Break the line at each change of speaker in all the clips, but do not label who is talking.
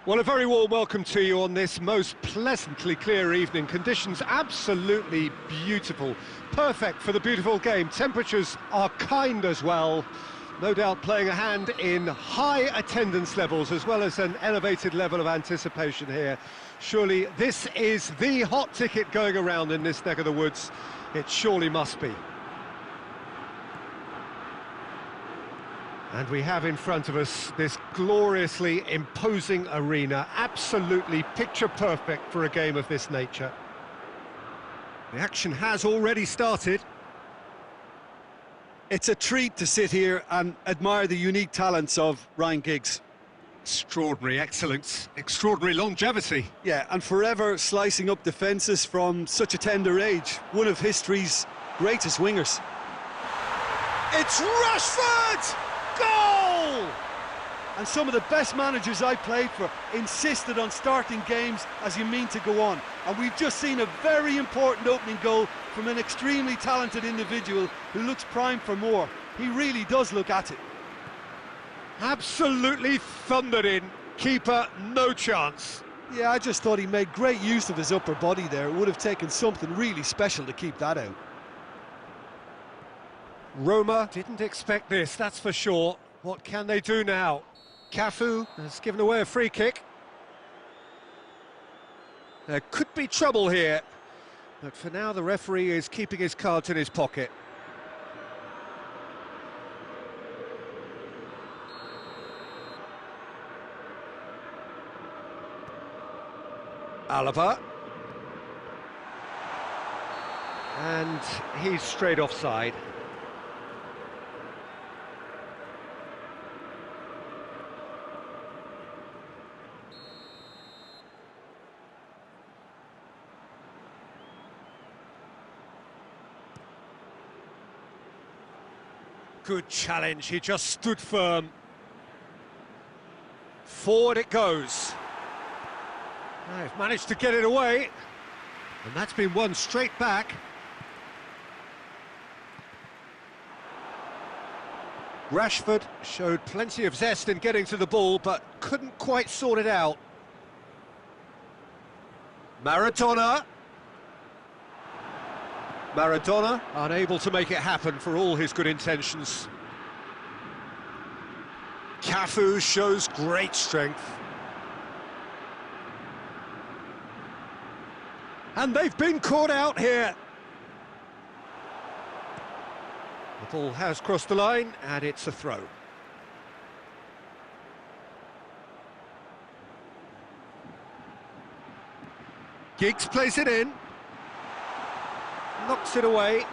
Well, a very warm welcome to you on this most pleasantly clear evening. Conditions absolutely beautiful, perfect for the beautiful game. Temperatures are kind as well, no doubt playing a hand in high attendance levels as well as an elevated level of anticipation here. Surely this is the hot ticket going around in this neck of the woods. It surely must be. And we have in front of us this gloriously imposing arena, absolutely picture-perfect for a game of this nature. The action has already started.
It's a treat to sit here and admire the unique talents of Ryan Giggs.
Extraordinary excellence, extraordinary longevity.
Yeah, and forever slicing up defences from such a tender age. One of history's greatest wingers.
It's Rashford! Goal!
And some of the best managers I played for insisted on starting games as you mean to go on. And we've just seen a very important opening goal from an extremely talented individual who looks primed for more. He really does look at it.
Absolutely thundered in. Keeper, no chance.
Yeah, I just thought he made great use of his upper body there. It would have taken something really special to keep that out.
Roma didn't expect this, that's for sure. What can they do now? Cafu has given away a free kick. There could be trouble here, but for now the referee is keeping his cards in his pocket. Alaba. And he's straight offside. Good challenge, he just stood firm. Forward it goes. They've managed to get it away, and that's been won straight back. Rashford showed plenty of zest in getting to the ball, but couldn't quite sort it out. Maradona unable to make it happen for all his good intentions. Cafu shows great strength. And they've been caught out here. The ball has crossed the line, and it's a throw. Giggs plays it in. Knocks it away.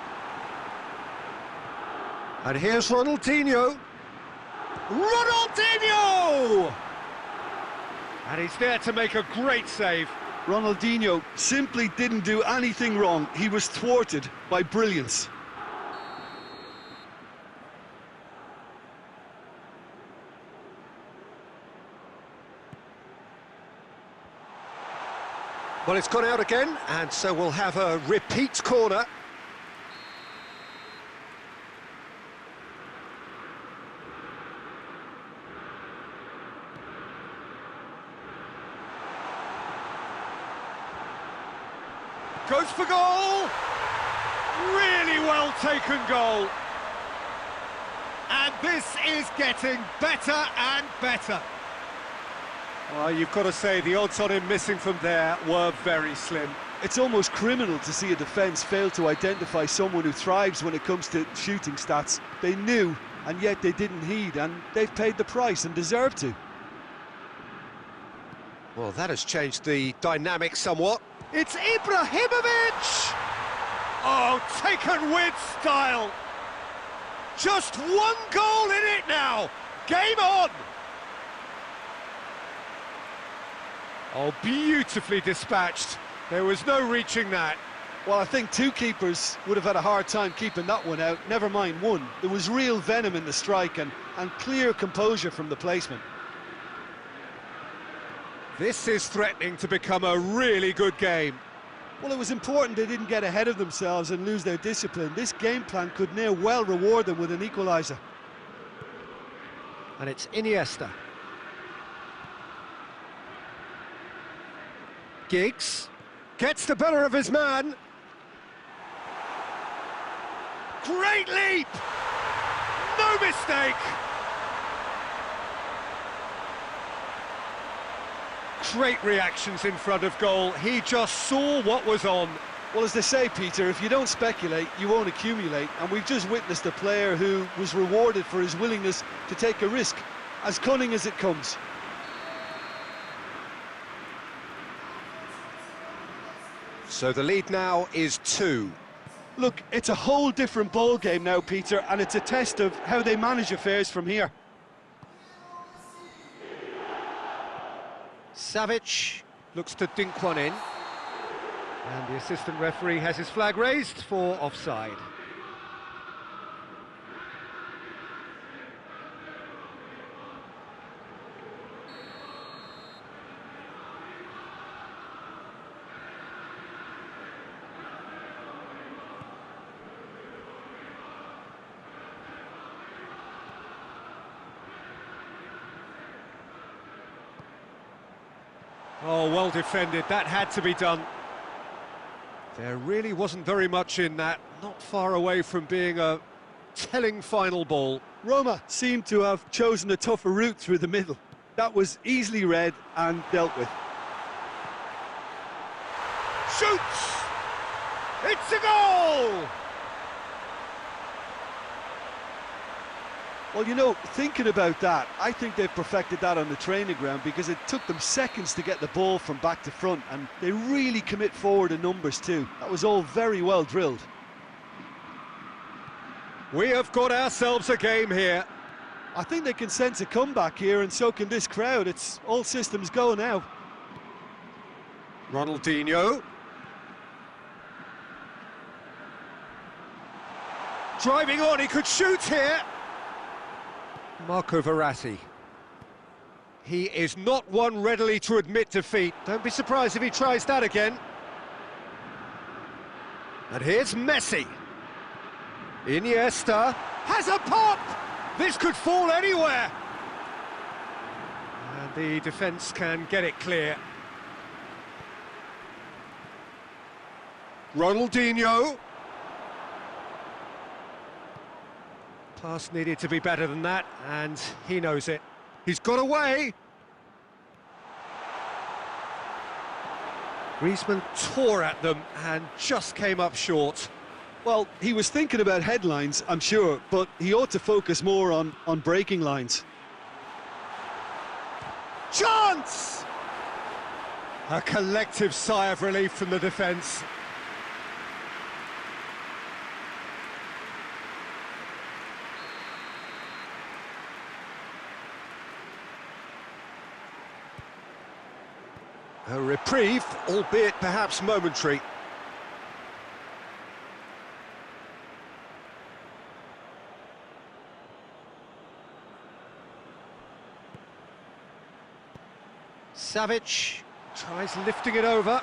And here's Ronaldinho. Ronaldinho! And he's there to make a great save.
Ronaldinho simply didn't do anything wrong. He was thwarted by brilliance.
Well, it's gone out again, and so we'll have a repeat corner. Goes for goal! Really well taken goal. And this is getting better and better. Well, you've got to say the odds on him missing from there were very slim.
It's almost criminal to see a defence fail to identify someone who thrives when it comes to shooting stats. They knew, and yet they didn't heed, and they've paid the price and deserve to.
Well, that has changed the dynamic somewhat. It's Ibrahimovic! Oh, taken with style! Just one goal in it now! Game on! Oh, beautifully dispatched. There was no reaching that.
Well, I think two keepers would have had a hard time keeping that one out, never mind one. There was real venom in the strike and clear composure from the placement.
This is threatening to become a really good game.
Well, it was important they didn't get ahead of themselves and lose their discipline. This game plan could near well reward them with an equaliser.
And it's Iniesta. Giggs gets the better of his man. Great leap! No mistake! Great reactions in front of goal. He just saw what was on.
Well, as they say, Peter, if you don't speculate, you won't accumulate. And we've just witnessed a player who was rewarded for his willingness to take a risk, as cunning as it comes.
So the lead now is 2.
Look, it's a whole different ball game now, Peter, and it's a test of how they manage affairs from here.
Savic looks to dink one in. And the assistant referee has his flag raised for offside. Oh, well defended. That had to be done. There really wasn't very much in that, not far away from being a telling final ball.
Roma seemed to have chosen a tougher route through the middle. That was easily read and dealt with.
Shoots! It's a goal!
Well, you know, thinking about that, I think they've perfected that on the training ground because it took them seconds to get the ball from back to front, and they really commit forward in numbers too. That was all very well drilled.
We have got ourselves a game here.
I think they can sense a comeback here, and so can this crowd. It's all systems go now.
Ronaldinho. Driving on, he could shoot here. Marco Verratti. He is not one readily to admit defeat. Don't be surprised if he tries that again. And here's Messi. Iniesta has a pop! This could fall anywhere. And the defence can get it clear. Ronaldinho. Pass needed to be better than that, and he knows it. He's got away. Griezmann tore at them and just came up short.
Well, he was thinking about headlines, I'm sure, but he ought to focus more on breaking lines.
Chance! A collective sigh of relief from the defence. A reprieve, albeit perhaps momentary. Savic tries lifting it over.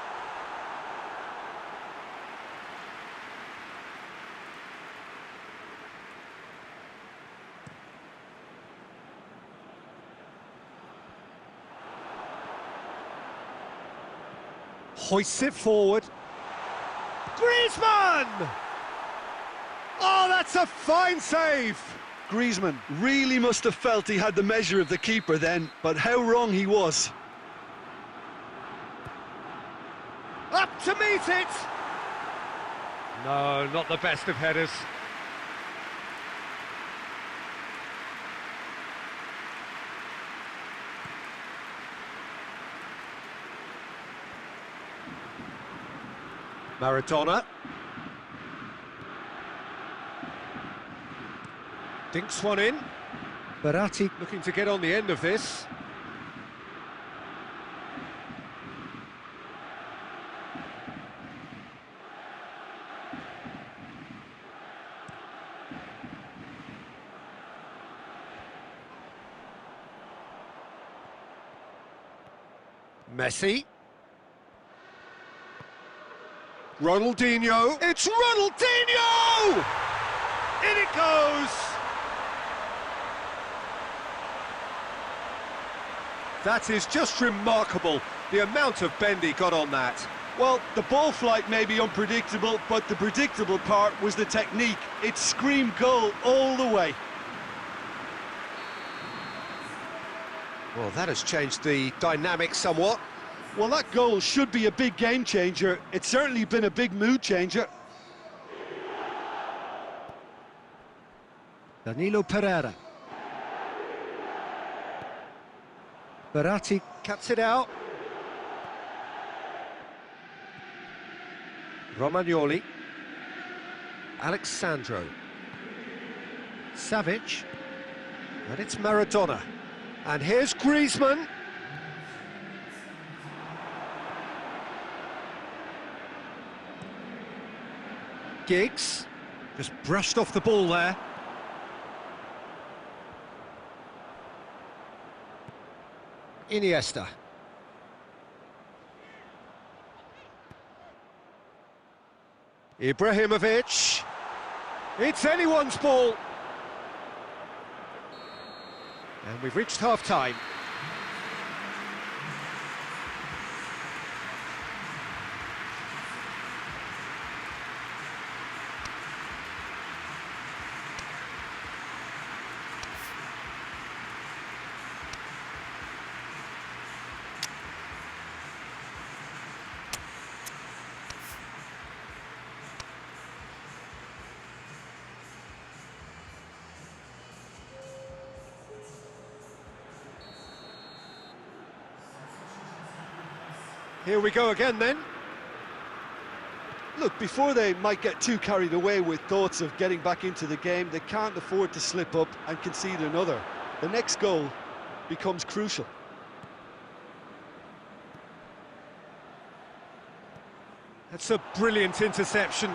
Hoists it forward. Griezmann! Oh, that's a fine save!
Griezmann really must have felt he had the measure of the keeper then, but how wrong he was.
Up to meet it! No, not the best of headers. Maradona. Dinks one in. Verratti looking to get on the end of this. Messi. Ronaldinho. It's Ronaldinho! In it goes! That is just remarkable, the amount of bend he got on that.
Well, the ball flight may be unpredictable, but the predictable part was the technique. It screamed goal all the way.
Well, that has changed the dynamic somewhat.
Well, that goal should be a big game changer. It's certainly been a big mood changer.
Danilo Pereira. Verratti cuts it out. Romagnoli. Alexandro. Savic. And it's Maradona. And here's Griezmann. Giggs. Just brushed off the ball there. Iniesta. Ibrahimovic. It's anyone's ball. And we've reached half-time. Here we go again then.
Look, before they might get too carried away with thoughts of getting back into the game, they can't afford to slip up and concede another. The next goal becomes crucial.
That's a brilliant interception.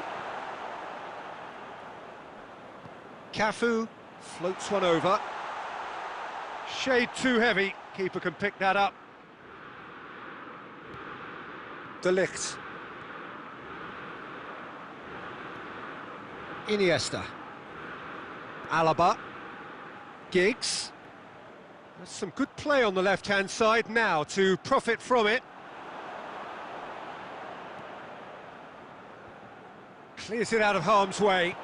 Cafu floats one over. Shade too heavy. Keeper can pick that up. De Ligt. Iniesta. Alaba. Giggs. There's some good play on the left-hand side now to profit from it. Clears it out of harm's way.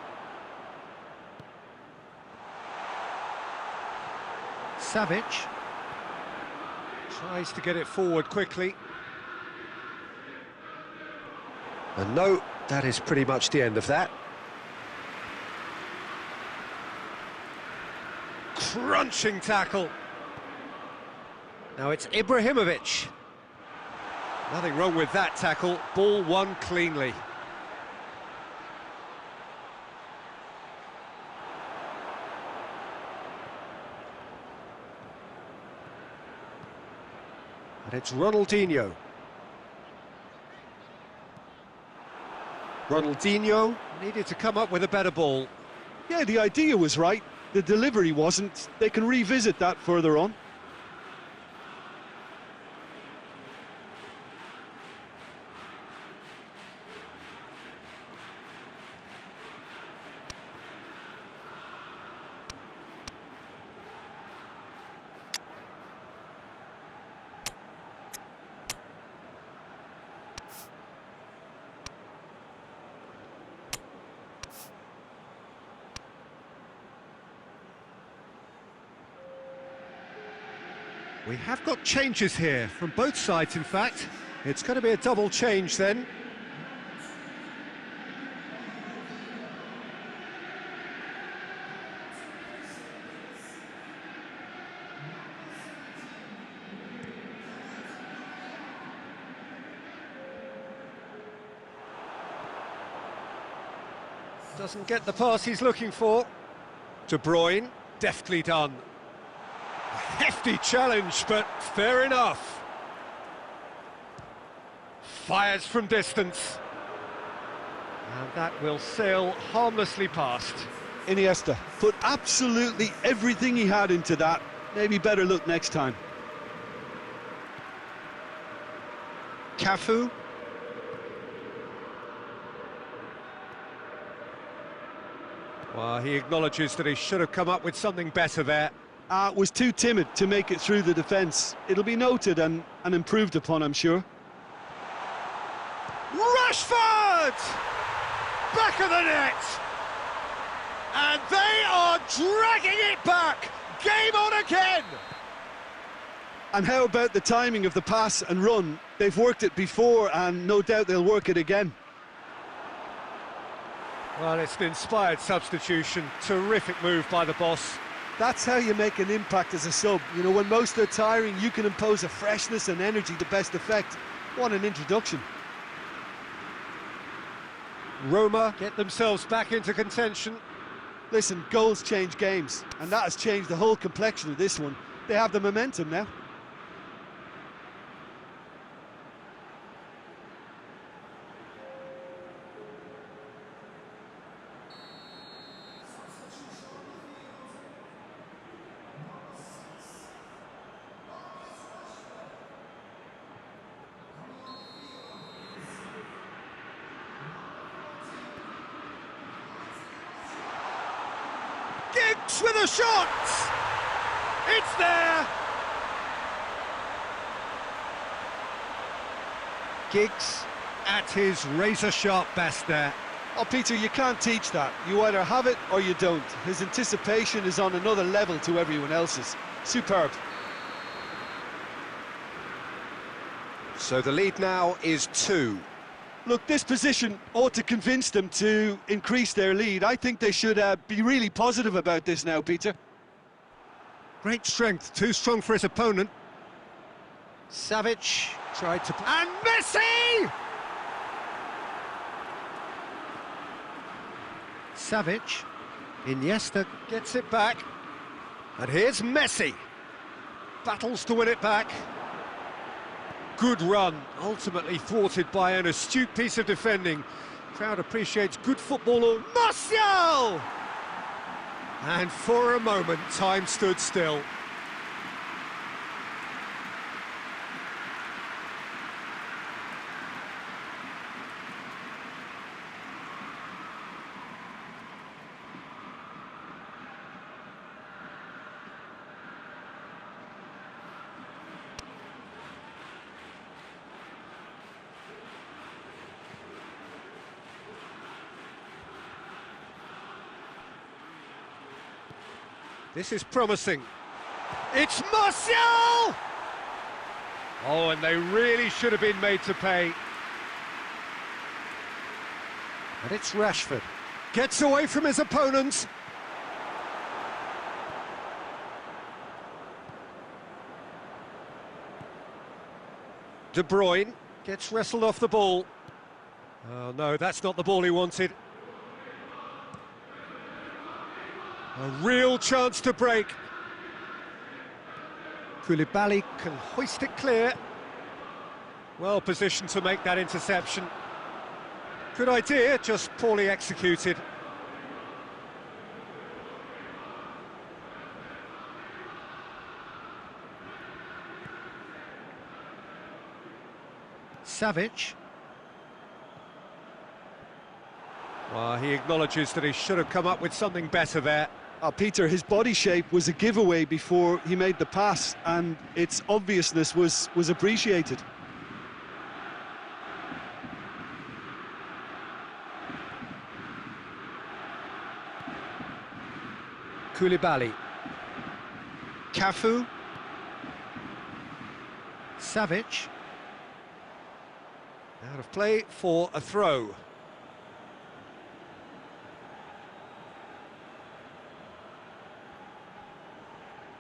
Savic. Tries to get it forward quickly. And no, that is pretty much the end of that. Crunching tackle. Now it's Ibrahimovic. Nothing wrong with that tackle. Ball won cleanly. And it's Ronaldinho. Ronaldinho needed to come up with a better ball.
Yeah, the idea was right. The delivery wasn't. They can revisit that further on.
We have got changes here, from both sides in fact. It's going to be a double change then. Doesn't get the pass he's looking for. De Bruyne, deftly done. A hefty challenge, but fair enough. Fires from distance. And that will sail harmlessly past.
Iniesta put absolutely everything he had into that. Maybe better luck next time.
Cafu. Well, he acknowledges that he should have come up with something better there.
Was too timid to make it through the defence. It'll be noted and improved upon, I'm sure.
Rashford! Back of the net! And they are dragging it back! Game on again!
And how about the timing of the pass and run? They've worked it before and no doubt they'll work it again.
Well, it's an inspired substitution. Terrific move by the boss.
That's how you make an impact as a sub. You know, when most are tiring, you can impose a freshness and energy to best effect. What an introduction.
Roma get themselves back into contention.
Listen, goals change games, and that has changed the whole complexion of this one. They have the momentum now.
Giggs with a shot! It's there! Giggs at his razor-sharp best there.
Oh, Peter, you can't teach that. You either have it or you don't. His anticipation is on another level to everyone else's. Superb.
So the lead now is 2.
Look, this position ought to convince them to increase their lead. I think they should be really positive about this now, Peter.
Great strength, too strong for his opponent. Savic tried to... And Messi! Savic, Iniesta gets it back. And here's Messi. Battles to win it back. Good run, ultimately thwarted by an astute piece of defending. Crowd appreciates good football. Martial! And for a moment, time stood still. This is promising. It's Martial! Oh, and they really should have been made to pay. And it's Rashford. Gets away from his opponents. De Bruyne gets wrestled off the ball. Oh no, that's not the ball he wanted. A real chance to break. Koulibaly can hoist it clear. Well positioned to make that interception. Good idea, just poorly executed. Savic. Well, he acknowledges that he should have come up with something better there.
Peter, his body shape was a giveaway before he made the pass, and its obviousness was appreciated.
Koulibaly. Cafu. Savic. Out of play for a throw.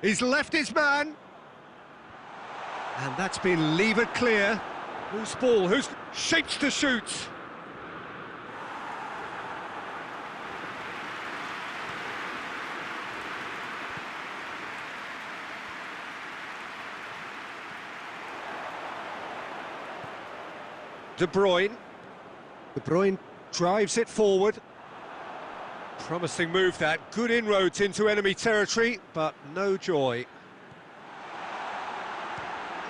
He's left his man. And that's been levered clear. Who's ball? Who's shapes to shoot? De Bruyne. De Bruyne drives it forward. Promising move that, good inroads into enemy territory, but no joy.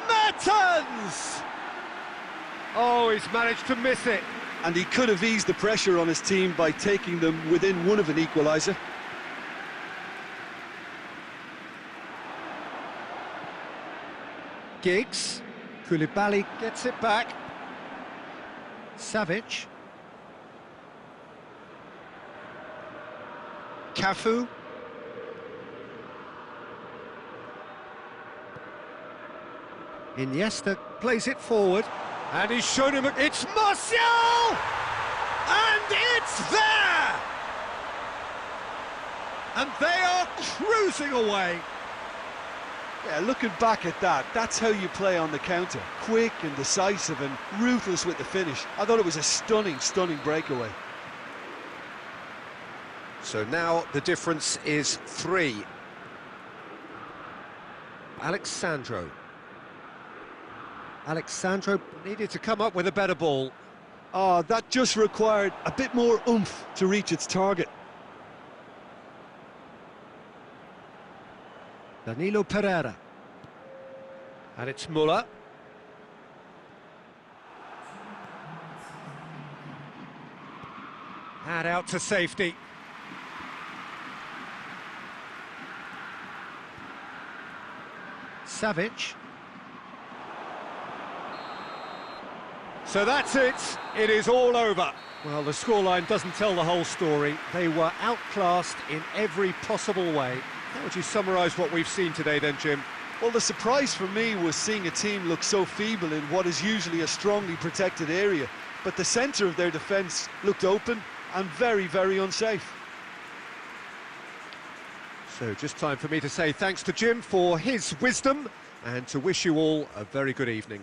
Mertens! Oh, he's managed to miss it.
And he could have eased the pressure on his team by taking them within one of an equaliser.
Giggs. Koulibaly gets it back. Savic. Cafu. Iniesta plays it forward. And he's shown him... It's Martial! And it's there! And they are cruising away.
Yeah, looking back at that, that's how you play on the counter. Quick and decisive and ruthless with the finish. I thought it was a stunning, stunning breakaway.
So now the difference is 3. Alexandro needed to come up with a better ball.
Oh, that just required a bit more oomph to reach its target.
Danilo Pereira. And it's Muller. And out to safety. Savic. So that's it. It is all over. Well, the scoreline doesn't tell the whole story. They were outclassed in every possible way. How would you summarise what we've seen today then, Jim?
Well, the surprise for me was seeing a team look so feeble in what is usually a strongly protected area. But the centre of their defence looked open and very, very unsafe.
So just time for me to say thanks to Jim for his wisdom and to wish you all a very good evening.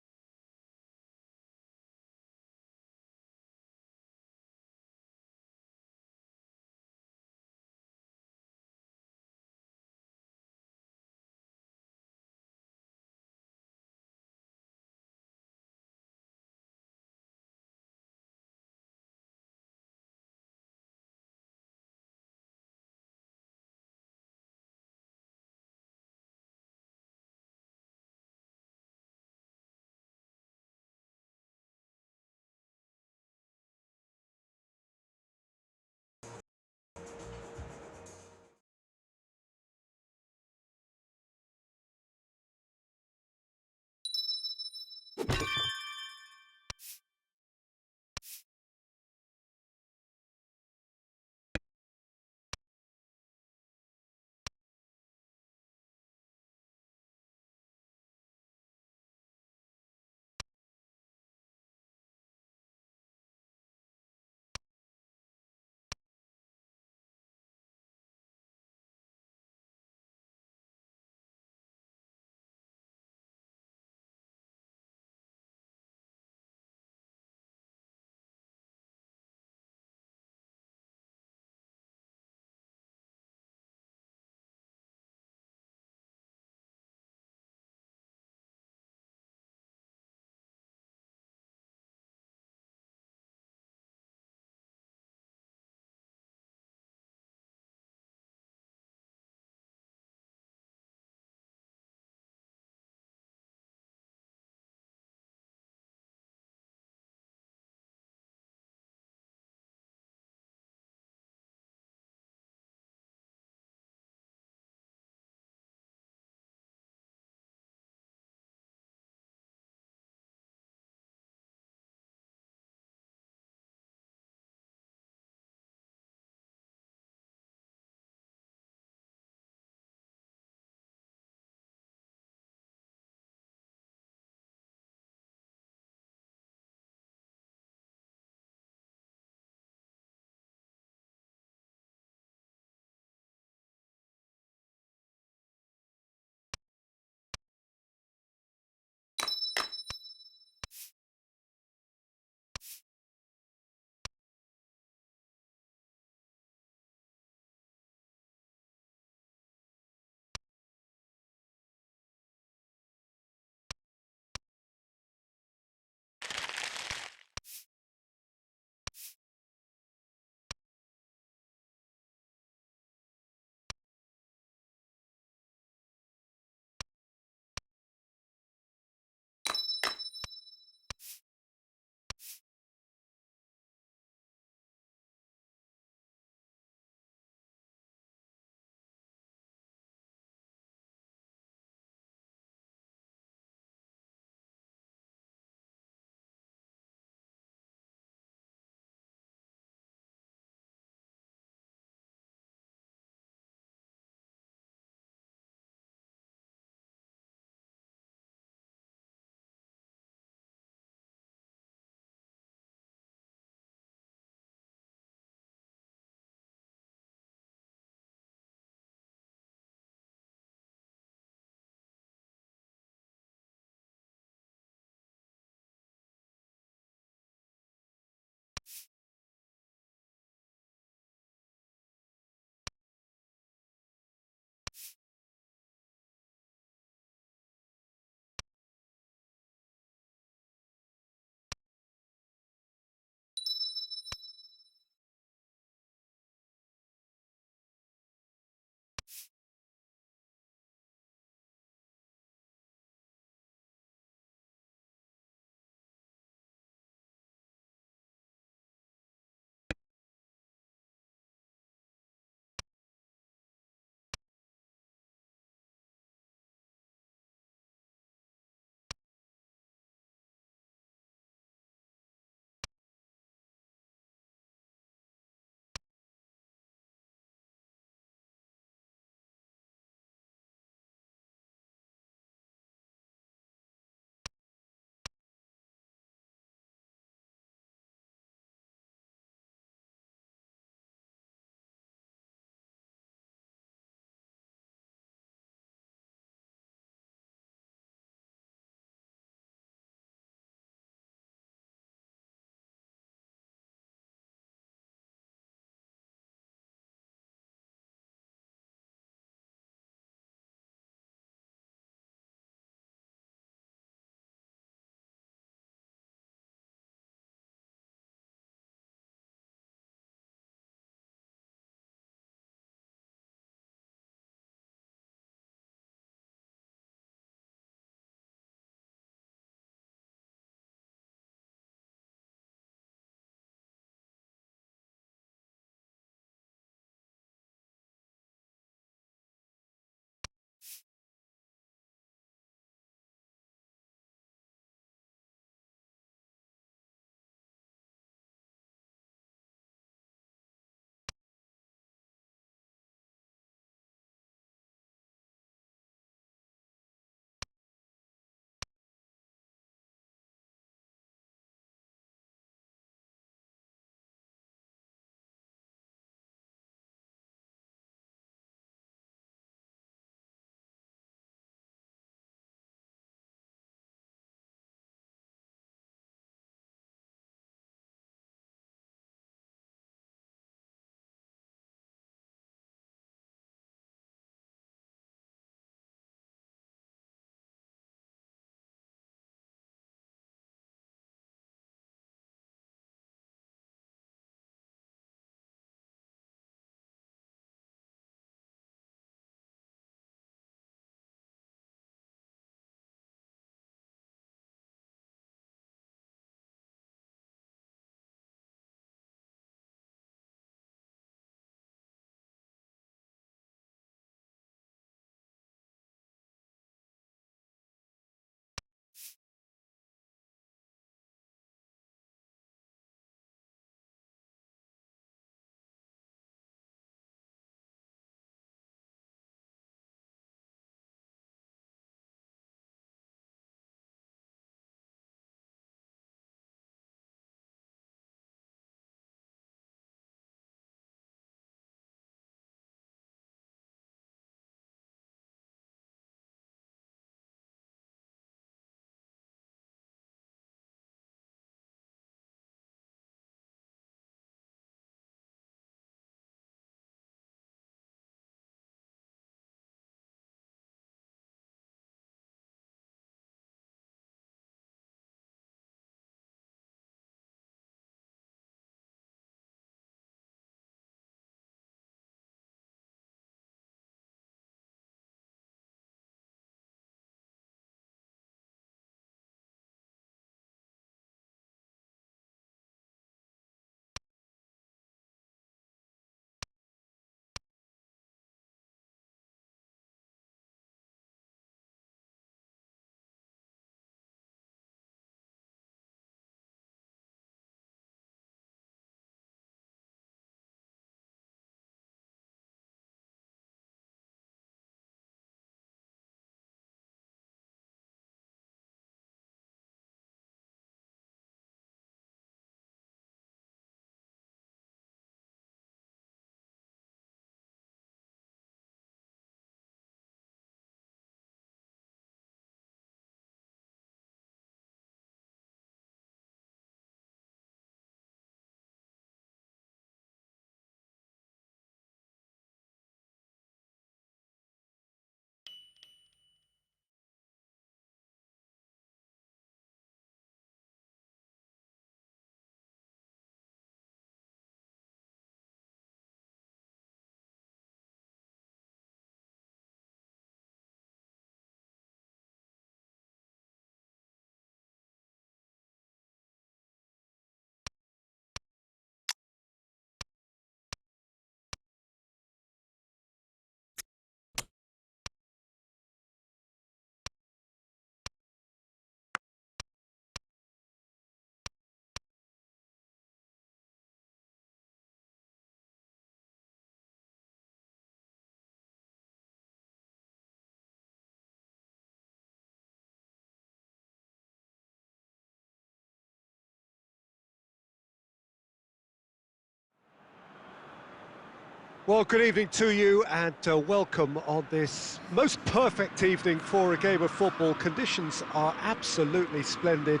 Well, good evening to you and welcome on this most perfect evening for a game of football. Conditions are absolutely splendid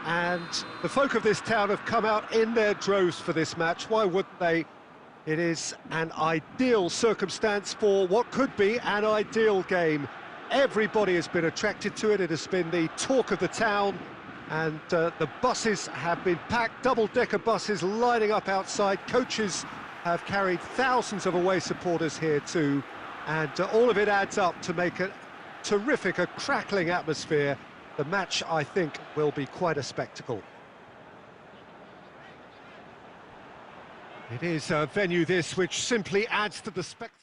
and the folk of this town have come out in their droves for this match. Why wouldn't they? It is an ideal circumstance for what could be an ideal game. Everybody has been attracted to it. It has been the talk of the town and the buses have been packed, double-decker buses lining up outside. Coaches have carried thousands of away supporters here too, and all of it adds up to make a terrific, a crackling atmosphere. The match, I think, will be quite a spectacle. It is a venue this which simply adds to the spectacle.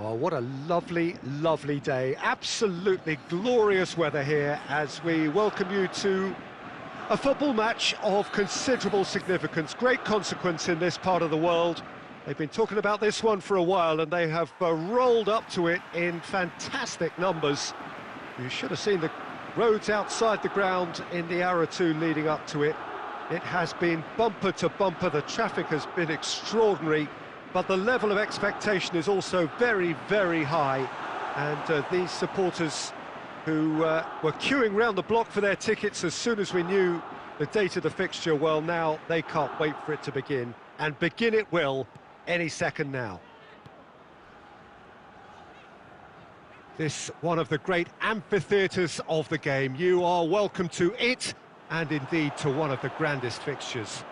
Oh, what a lovely, lovely day. Absolutely glorious weather here as we welcome you to a football match of considerable significance, great consequence in this part of the world. They've been talking about this one for a while and they have rolled up to it in fantastic numbers. You should have seen the roads outside the ground in the hour or two leading up to it. It has been bumper to bumper, the traffic has been extraordinary. But the level of expectation is also very, very high. And these supporters who were queuing round the block for their tickets as soon as we knew the date of the fixture, well, now they can't wait for it to begin. And begin it will any second now. This one of the great amphitheatres of the game. You are welcome to it, and indeed to one of the grandest fixtures.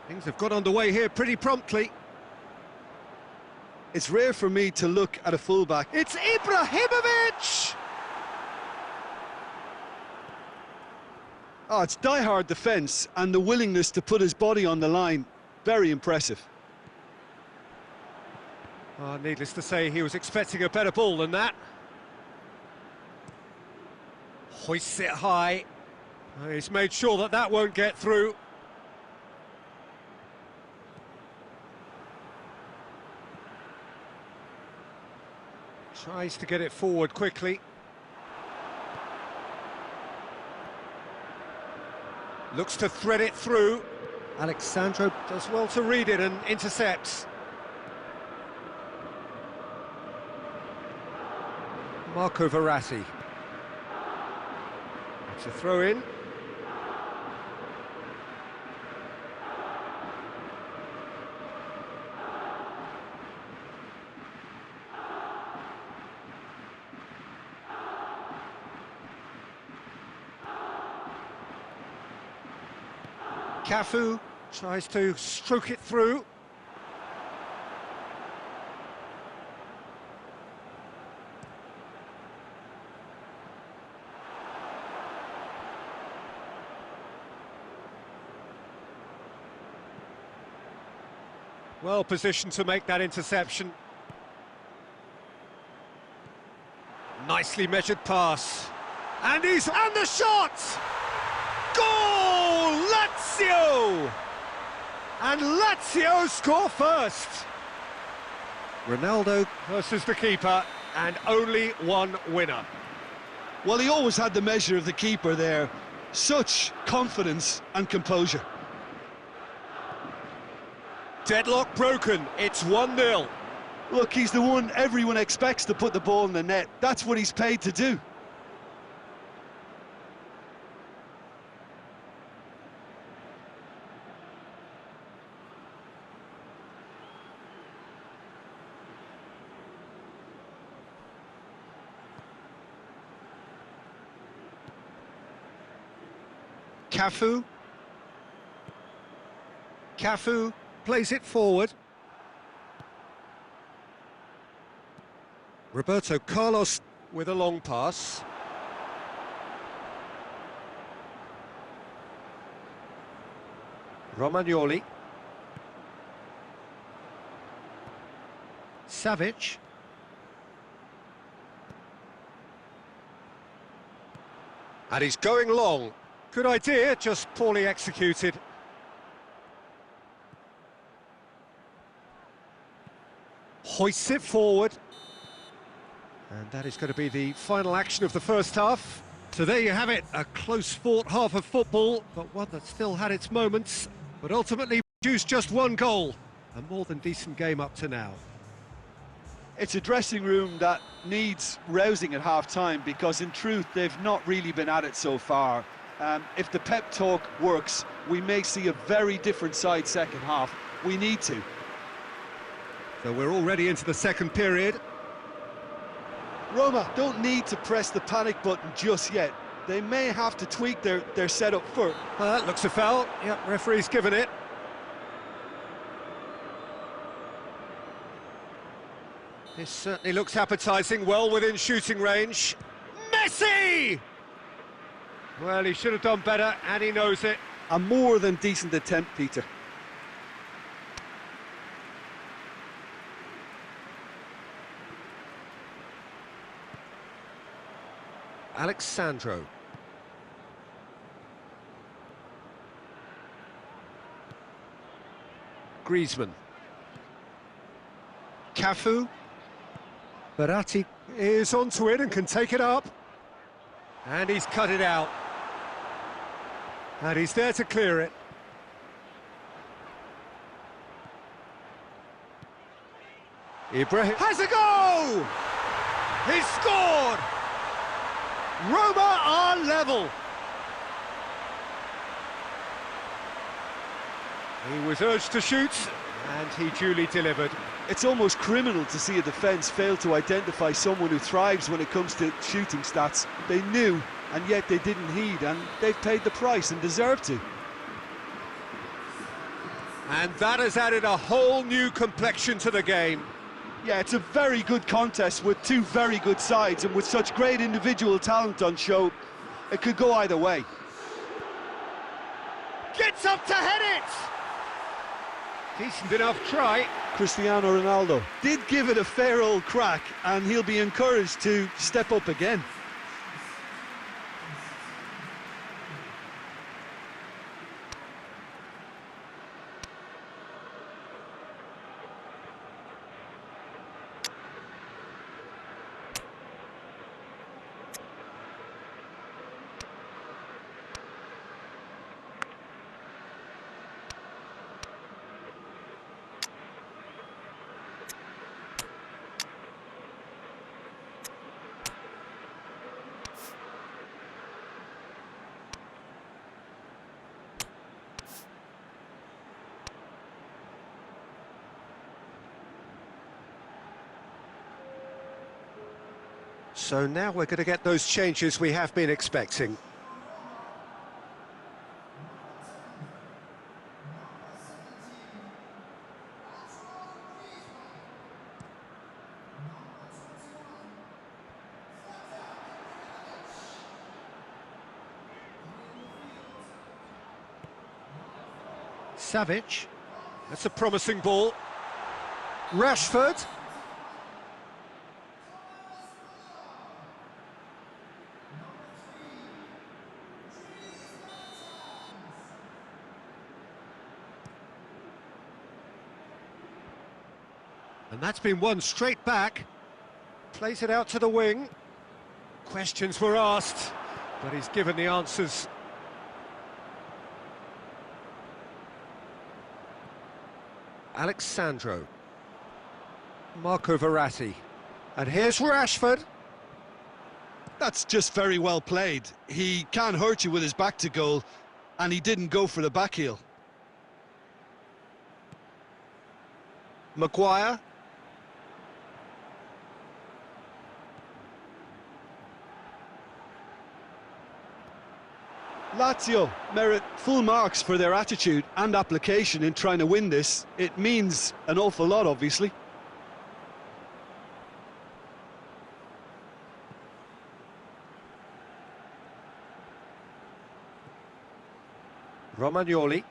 Things have got underway here pretty promptly.
It's rare for me to look at a fullback.
It's Ibrahimovic!
Oh, it's die-hard defence and the willingness to put his body on the line. Very impressive.
Oh, needless to say, he was expecting a better ball than that. Hoists it high. He's made sure that that won't get through. Tries to get it forward quickly. Looks to thread it through. Alexandro does well to read it and intercepts. Marco Verratti. It's a throw in. Cafu tries to stroke it through. Well positioned to make that interception. Nicely measured pass. And the shot! Goal! Lazio! And Lazio score first. Ronaldo versus the keeper, and only one winner.
Well, he always had the measure of the keeper there. Such confidence and composure.
Deadlock broken, it's 1-0.
Look, he's the one everyone expects to put the ball in the net. That's what he's paid to do.
Cafu plays it forward. Roberto Carlos with a long pass. Romagnoli. Savic. And he's going long. Good idea, just poorly executed. Hoists it forward. And that is going to be the final action of the first half. So there you have it, a close-fought half of football, but one that still had its moments, but ultimately produced just one goal. A more than decent game up to now.
It's a dressing room that needs rousing at half-time, because in truth they've not really been at it so far. If the pep talk works, we may see a very different side second half. We need to.
So we're already into the second period.
Roma don't need to press the panic button just yet. They may have to tweak their setup first.
Well, that looks a foul. Yep, referee's given it. This certainly looks appetising, well within shooting range. Messi! Well, he should have done better, and he knows it.
A more than decent attempt, Peter.
Alexandro. Griezmann. Cafu. Verratti is onto it and can take it up. And he's cut it out. And he's there to clear it. Ibrahim has a goal! He's scored! Roma are level. He was urged to shoot, and he duly delivered.
It's almost criminal to see a defence fail to identify someone who thrives when it comes to shooting stats. They knew, and yet they didn't heed, and they've paid the price and deserve to.
And that has added a whole new complexion to the game.
Yeah, it's a very good contest with two very good sides, and with such great individual talent on show, it could go either way.
Gets up to head it! Decent enough try.
Cristiano Ronaldo did give it a fair old crack, and he'll be encouraged to step up again.
So now we're going to get those changes we have been expecting. Savic, that's a promising ball. Rashford. And that's been won straight back. Plays it out to the wing. Questions were asked, but he's given the answers. Alexandro. Marco Verratti. And here's Rashford.
That's just very well played. He can't hurt you with his back to goal, and he didn't go for the back heel.
Maguire.
Lazio merit full marks for their attitude and application in trying to win this. It means an awful lot, obviously.
Romagnoli.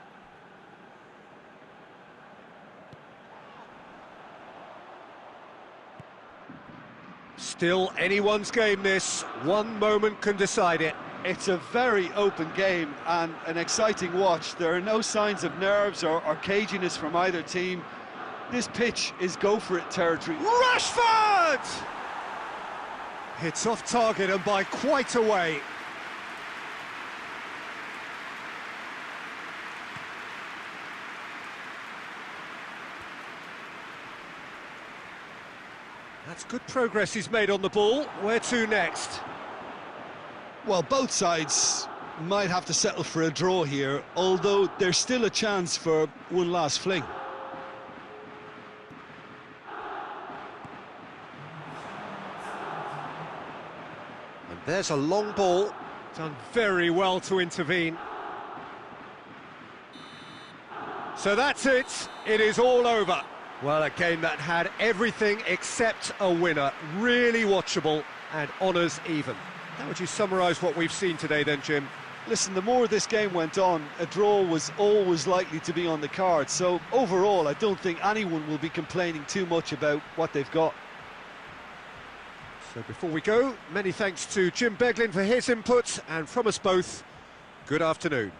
Still anyone's game this. One moment can decide it.
It's a very open game and an exciting watch. There are no signs of nerves or caginess from either team. This pitch is go-for-it territory.
Rashford! Hits off target and by quite a way. That's good progress he's made on the ball. Where to next?
Well, both sides might have to settle for a draw here, although there's still a chance for one last fling.
And there's a long ball. Done very well to intervene. So that's it. It is all over. Well, a game that had everything except a winner. Really watchable and honours even. How would you summarise what we've seen today then, Jim?
Listen, the more this game went on, a draw was always likely to be on the card. So overall, I don't think anyone will be complaining too much about what they've got.
So before we go, many thanks to Jim Beglin for his input, and from us both, good afternoon.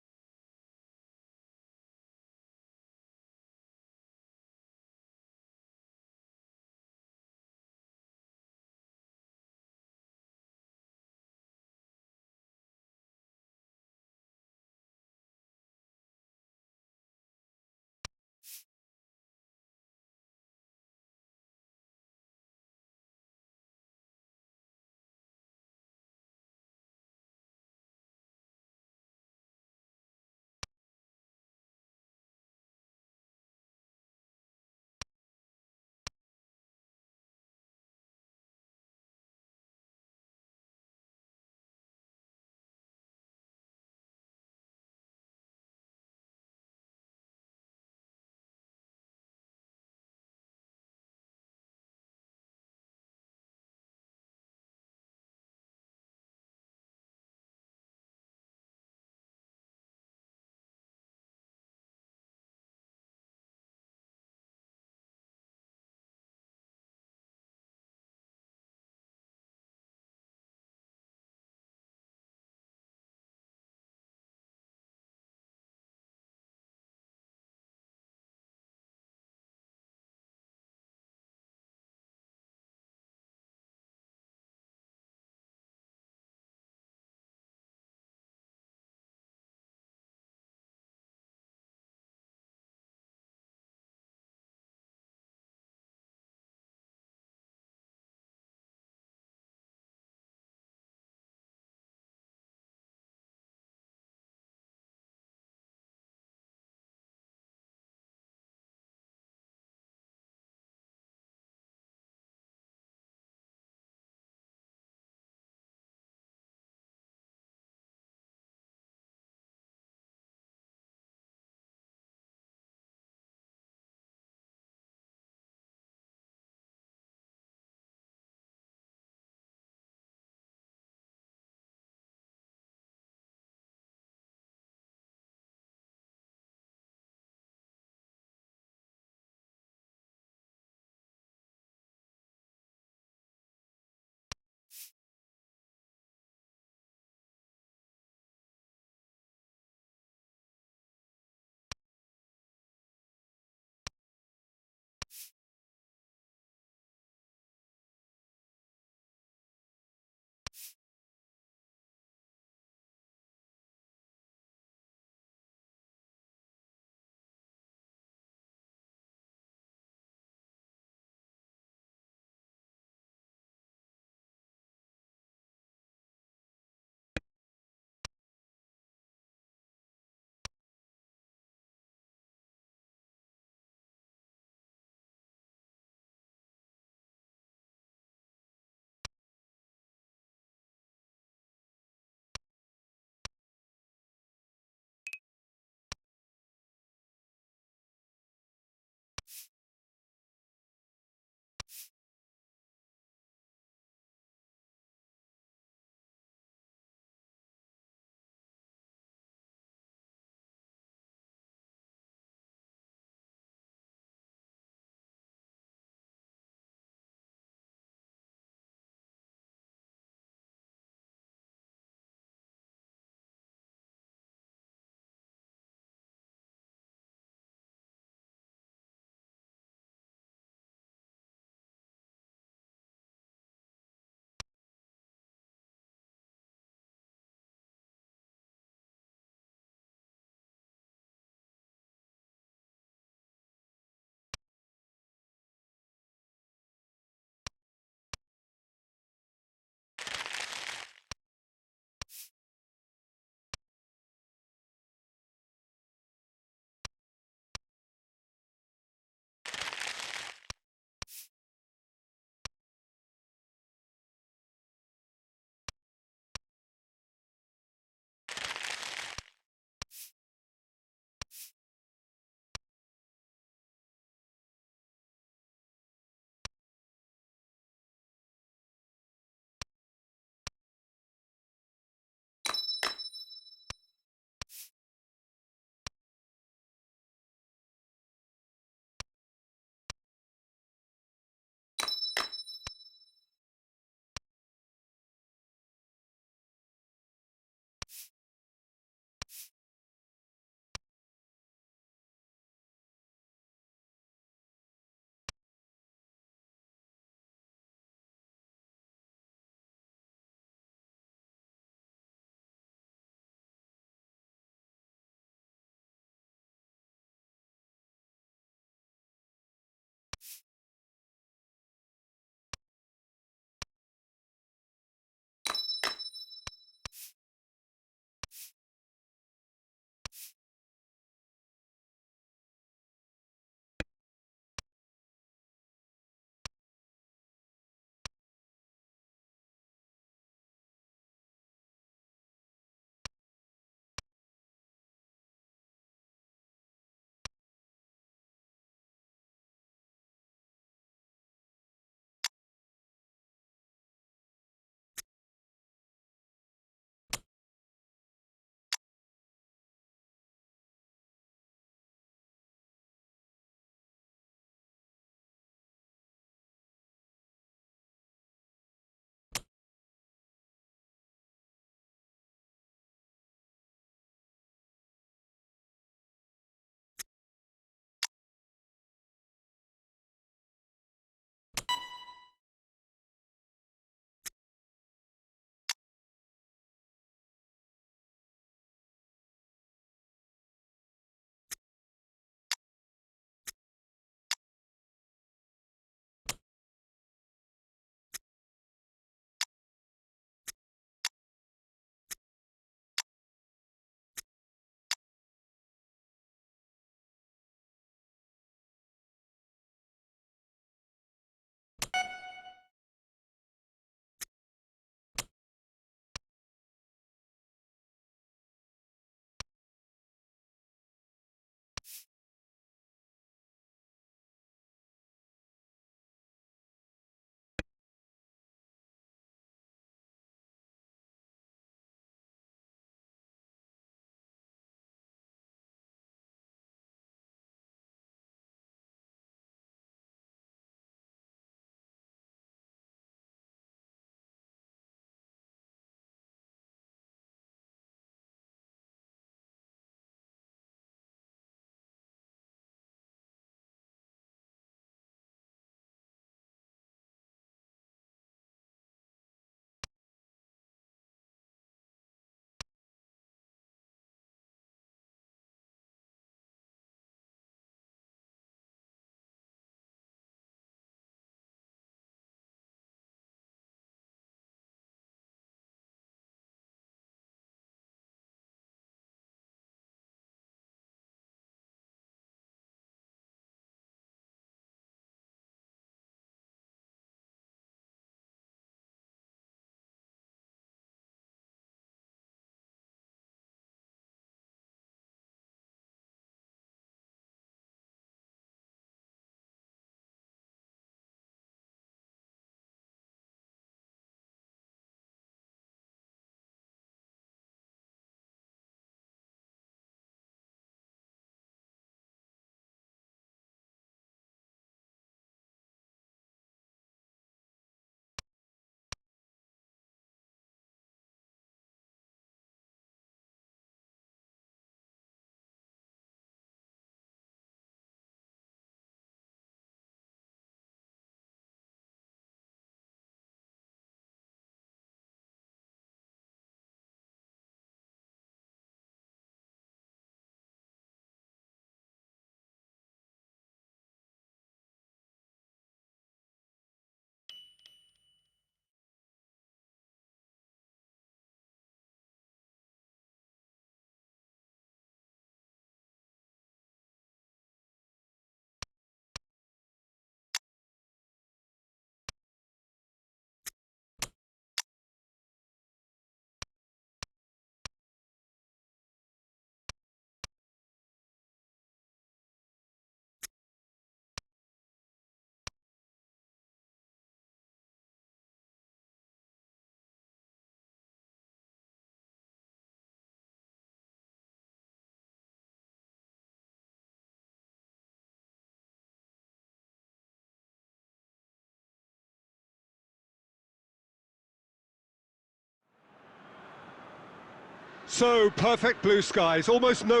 So, perfect blue skies, almost no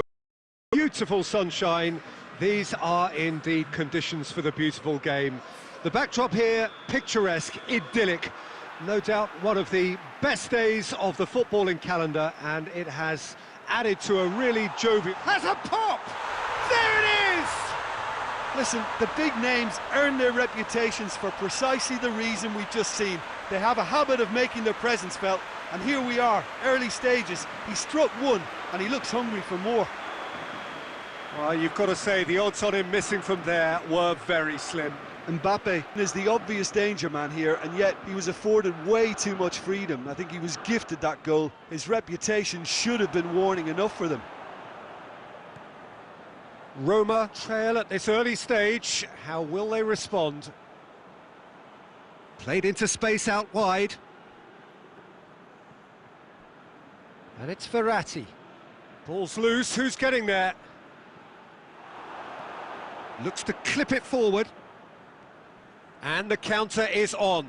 beautiful sunshine. These are indeed conditions for the beautiful game. The backdrop here, picturesque, idyllic. No doubt one of the best days of the footballing calendar, and it has added to a really jovial... Has a pop! There it is!
Listen, the big names earn their reputations for precisely the reason we've just seen. They have a habit of making their presence felt, and here we are, early stages. He struck one, and he looks hungry for more.
Well, you've got to say, the odds on him missing from there were very slim.
Mbappe is the obvious danger man here, and yet he was afforded way too much freedom. I think he was gifted that goal. His reputation should have been warning enough for them.
Roma trail at this early stage. How will they respond? Played into space out wide. And it's Verratti. Ball's loose, who's getting there? Looks to clip it forward. And the counter is on.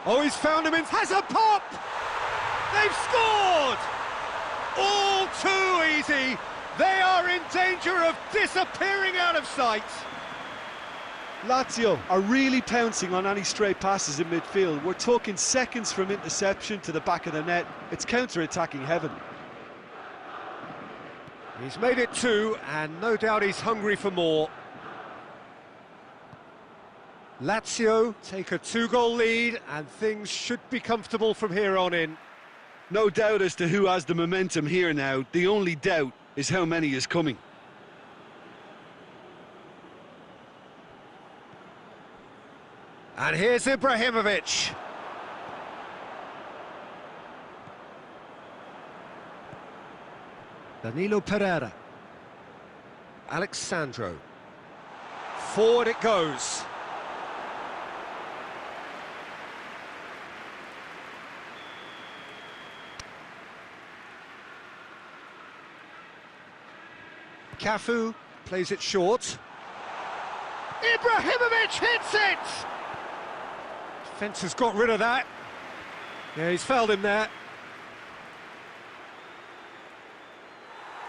Oh, he's found him in... Has a pop! They've scored! All too easy. They are in danger of disappearing out of sight.
Lazio are really pouncing on any stray passes in midfield. We're talking seconds from interception to the back of the net. It's counter-attacking heaven.
He's made it two, and no doubt he's hungry for more. Lazio take a two-goal lead, and things should be comfortable from here on in.
No doubt as to who has the momentum here now. The only doubt is how many is coming.
And here's Ibrahimovic. Danilo Pereira. Alexandro. Forward it goes. Cafu plays it short. Ibrahimovic hits it! Defence has got rid of that. Yeah, he's fouled him there.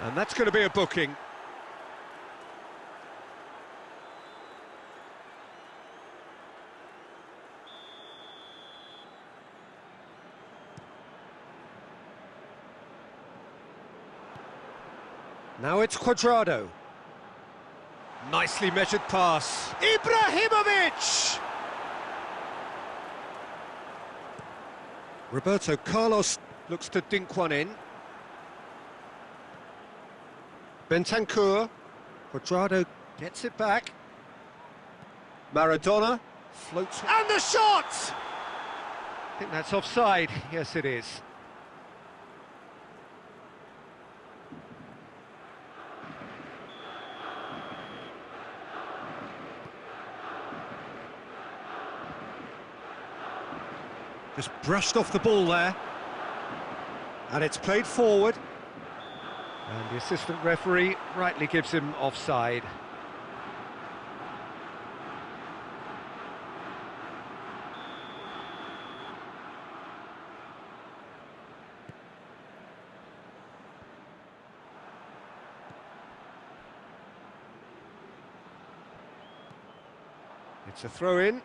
And that's going to be a booking. Now it's Cuadrado. Nicely measured pass. Ibrahimovic! Roberto Carlos looks to dink one in. Bentancur. Cuadrado gets it back. Maradona floats. And the shot! I think that's offside. Yes, it is. Just brushed off the ball there. And it's played forward. And the assistant referee rightly gives him offside. It's a throw-in.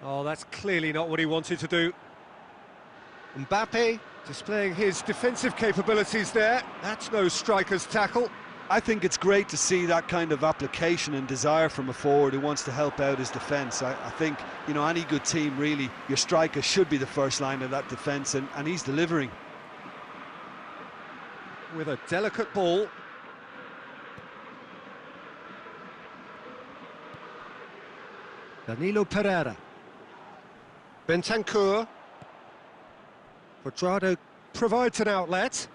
Oh, that's clearly not what he wanted to do. Mbappe displaying his defensive capabilities there. That's no striker's tackle.
I think it's great to see that kind of application and desire from a forward who wants to help out his defence. I think, you know, any good team, really, your striker should be the first line of that defence, and he's delivering.
With a delicate ball. Danilo Pereira. Bentancur. Cuadrado provides an outlet.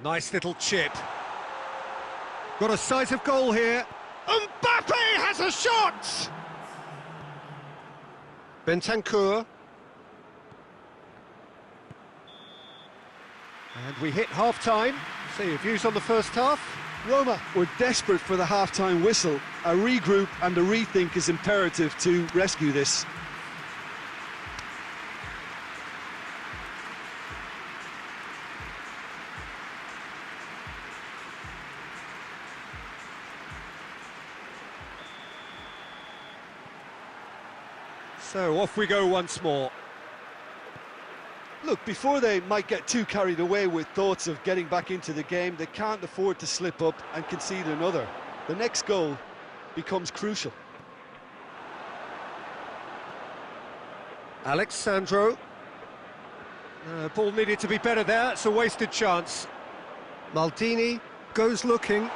Nice little chip. Got a sight of goal here. Mbappe has a shot! Bentancur. And we hit half-time. So your views on the first half?
Roma were desperate for the half-time whistle. A regroup and a rethink is imperative to rescue this.
So off we go once more.
Look, before they might get too carried away with thoughts of getting back into the game, they can't afford to slip up and concede another. The next goal becomes crucial.
Alexandro. Ball needed to be better there, it's a wasted chance. Maldini goes looking.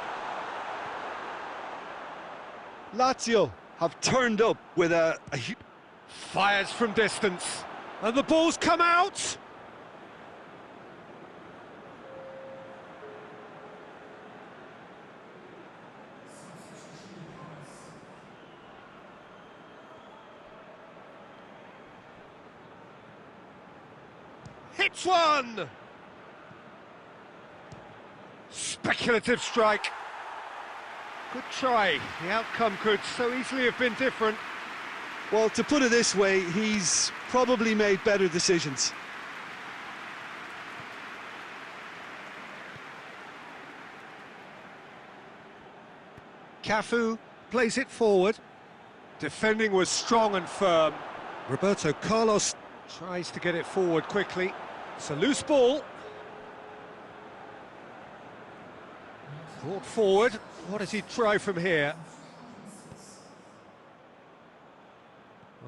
Lazio have turned up with a
Fires from distance. And the ball's come out! Hits one! Speculative strike. Good try. The outcome could so easily have been different.
Well, to put it this way, he's probably made better decisions.
Cafu plays it forward. Defending was strong and firm. Roberto Carlos tries to get it forward quickly. It's a loose ball. Brought forward. What does he try from here?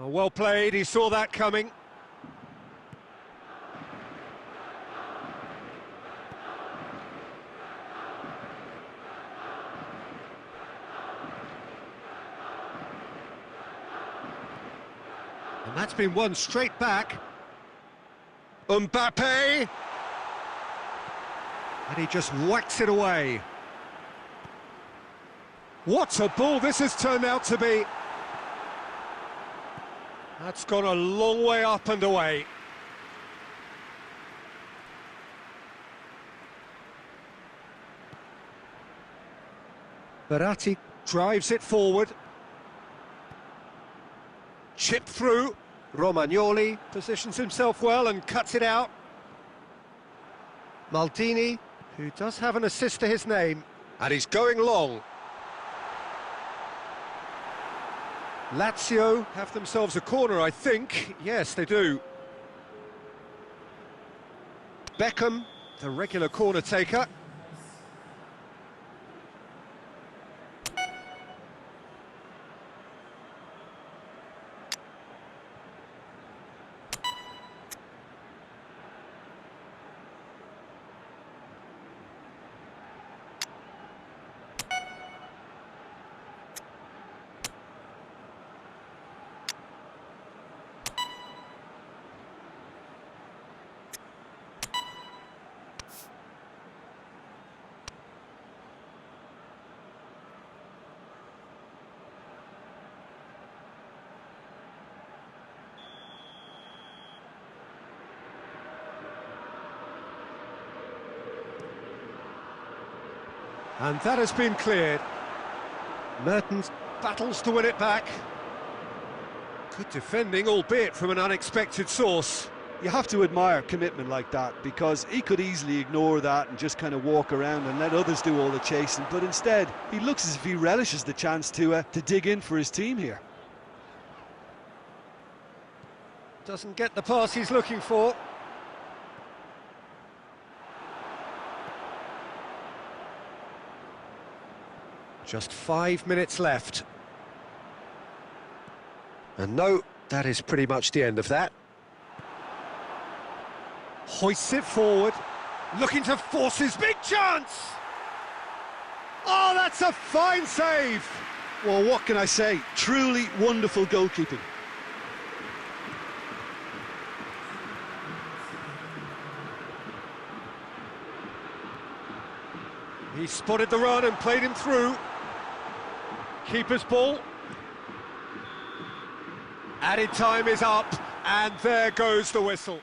Oh, well played, he saw that coming. And that's been won straight back. Mbappe! And he just whacks it away. What a ball this has turned out to be. That's gone a long way up and away. Verratti drives it forward. Chip through. Romagnoli positions himself well and cuts it out. Maldini, who does have an assist to his name, and he's going long. Lazio have themselves a corner, I think. Yes, they do. Beckham, the regular corner taker. And that has been cleared. Mertens battles to win it back. Good defending, albeit from an unexpected source.
You have to admire commitment like that, because he could easily ignore that and just kind of walk around and let others do all the chasing, but instead he looks as if he relishes the chance to dig in for his team here.
Doesn't get the pass he's looking for. Just 5 minutes left. And no, that is pretty much the end of that. Hoists it forward, looking to force his big chance! Oh, that's a fine save!
Well, what can I say? Truly wonderful goalkeeping.
He spotted the run and played him through. Keeper's ball. Added time is up, and there goes the whistle.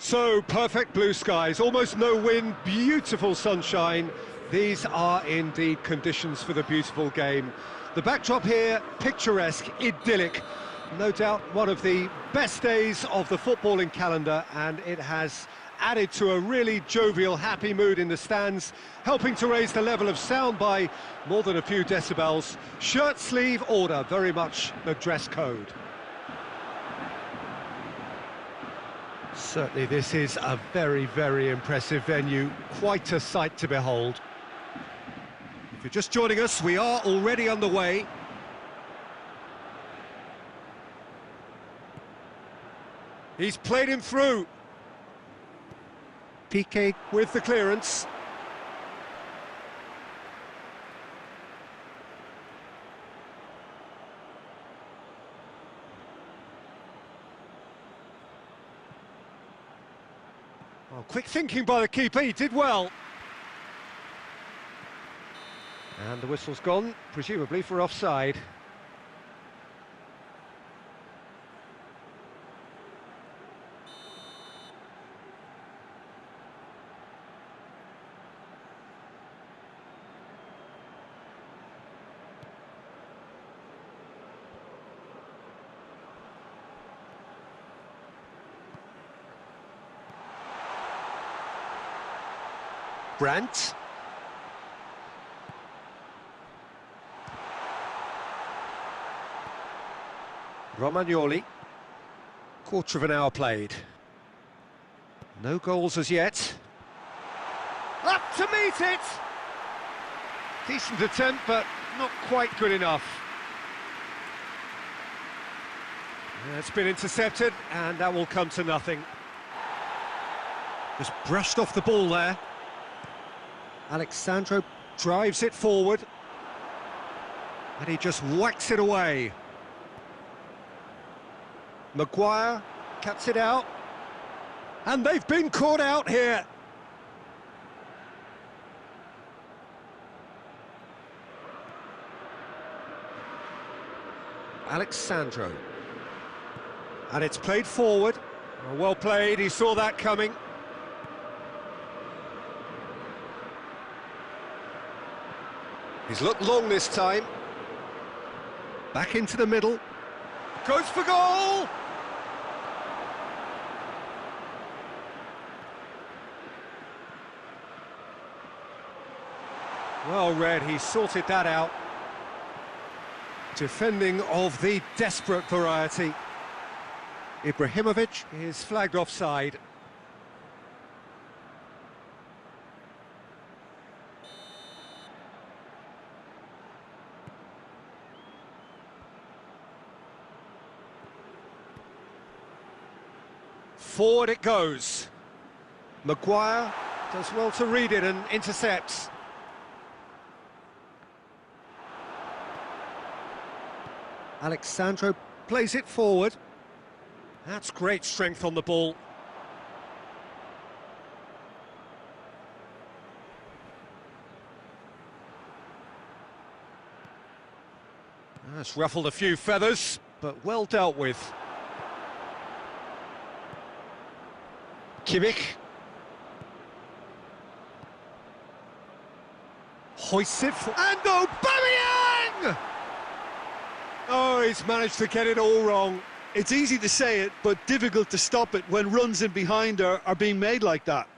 So, perfect blue skies, almost no wind, beautiful sunshine. These are indeed conditions for the beautiful game. The backdrop here, picturesque, idyllic. No doubt one of the best days of the footballing calendar, and it has added to a really jovial, happy mood in the stands, helping to raise the level of sound by more than a few decibels. Shirt sleeve order, very much the dress code. Certainly this is a very, very impressive venue, quite a sight to behold. If you're just joining us, we are already underway. He's played him through. Piqué with the clearance. Oh, quick thinking by the keeper, he did well. And the whistle's gone, presumably for offside. Brandt. Romagnoli. Quarter of an hour played. No goals as yet. Up to meet it! Decent attempt, but not quite good enough. It's been intercepted, and that will come to nothing. Just brushed off the ball there. Alexandro drives it forward. And he just whacks it away. Maguire cuts it out. And they've been caught out here. Alexandro. And it's played forward. Well played, he saw that coming. He's looked long this time. Back into the middle. Goes for goal! Well read, he sorted that out. Defending of the desperate variety. Ibrahimovic is flagged offside. Forward it goes. Maguire does well to read it and intercepts. Alexandro plays it forward. That's great strength on the ball. That's ruffled a few feathers, but well dealt with. Kimmich. Hoists it for... And Aubameyang! Oh, he's managed to get it all wrong.
It's easy to say it, but difficult to stop it when runs in behind are being made like that.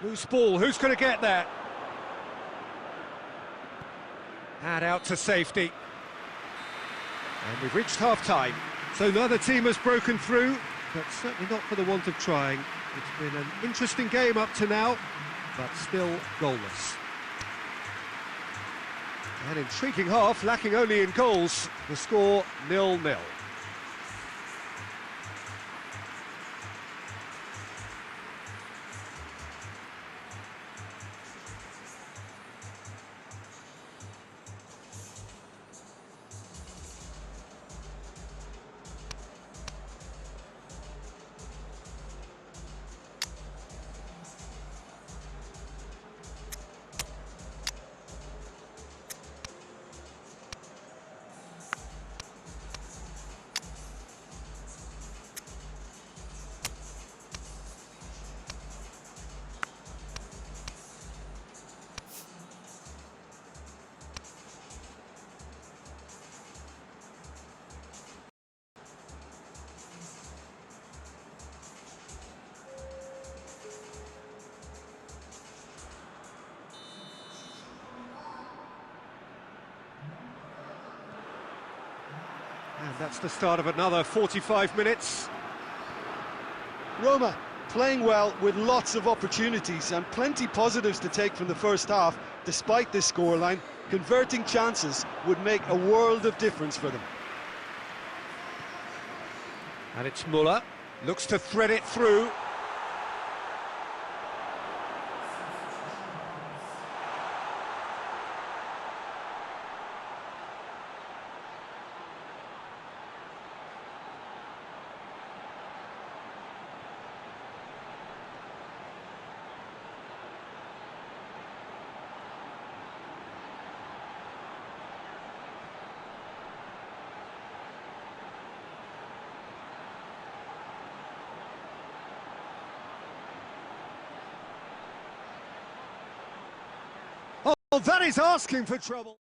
Loose ball, who's going to get that? And out to safety. And we've reached half-time. So neither team has broken through, but certainly not for the want of trying. It's been an interesting game up to now, but still goalless. An intriguing half, lacking only in goals. The score 0-0. And that's the start of another 45 minutes.
Roma playing well with lots of opportunities and plenty positives to take from the first half. Despite this scoreline, converting chances would make a world of difference for them.
And it's Muller, looks to thread it through. Oh, that is asking for trouble.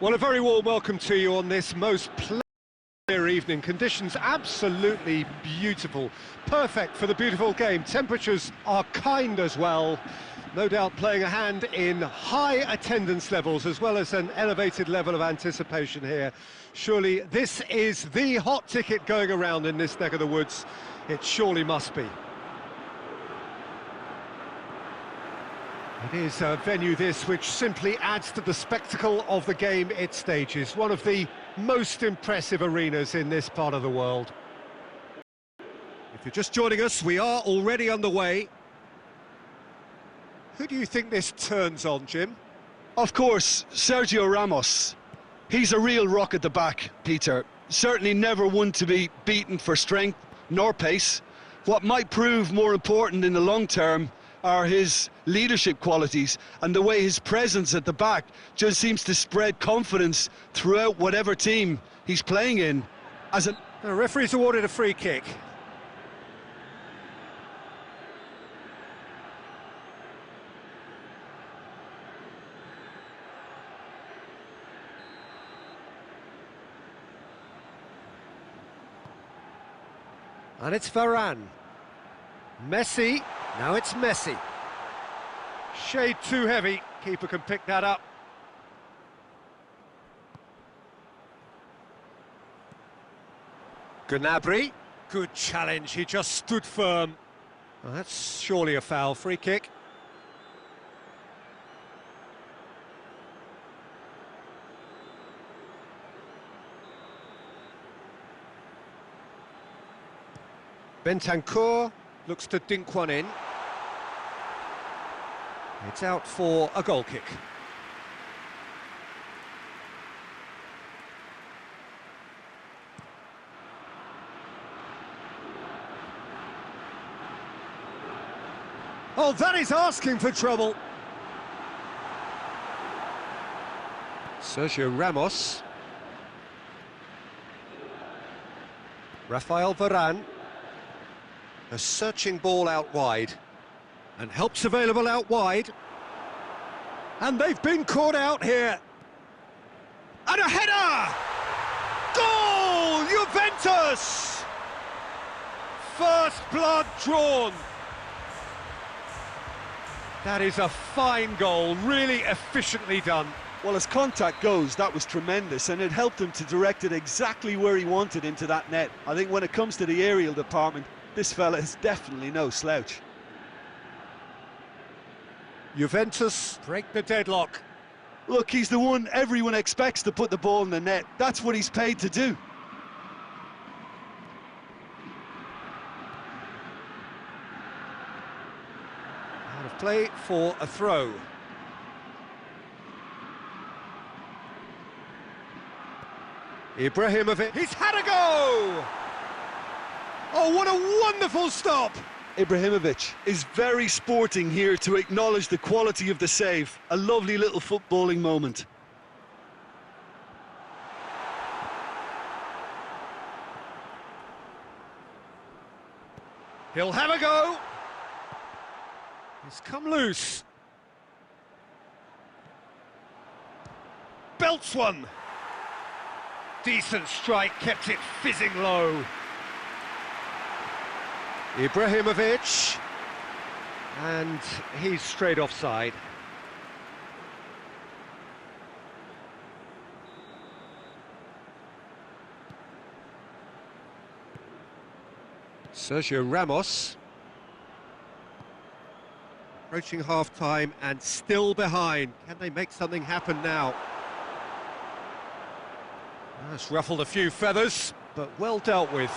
Well, a very warm welcome to you on this most clear evening. Conditions absolutely beautiful, perfect for the beautiful game. Temperatures are kind as well. No doubt playing a hand in high attendance levels as well as an elevated level of anticipation here. Surely this is the hot ticket going around in this neck of the woods. It surely must be. It is a venue this which simply adds to the spectacle of the game it stages. One of the most impressive arenas in this part of the world. If you're just joining us, we are already underway. Who do you think this turns on, Jim?
Of course, Sergio Ramos. He's a real rock at the back, Peter. Certainly never one to be beaten for strength nor pace. What might prove more important in the long term are his leadership qualities, and the way his presence at the back just seems to spread confidence throughout whatever team he's playing in.
The referee's awarded a free kick. And it's Varane. Messi, now it's Messi. Shade too heavy, keeper can pick that up. Gnabry, good challenge, he just stood firm. Well, that's surely a foul, free kick. Bentancur looks to dink one in. It's out for a goal kick. Oh, that is asking for trouble. Sergio Ramos. Rafael Varane. A searching ball out wide, and help's available out wide, and they've been caught out here, and a header! Goal! Juventus! First blood drawn. That is a fine goal, really efficiently done.
Well, as contact goes, that was tremendous, and it helped him to direct it exactly where he wanted into that net. I think when it comes to the aerial department, this fella is definitely no slouch.
Juventus break the deadlock.
Look, he's the one everyone expects to put the ball in the net. That's what he's paid to do.
Out of play for a throw. Ibrahimovic, he's had a go! Oh, what a wonderful stop!
Ibrahimovic is very sporting here to acknowledge the quality of the save. A lovely little footballing moment.
He'll have a go. He's come loose. Belts one. Decent strike, kept it fizzing low. Ibrahimovic, and he's straight offside. Sergio Ramos, approaching half-time and still behind. Can they make something happen now? That's ruffled a few feathers, but well dealt with.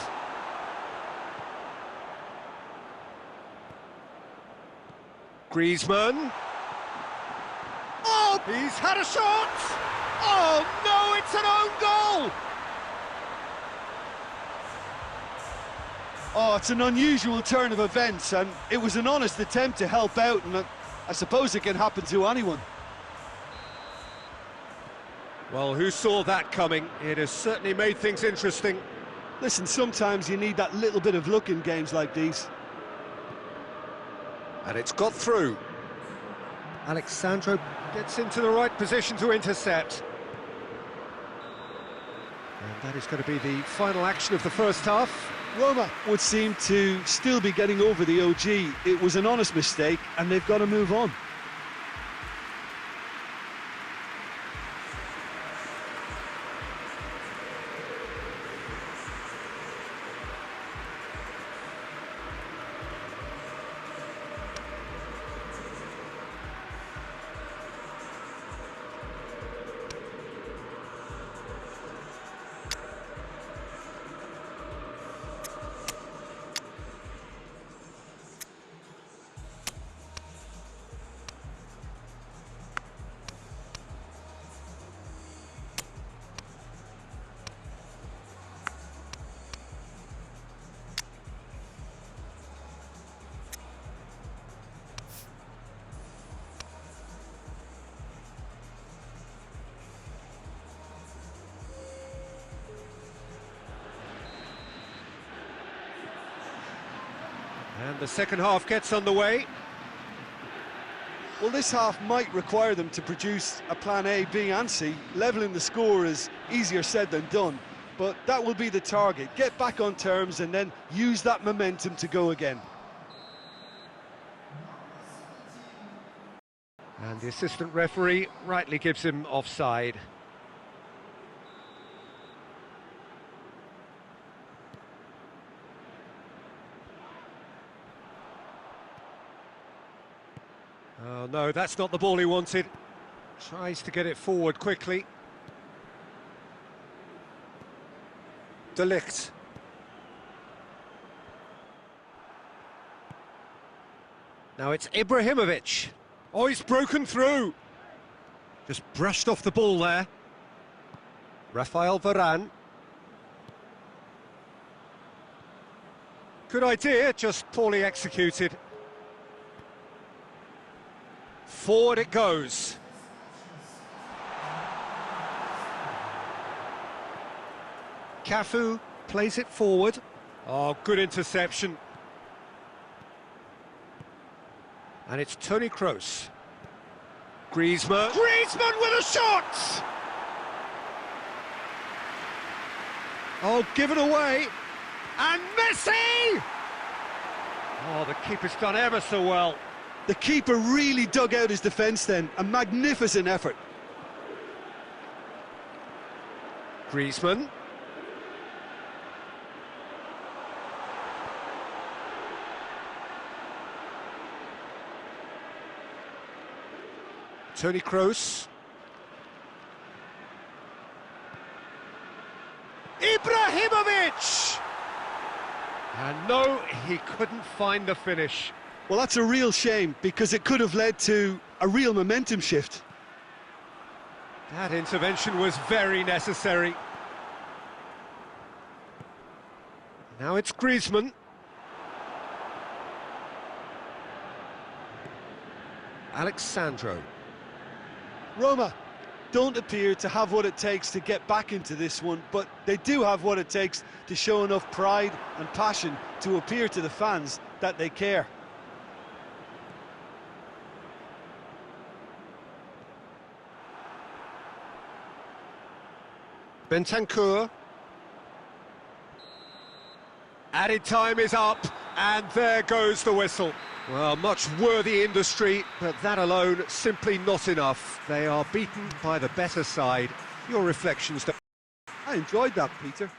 Griezmann. Oh, he's had a shot! Oh no, it's an own goal!
Oh, it's an unusual turn of events, and it was an honest attempt to help out, and I suppose it can happen to anyone.
Well, who saw that coming? It has certainly made things interesting.
Listen, sometimes you need that little bit of luck in games like these.
And it's got through. Alexandro gets into the right position to intercept. And that is going to be the final action of the first half.
Roma would seem to still be getting over the OG. It was an honest mistake, and they've got to move on.
And the second half gets underway.
Well, this half might require them to produce a plan A, B and C. Levelling the score is easier said than done, but that will be the target. Get back on terms and then use that momentum to go again.
And the assistant referee rightly gives him offside. Oh no, that's not the ball he wanted. Tries to get it forward quickly. De Ligt. Now it's Ibrahimovic. Oh, he's broken through. Just brushed off the ball there. Rafael Varane. Good idea, just poorly executed. Forward it goes. Cafu plays it forward. Oh, good interception. And it's Toni Kroos. Griezmann. Griezmann with a shot! Oh, given away. And Messi! Oh, the keeper's done ever so well.
The keeper really dug out his defence then. A magnificent effort.
Griezmann. Toni Kroos. Ibrahimovic! And no, he couldn't find the finish.
Well, that's a real shame, because it could have led to a real momentum shift.
That intervention was very necessary. Now it's Griezmann. Alexandro.
Roma don't appear to have what it takes to get back into this one, but they do have what it takes to show enough pride and passion to appear to the fans that they care.
Bentancur. Added time is up, and there goes the whistle. Well, much worthy industry, but that alone simply not enough. They are beaten by the better side. Your reflections?
I enjoyed that, Peter.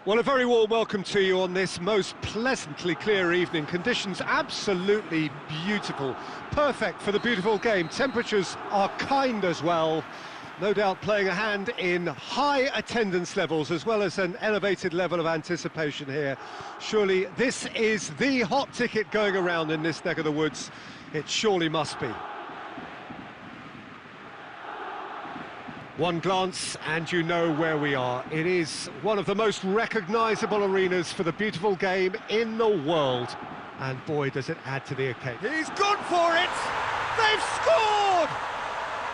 Well, a very warm welcome to you on this most pleasantly clear evening. Conditions absolutely beautiful. Perfect for the beautiful game. Temperatures are kind as well. No doubt playing a hand in high attendance levels as well as an elevated level of anticipation here. Surely this is the hot ticket going around in this neck of the woods. It surely must be. One glance and you know where we are. It is one of the most recognisable arenas for the beautiful game in the world. And boy, does it add to the occasion. He's gone for it! They've scored!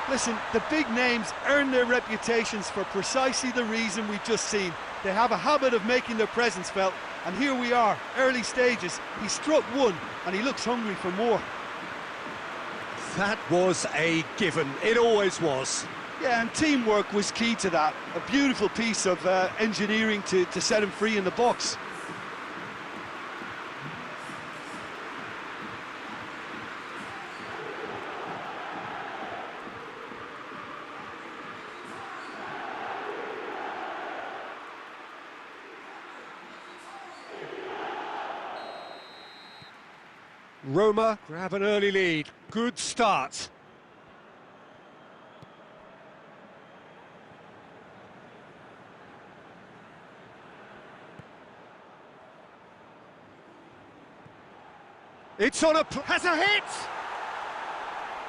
Listen, the big names earn their reputations for precisely the reason we've just seen. They have a habit of making their presence felt, and here we are, early stages. He struck one, and he looks hungry for more.
That was a given. It always was.
Yeah, and teamwork was key to that. A beautiful piece of engineering to set him free in the box.
Roma grab an early lead. Good start. It's on has a hit!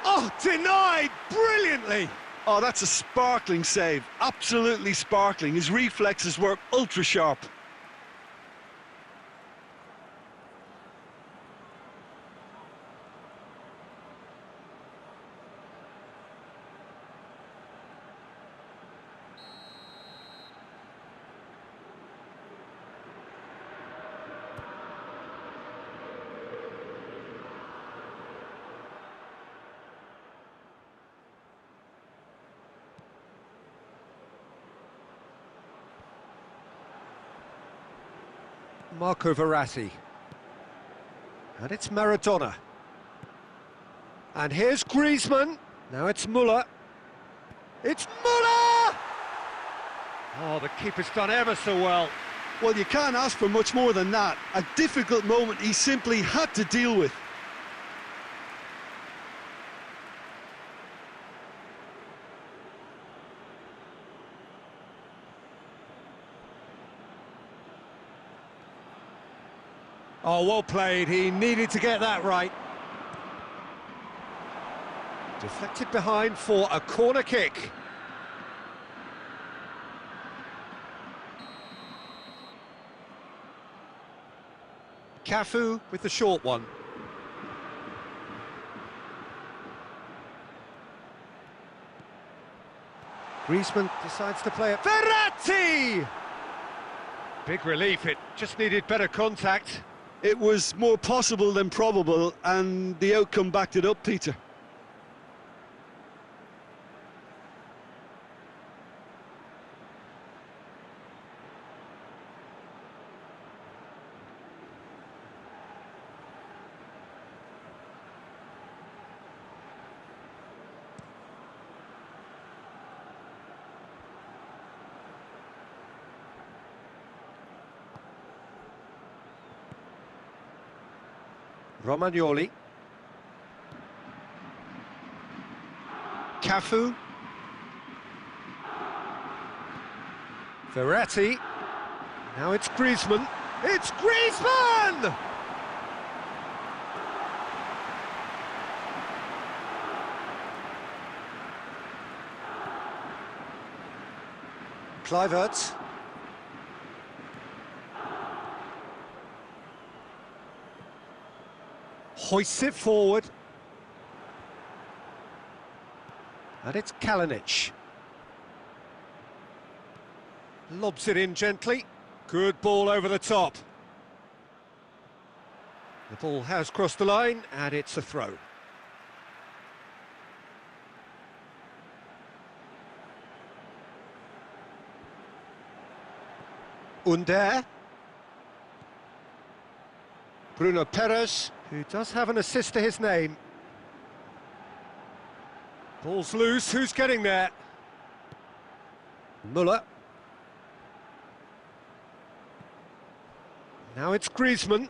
Oh, denied brilliantly!
Oh, that's a sparkling save, absolutely sparkling. His reflexes work ultra sharp.
Marco Verratti. And it's Maradona. And here's Griezmann. Now it's Müller. It's Müller! Oh, the keeper's done ever so well.
Well, you can't ask for much more than that. A difficult moment he simply had to deal with.
Oh, well played. He needed to get that right. Deflected behind for a corner kick. Cafu with the short one. Griezmann decides to play it. Verratti! Big relief, it just needed better contact.
It was more possible than probable, and the outcome backed it up, Peter.
Romagnoli. Cafu. Verratti. Now it's Griezmann. It's Griezmann! Kluivert. Hoists it forward. And it's Kalinic. Lobs it in gently. Good ball over the top. The ball has crossed the line, and it's a throw. Under. Bruno Perez, who does have an assist to his name. Ball's loose, who's getting there? Müller. Now it's Griezmann.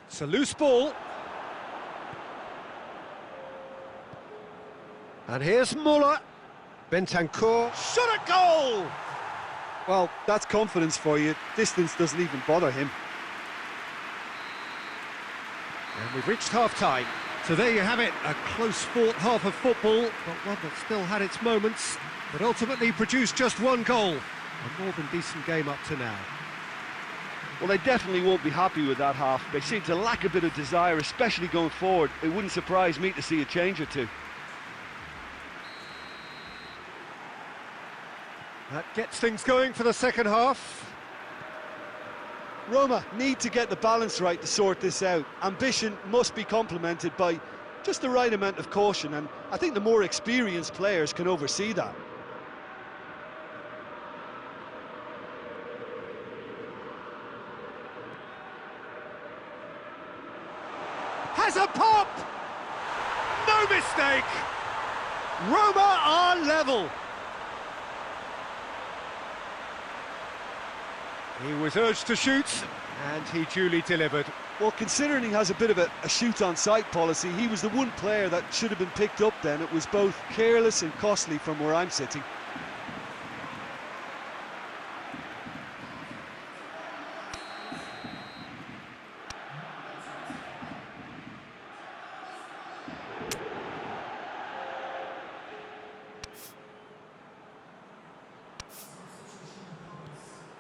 It's a loose ball. And here's Muller. Bentancur. Shot at goal!
Well, that's confidence for you. Distance doesn't even bother him.
And we've reached half-time. So there you have it, a close-fought half of football, but one that still had its moments, but ultimately produced just one goal. A more than decent game up to now.
Well, they definitely won't be happy with that half. They seem to lack a bit of desire, especially going forward. It wouldn't surprise me to see a change or two.
That gets things going for the second half.
Roma need to get the balance right to sort this out. Ambition must be complemented by just the right amount of caution, and I think the more experienced players can oversee that.
Has a pop! No mistake! Roma are level. He was urged to shoot, and he duly delivered.
Well, considering he has a bit of a shoot-on-sight policy, he was the one player that should have been picked up then. It was both careless and costly from where I'm sitting.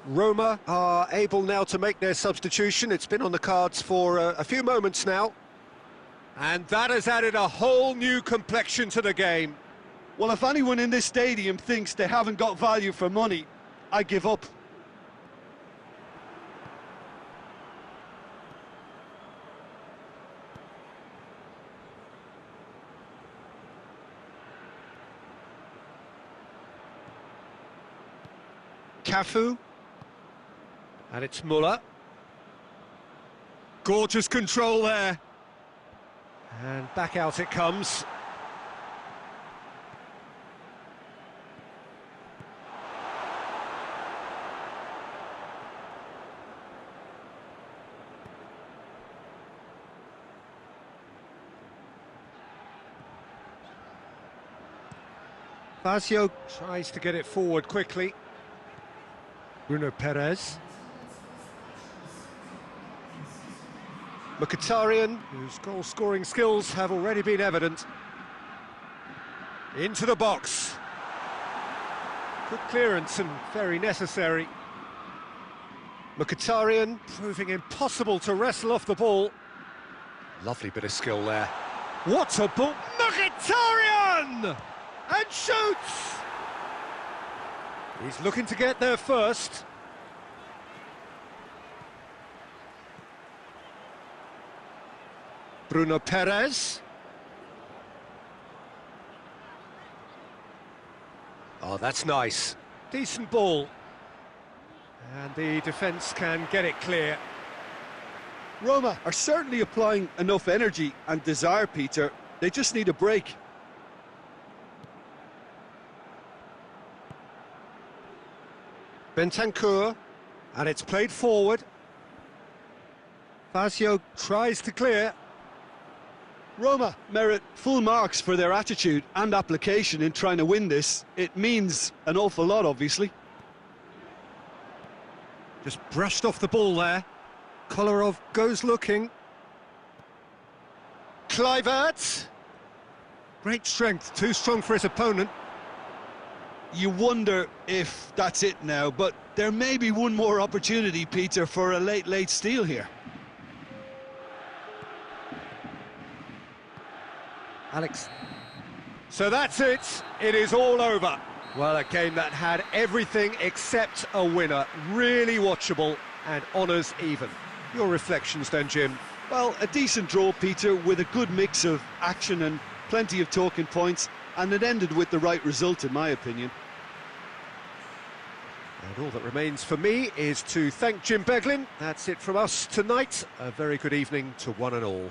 Roma are able now to make their substitution. It's been on the cards for a few moments now. And that has added a whole new complexion to the game.
Well, if anyone in this stadium thinks they haven't got value for money, I give up.
Cafu. And it's Muller. Gorgeous control there. And back out it comes. Fazio tries to get it forward quickly. Bruno Perez. Mkhitaryan, whose goal-scoring skills have already been evident. Into the box. Good clearance and very necessary. Mkhitaryan proving impossible to wrestle off the ball. Lovely bit of skill there. What a ball! Mkhitaryan! And shoots! He's looking to get there first. Bruno Perez. Oh, that's nice. Decent ball. And the defence can get it clear.
Roma are certainly applying enough energy and desire, Peter. They just need a break.
Bentancur, and it's played forward. Fazio tries to clear.
Roma merit full marks for their attitude and application in trying to win this. It means an awful lot, obviously.
Just brushed off the ball there. Kolarov goes looking. Kluivert. Great strength, too strong for his opponent.
You wonder if that's it now, but there may be one more opportunity, Peter, for a late steal here.
Alex. So that's it. It is all over. Well, a game that had everything except a winner. Really watchable and honours even. Your reflections then, Jim?
Well, a decent draw, Peter, with a good mix of action and plenty of talking points, and it ended with the right result, in my opinion.
And all that remains for me is to thank Jim Beglin. That's it from us tonight. A very good evening to one and all.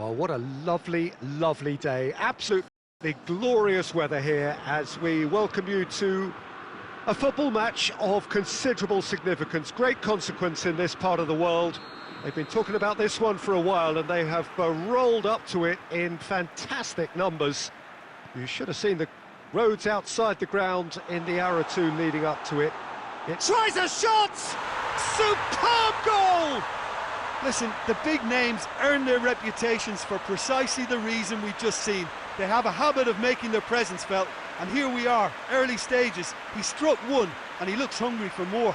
Oh, what a lovely, lovely day. Absolutely glorious weather here as we welcome you to a football match of considerable significance, great consequence in this part of the world. They've been talking about this one for a while and they have rolled up to it in fantastic numbers. You should have seen the roads outside the ground in the hour or two leading up to it. It tries a shot! Superb goal!
Listen, the big names earn their reputations for precisely the reason we've just seen. They have a habit of making their presence felt, and here we are, early stages. He struck one, and he looks hungry for more.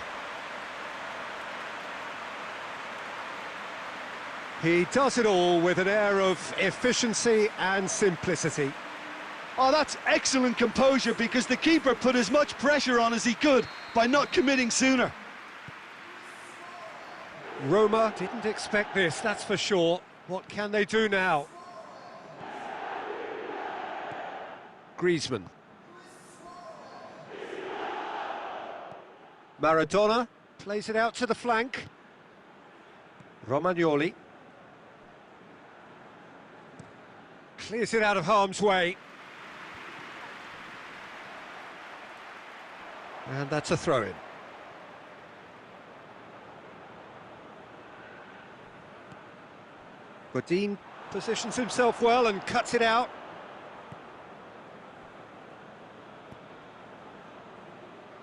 He does it all with an air of efficiency and simplicity.
Oh, that's excellent composure, because the keeper put as much pressure on as he could by not committing sooner.
Roma didn't expect this, that's for sure. What can they do now? Griezmann. Maradona plays it out to the flank. Romagnoli. Clears it out of harm's way. And that's a throw-in. Godin positions himself well and cuts it out.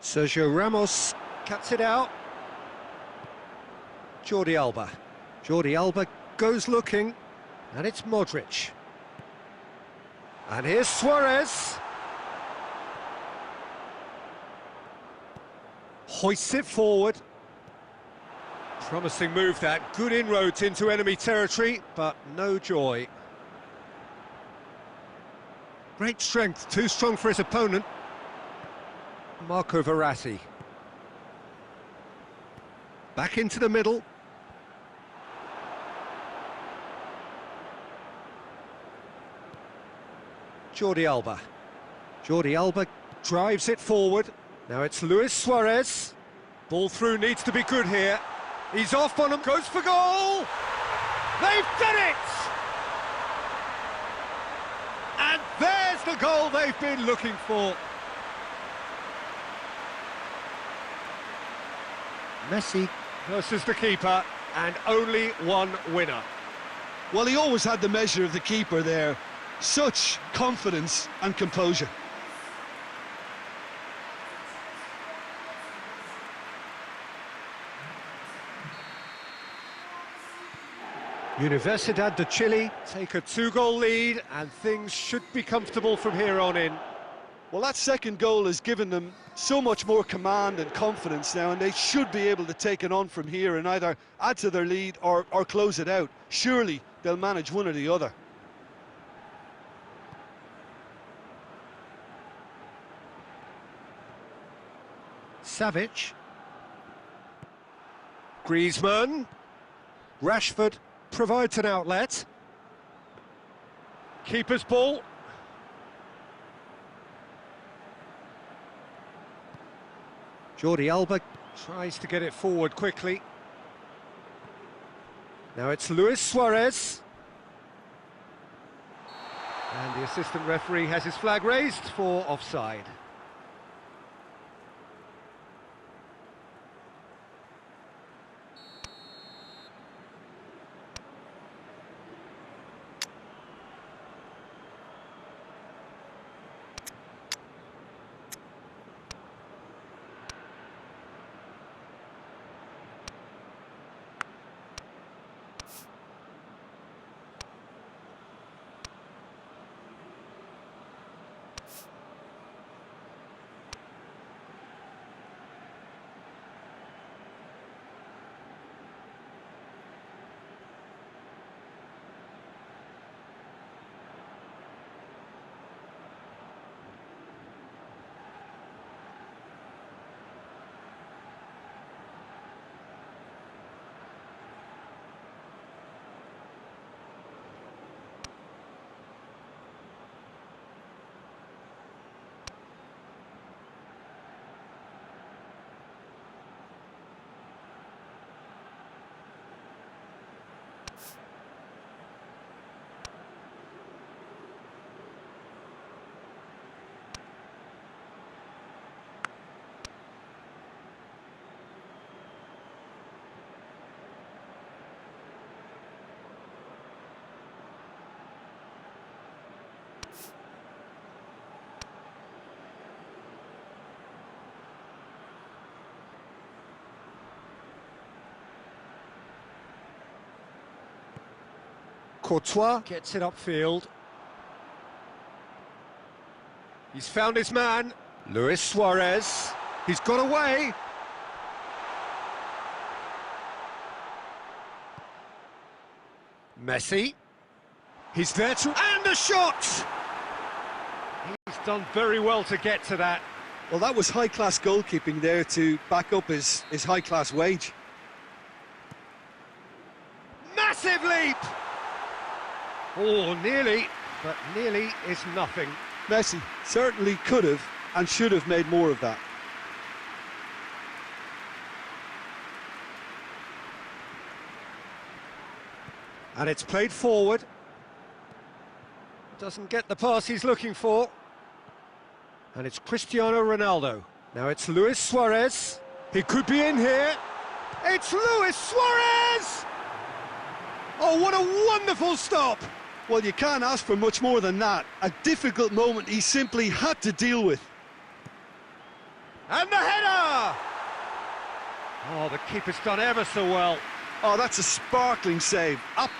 Sergio Ramos cuts it out. Jordi Alba. Jordi Alba goes looking, and it's Modric. And here's Suarez. Hoists it forward. Promising move that, good inroads into enemy territory, but no joy. Great strength, too strong for his opponent. Marco Verratti. Back into the middle. Jordi Alba. Jordi Alba drives it forward. Now it's Luis Suarez. Ball through needs to be good here. He's off on him, goes for goal! They've done it! And there's the goal they've been looking for. Messi versus the keeper, and only one winner.
Well, he always had the measure of the keeper there. Such confidence and composure.
Universidad de Chile take a 2-goal lead, and things should be comfortable from here on in.
Well, that second goal has given them so much more command and confidence now, and they should be able to take it on from here and either add to their lead or close it out. Surely they'll manage one or the other.
Savic. Griezmann. Rashford provides an outlet. Keeper's ball. Jordi Alba tries to get it forward quickly. Now it's Luis Suarez. And the assistant referee has his flag raised for offside. Courtois gets it upfield. He's found his man, Luis Suarez. He's got away. Messi. He's there to... And a shot! He's done very well to get to that.
Well, that was high-class goalkeeping there to back up his high-class wage.
Massive leap! Oh, nearly, but nearly is nothing.
Messi certainly could have and should have made more of that.
And it's played forward. Doesn't get the pass he's looking for. And it's Cristiano Ronaldo. Now it's Luis Suarez. He could be in here. It's Luis Suarez! Oh, what a wonderful stop!
Well, you can't ask for much more than that. A difficult moment he simply had to deal with.
And the header! Oh, the keeper's done ever so well.
Oh, that's a sparkling save. Up.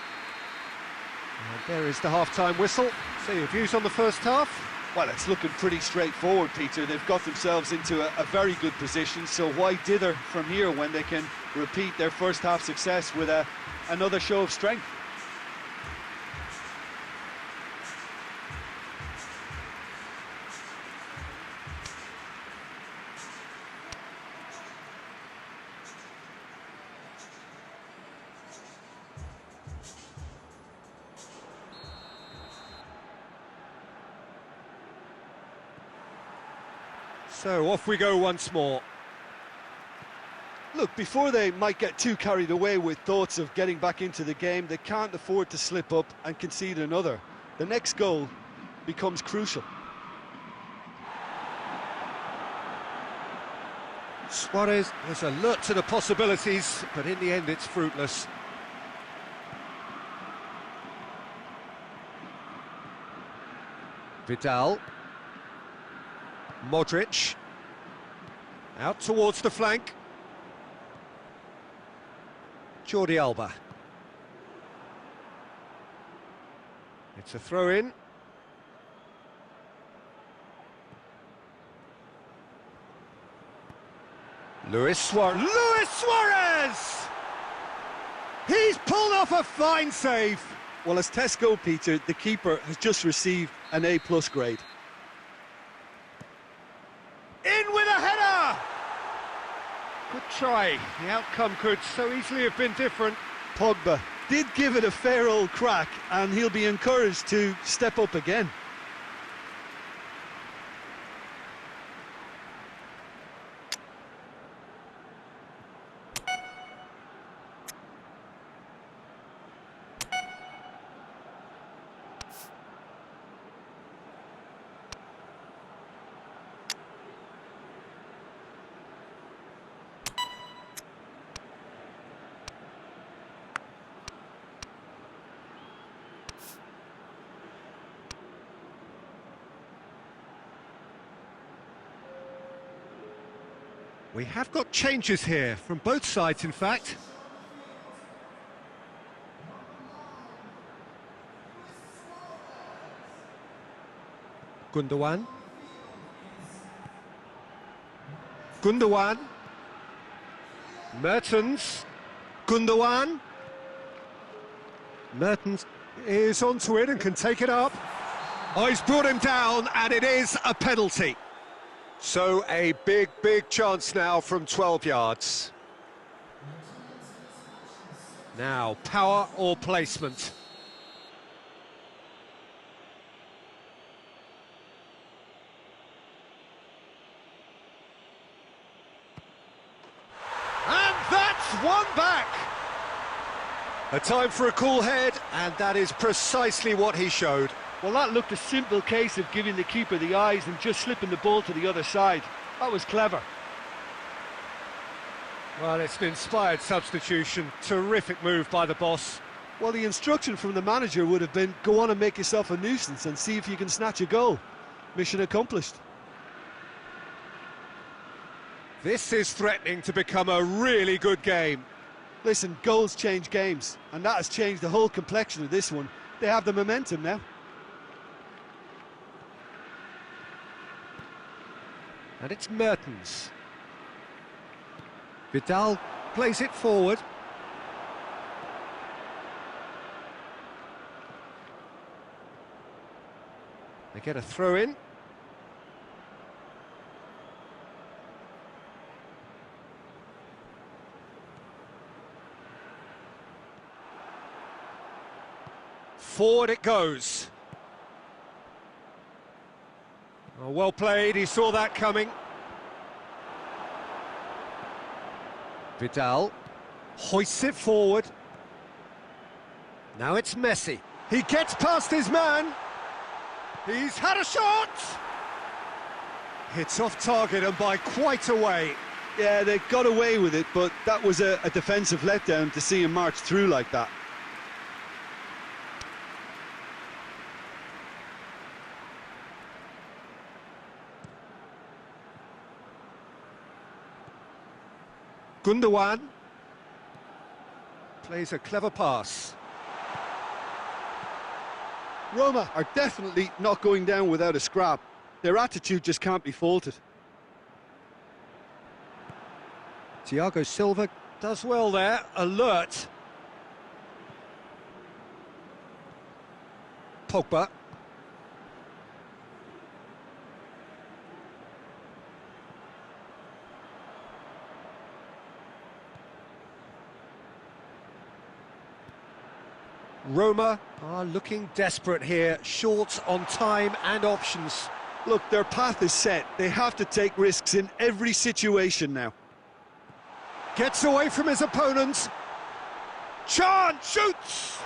And there is the half-time whistle. So your views on the first half?
Well, it's looking pretty straightforward, Peter. They've got themselves into a very good position, so why dither from here when they can repeat their first half success with another show of strength?
So off we go once more.
Look, before they might get too carried away with thoughts of getting back into the game, they can't afford to slip up and concede another. The next goal becomes crucial.
Suarez is alert to the possibilities, but in the end it's fruitless. Vidal. Modric. Out towards the flank. Jordi Alba. It's a throw-in. Luis Suarez. Luis Suarez! He's pulled off a fine save.
Well, as tests go, Peter, the keeper has just received an A+ grade.
In with a header! Good try. The outcome could so easily have been different.
Pogba did give it a fair old crack, and he'll be encouraged to step up again.
We have got changes here, from both sides in fact. Gundogan. Gundogan. Mertens. Gundogan. Mertens is onto it and can take it up. Oh, he's brought him down, and it is a penalty. So a big chance now from 12 yards. Now, power or placement? And that's one back! A time for a cool head, and that is precisely what he showed.
Well, that looked a simple case of giving the keeper the eyes and just slipping the ball to the other side. That was clever.
Well, it's an inspired substitution. Terrific move by the boss.
Well, the instruction from the manager would have been, go on and make yourself a nuisance and see if you can snatch a goal. Mission accomplished.
This is threatening to become a really good game.
Listen, goals change games, and that has changed the whole complexion of this one. They have the momentum now.
And it's Mertens. Vidal plays it forward. They get a throw in. Forward it goes. Oh, well played, he saw that coming. Vidal hoists it forward. Now it's Messi. He gets past his man. He's had a shot! Hits off target and by quite a way.
Yeah, they got away with it, but that was a defensive letdown to see him march through like that.
Gundogan plays a clever pass.
Roma are definitely not going down without a scrap. Their attitude just can't be faulted.
Thiago Silva does well there, alert. Pogba. Roma are looking desperate here, short on time and options.
Look, their path is set. They have to take risks in every situation now.
Gets away from his opponent. Chance, shoots!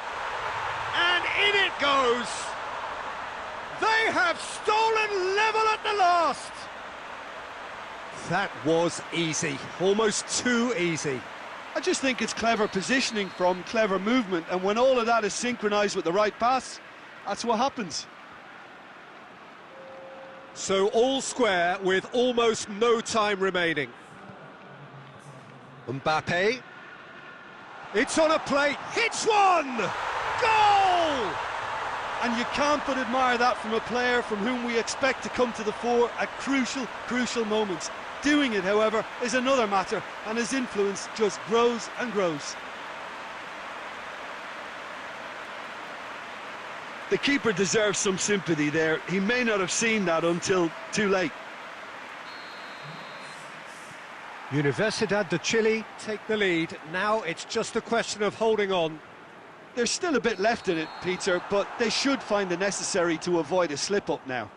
And in it goes! They have stolen level at the last! That was easy, almost too easy.
I just think it's clever positioning from clever movement, and when all of that is synchronised with the right pass, that's what happens.
So all square with almost no time remaining. Mbappe. It's on a plate, hits one! Goal!
And you can't but admire that from a player from whom we expect to come to the fore at crucial, crucial moments. Doing it, however, is another matter, and his influence just grows and grows. The keeper deserves some sympathy there. He may not have seen that until too late.
Universidad de Chile take the lead. Now it's just a question of holding on.
There's still a bit left in it, Peter, but they should find the necessary to avoid a slip-up now.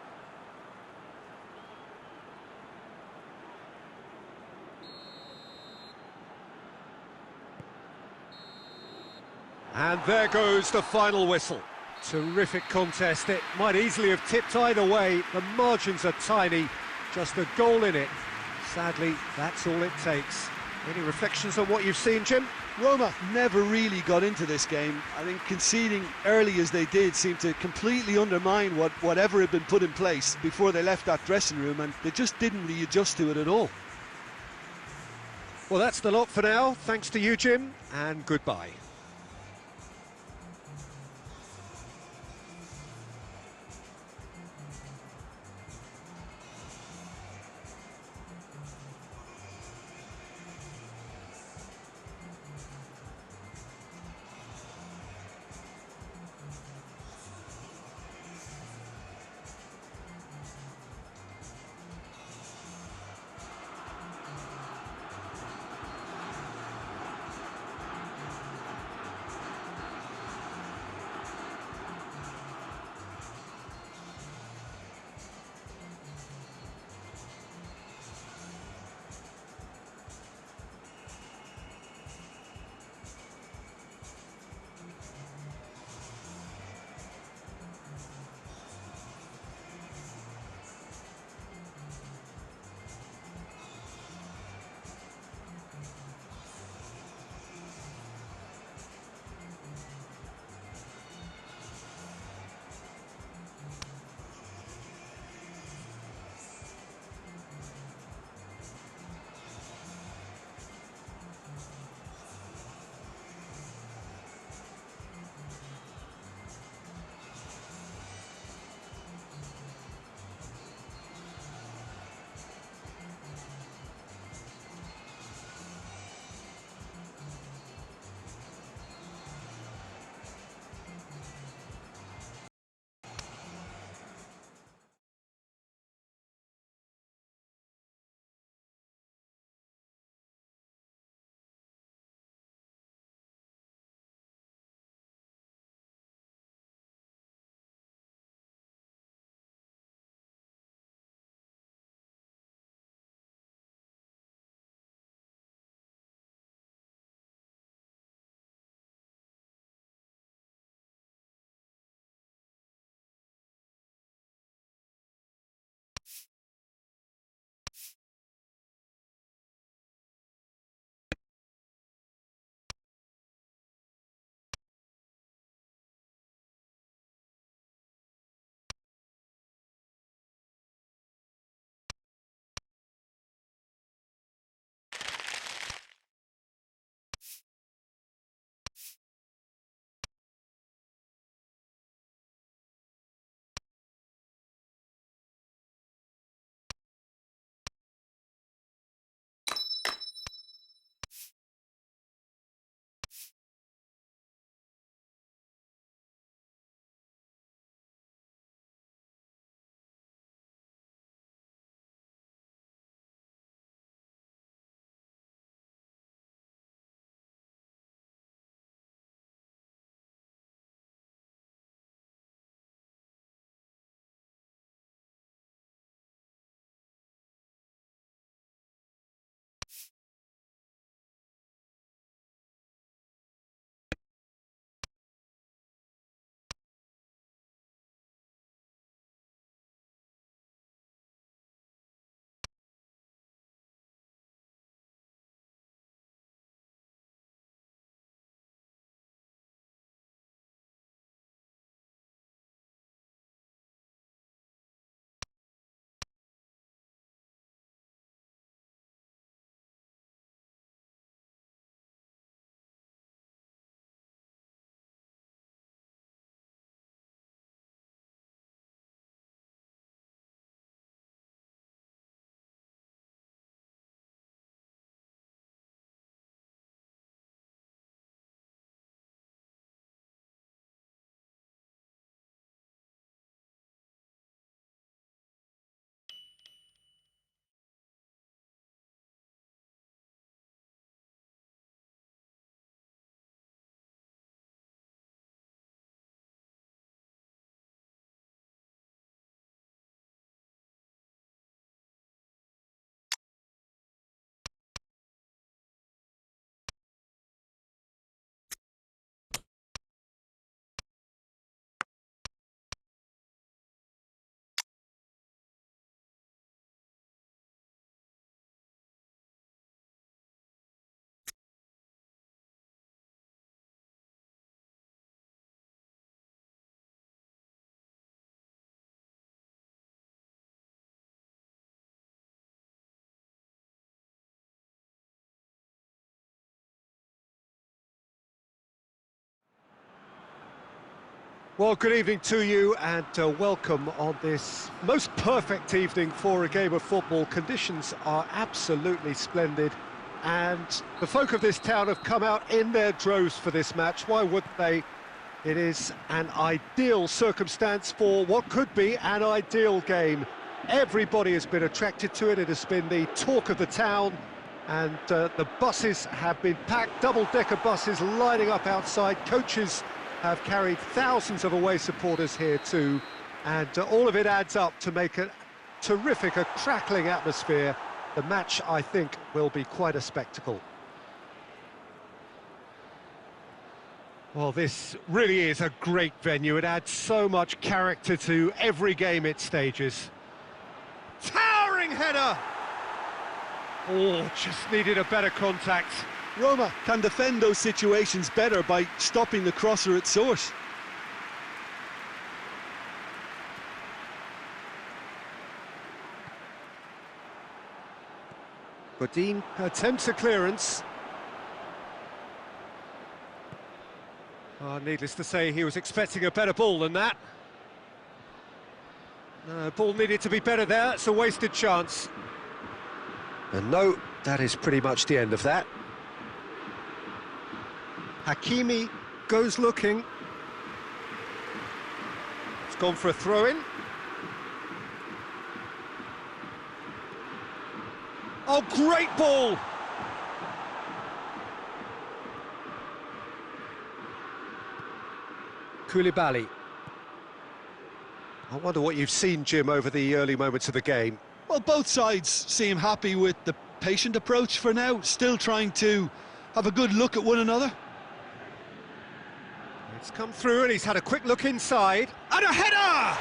And there goes the final whistle. Terrific contest. It might easily have tipped either way. The margins are tiny. Just a goal in it. Sadly, that's all it takes. Any reflections on what you've seen, Jim?
Roma never really got into this game. I think conceding early as they did seemed to completely undermine whatever had been put in place before they left that dressing room, and they just didn't readjust to it at all.
Well, that's the lot for now. Thanks to you, Jim, and goodbye. Well, good evening to you and welcome on this most perfect evening for a game of football. Conditions are absolutely splendid and the folk of this town have come out in their droves for this match. Why wouldn't they? It is an ideal circumstance for what could be an ideal game. Everybody has been attracted to it. It has been the talk of the town and the buses have been packed, double-decker buses lining up outside. Coaches have carried thousands of away supporters here too, and all of it adds up to make a terrific, a crackling atmosphere. The match, I think, will be quite a spectacle. Well, this really is a great venue. It adds so much character to every game it stages. Towering header! Oh, just needed a better contact.
Roma can defend those situations better by stopping the crosser at source.
Godin attempts a clearance. Oh, needless to say, he was expecting a better ball than that. Ball needed to be better there. It's a wasted chance. And no, that is pretty much the end of that. Hakimi goes looking. It's gone for a throw-in. Oh, great ball! Koulibaly. I wonder what you've seen, Jim, over the early moments of the game.
Well, both sides seem happy with the patient approach for now, still trying to have a good look at one another.
It's come through and he's had a quick look inside. And a header!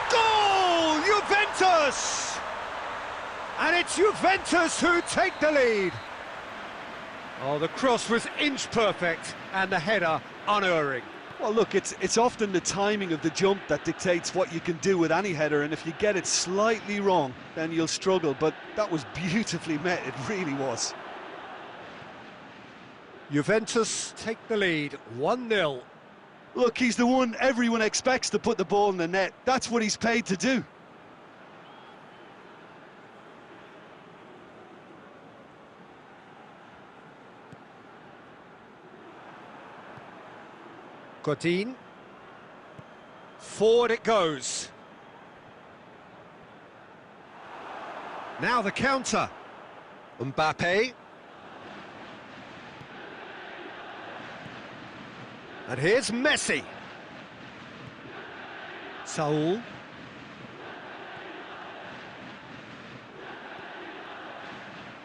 Goal! Juventus! And it's Juventus who take the lead. Oh, the cross was inch perfect and the header unerring.
Well, look, it's often the timing of the jump that dictates what you can do with any header, and if you get it slightly wrong, then you'll struggle. But that was beautifully met, it really was.
Juventus take the lead, 1-0.
Look, he's the one everyone expects to put the ball in the net. That's what he's paid to do.
Godin. Forward it goes. Now the counter. Mbappe. And here's Messi. Saul.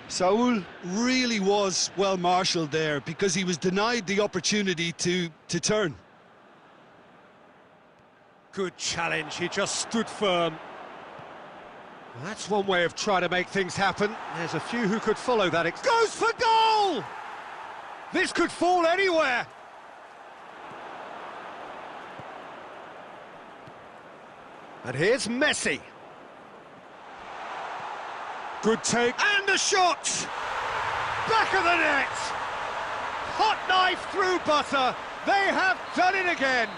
Saul really was well marshalled there because he was denied the opportunity to turn.
Good challenge, he just stood firm. Well, that's one way of trying to make things happen. There's a few who could follow that. It goes for goal! This could fall anywhere. And here's Messi. Good take. And the shot! Back of the net! Hot knife through butter. They have done it again.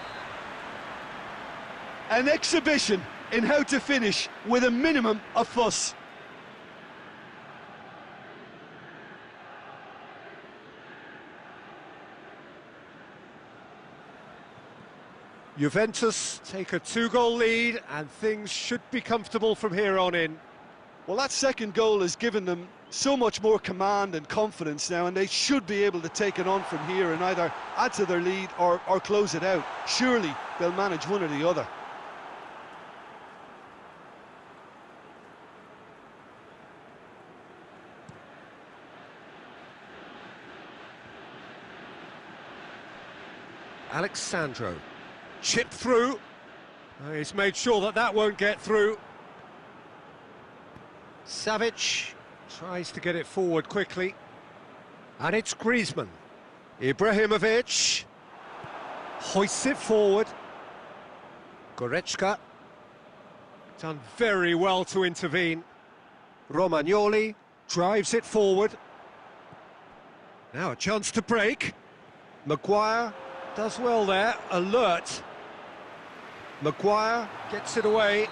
An exhibition in how to finish with a minimum of fuss.
Juventus take a 2-goal lead and things should be comfortable from here on in.
Well, that second goal has given them so much more command and confidence now, and they should be able to take it on from here and either add to their lead or close it out. Surely they'll manage one or the other.
Alexandro, chip through. He's made sure that that won't get through. Savic tries to get it forward quickly. And it's Griezmann. Ibrahimovic hoists it forward. Goretzka done very well to intervene. Romagnoli drives it forward. Now a chance to break. Maguire does well there, alert. Maguire gets it away.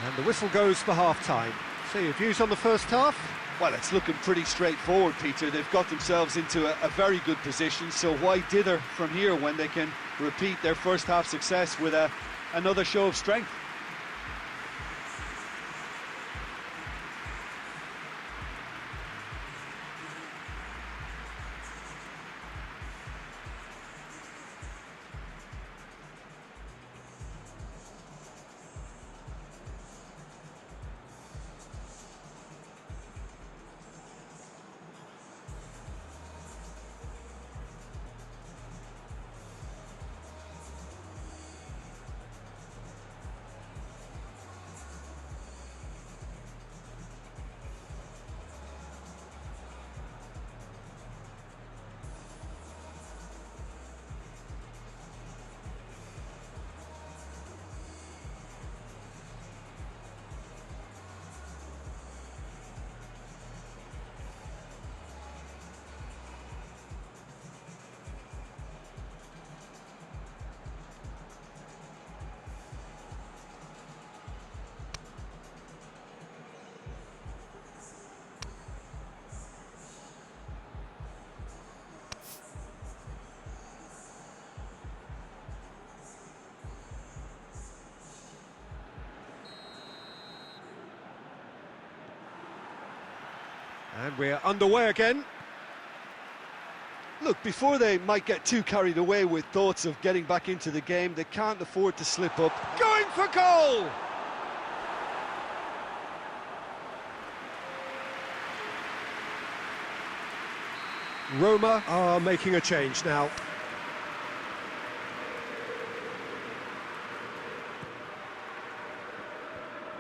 And the whistle goes for half-time. So your views on the first half?
Well, it's looking pretty straightforward, Peter. They've got themselves into a very good position, so why dither from here when they can repeat their first half success with another show of strength?
And we're underway again.
Look, before they might get too carried away with thoughts of getting back into the game, they can't afford to slip up.
Going for goal! Roma are making a change now.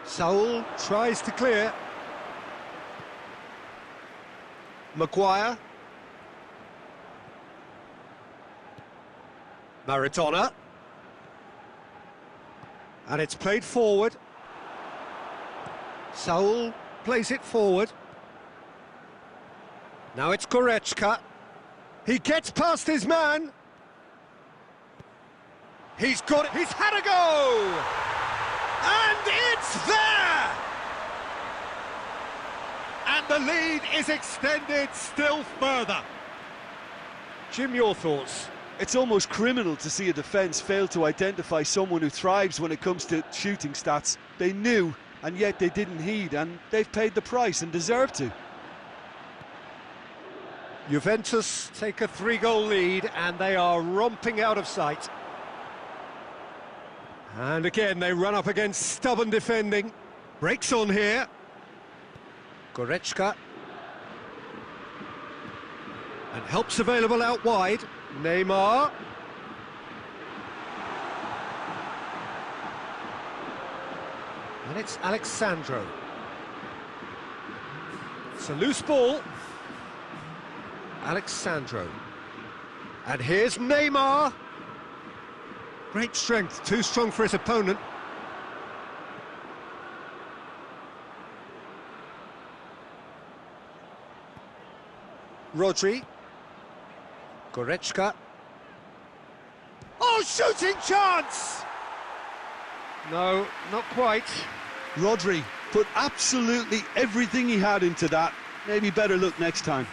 Saul tries to clear. Maguire. Maradona. And it's played forward. Saul plays it forward. Now it's Goretzka. He gets past his man. He's got it. He's had a go! And it's there! And the lead is extended still further. Jim, your thoughts?
It's almost criminal to see a defence fail to identify someone who thrives when it comes to shooting stats. They knew, and yet they didn't heed, and they've paid the price and deserve to.
Juventus take a 3-goal lead, and they are romping out of sight. And again, they run up against stubborn defending. Breaks on here. Goretzka. And help's available out wide. Neymar. And it's Alexandro. It's a loose ball. Alexandro. And here's Neymar. Great strength, too strong for his opponent. Rodri. Goretzka. Oh, shooting chance! No, not quite.
Rodri put absolutely everything he had into that. Maybe better luck next time.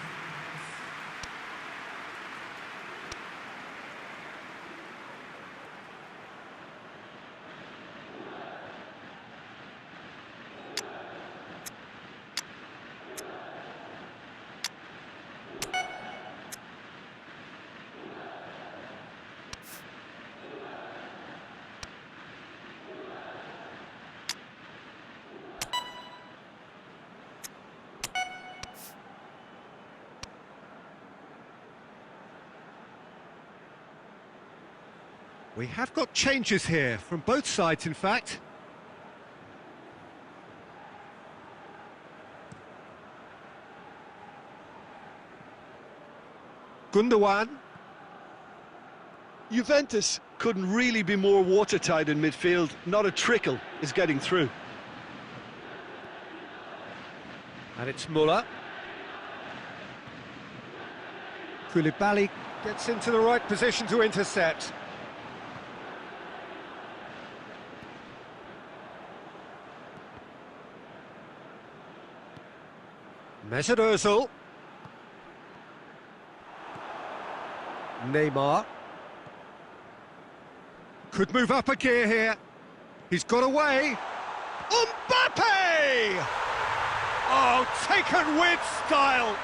We have got changes here, from both sides in fact. Gundogan.
Juventus couldn't really be more watertight in midfield. Not a trickle is getting through.
And it's Muller. Koulibaly gets into the right position to intercept. Mesut Ozil. Neymar. Could move up a gear here. He's got away. Mbappe! Oh, taken with style.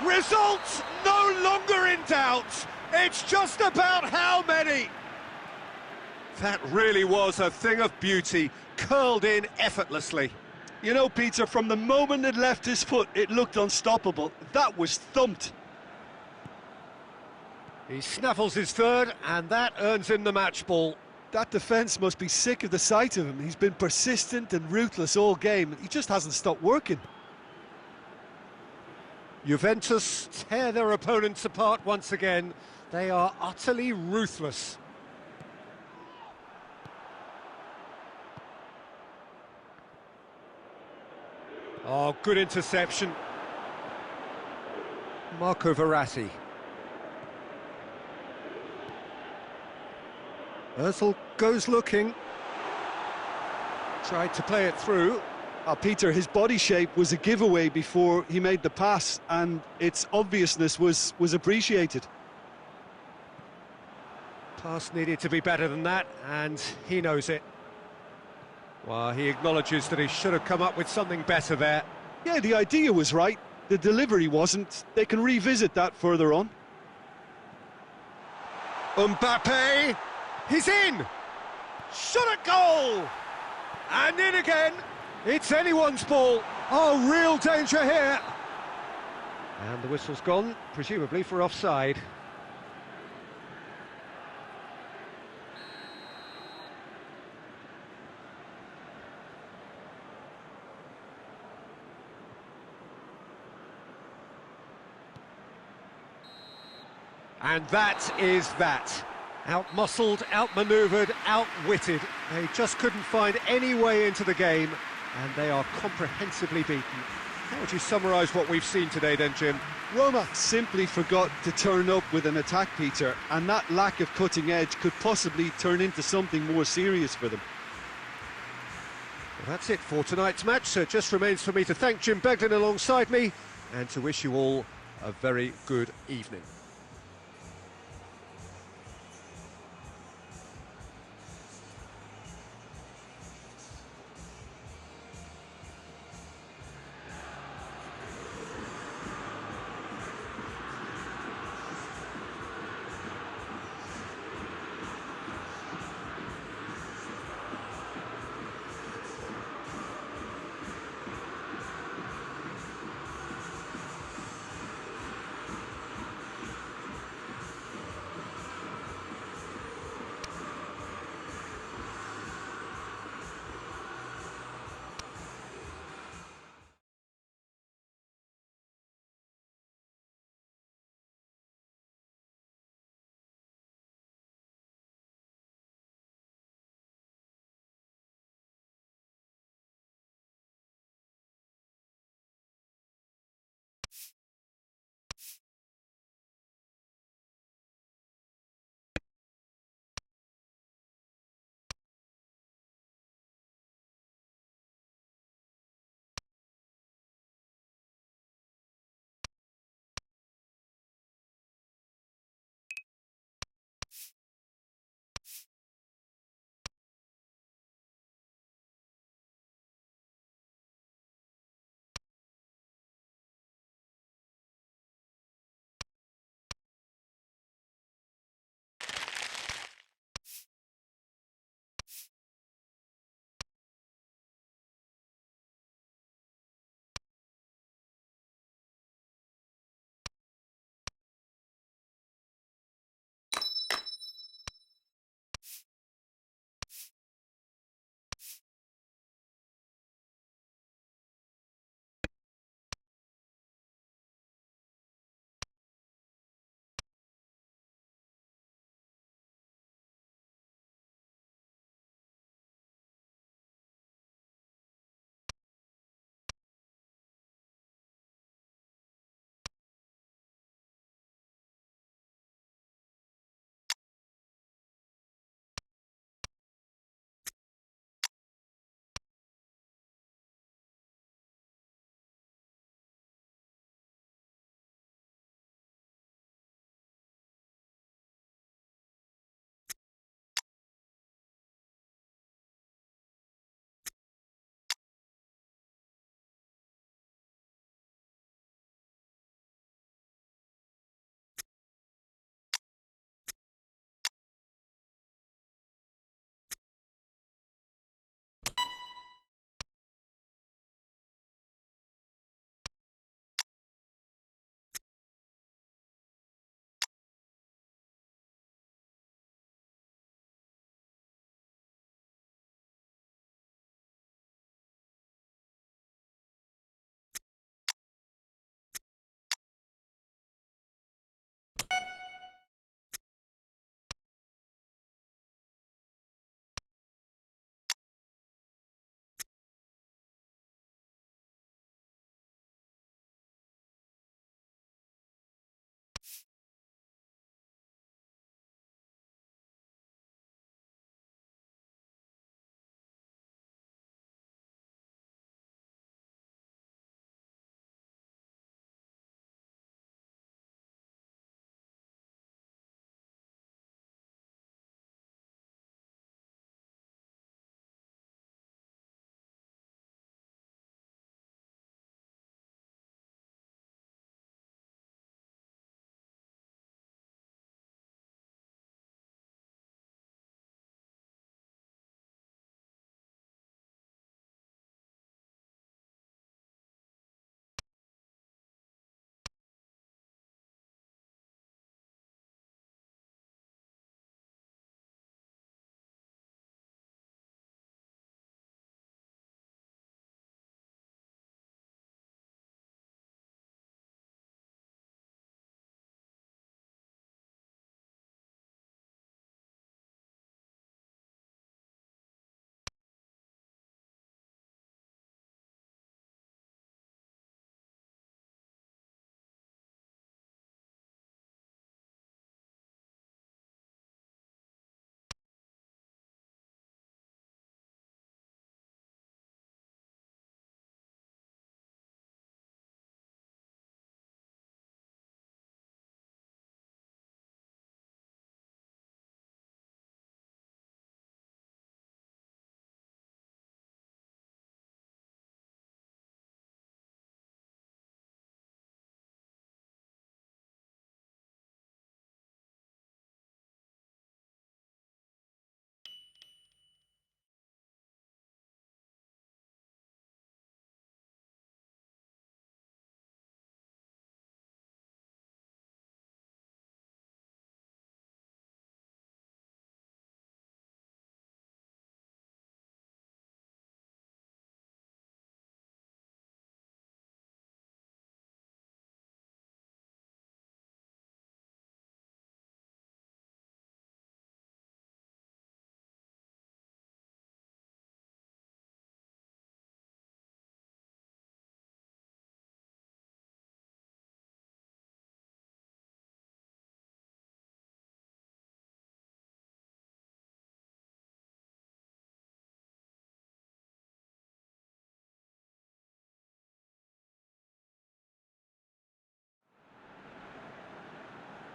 Results no longer in doubt. It's just about how many. That really was a thing of beauty, curled in effortlessly.
You know, Peter, from the moment it left his foot, it looked unstoppable. That was thumped.
He snaffles his third, and that earns him the match ball.
That defence must be sick of the sight of him. He's been persistent and ruthless all game. He just hasn't stopped working.
Juventus tear their opponents apart once again. They are utterly ruthless. Oh, good interception. Marco Verratti. Ozil goes looking. Tried to play it through.
Peter, his body shape was a giveaway before he made the pass, and its obviousness was appreciated.
Pass needed to be better than that, and he knows it. Well, he acknowledges that he should have come up with something better there.
Yeah, the idea was right. The delivery wasn't. They can revisit that further on.
Mbappe! He's in! Shot at goal! And in again! It's anyone's ball. Oh, real danger here. And the whistle's gone, presumably for offside. And that is that. Out-muscled, out-manoeuvred, outwitted. They just couldn't find any way into the game, and they are comprehensively beaten. How would you summarise what we've seen today then, Jim?
Roma simply forgot to turn up with an attack, Peter, and that lack of cutting edge could possibly turn into something more serious for them.
Well, that's it for tonight's match, so it just remains for me to thank Jim Beglin alongside me, and to wish you all a very good evening.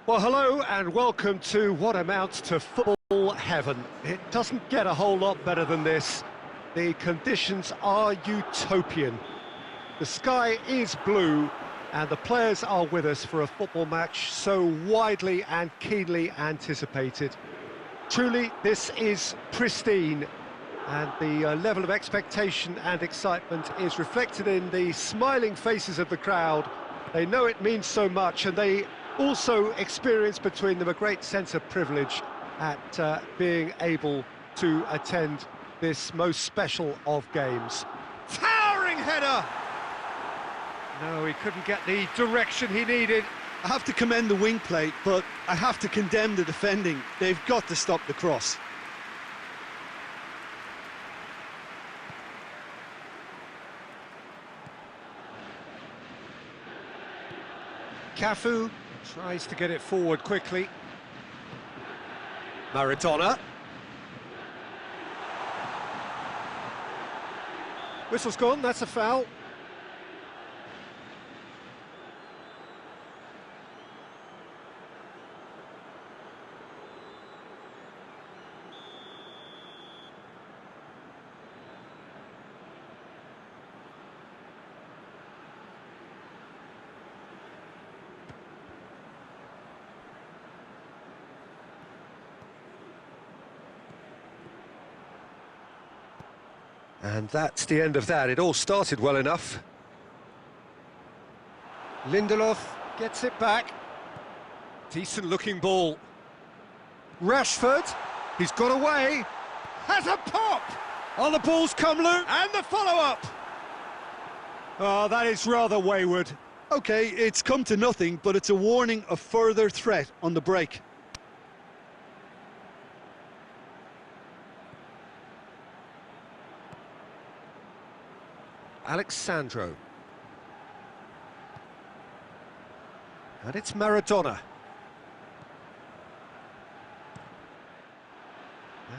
Well, hello and welcome to what amounts to football heaven. It doesn't get a whole lot better than this. The conditions are utopian. The sky is blue and the players are with us for a football match so widely and keenly anticipated. Truly, this is pristine, and the level of expectation and excitement is reflected in the smiling faces of the crowd. They know it means so much, and they also experience between them a great sense of privilege at being able to attend this most special of games.
Towering header!
No, he couldn't get the direction he needed.
I have to commend the wing play, but I have to condemn the defending. They've got to stop the cross.
Cafu tries to get it forward quickly. Maradona. Whistle's gone, that's a foul. And that's the end of that. It all started well enough. Lindelof gets it back. Decent looking ball. Rashford, he's got away. Has a pop! Oh, the ball's come loose. And the follow-up! Oh, that is rather wayward.
OK, it's come to nothing, but it's a warning of further threat on the break.
Alexandro. And it's Maradona.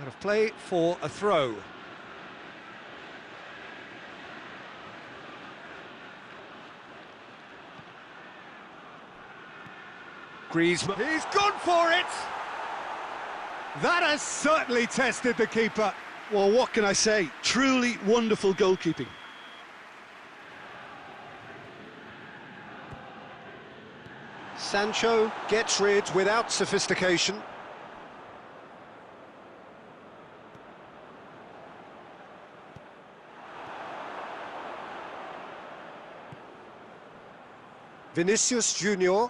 Out of play for a throw. Griezmann. He's gone for it! That has certainly tested the keeper.
Well, what can I say? Truly wonderful goalkeeping.
Sancho gets rid without sophistication. Vinicius Junior.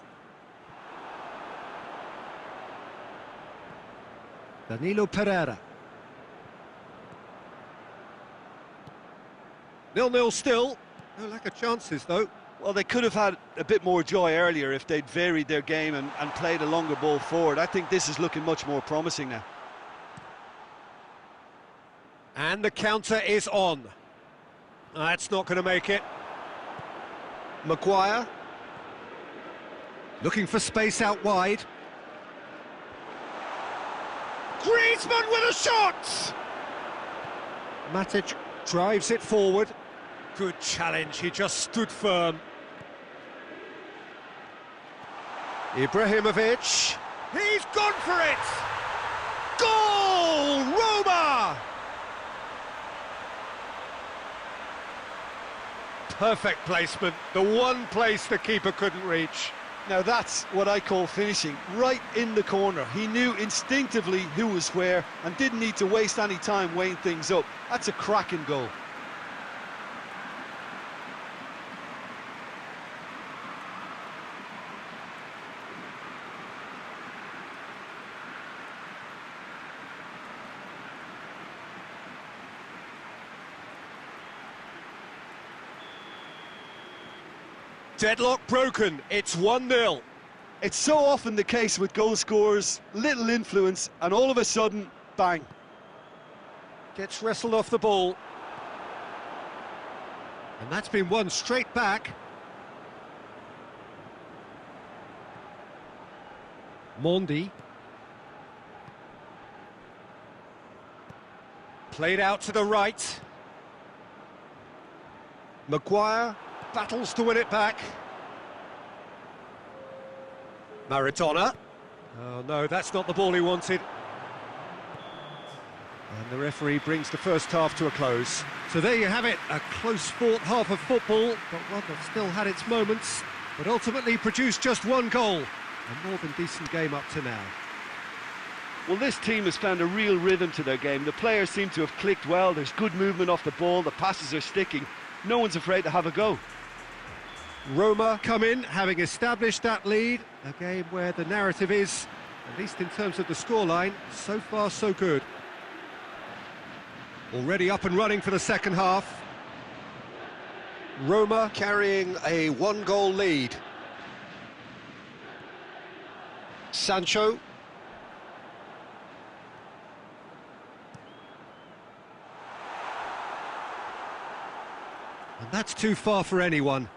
Danilo Pereira. 0-0 still. No lack of chances, though.
Well, they could have had a bit more joy earlier if they'd varied their game and played a longer ball forward. I think this is looking much more promising now.
And the counter is on. That's not going to make it. Maguire. Looking for space out wide. Griezmann with a shot! Matic drives it forward. Good challenge, he just stood firm. Ibrahimovic. He's gone for it! Goal! Roma! Perfect placement, the one place the keeper couldn't reach.
Now that's what I call finishing, right in the corner. He knew instinctively who was where and didn't need to waste any time weighing things up. That's a cracking goal.
Deadlock broken, it's 1-0.
It's so often the case with goal scorers, little influence, and all of a sudden, bang.
Gets wrestled off the ball. And that's been won straight back. Mondi. Played out to the right. Maguire battles to win it back. Maradona. Oh no, that's not the ball he wanted. And the referee brings the first half to a close. So there you have it, a close-fought half of football, but one that still had its moments, but ultimately produced just one goal. A more than decent game up to now.
Well, this team has found a real rhythm to their game. The players seem to have clicked well. There's good movement off the ball. The passes are sticking. No one's afraid to have a go.
Roma come in, having established that lead. A game where the narrative is, at least in terms of the scoreline, so far so good. Already up and running for the second half. Roma carrying a one-goal lead. Sancho. And that's too far for anyone.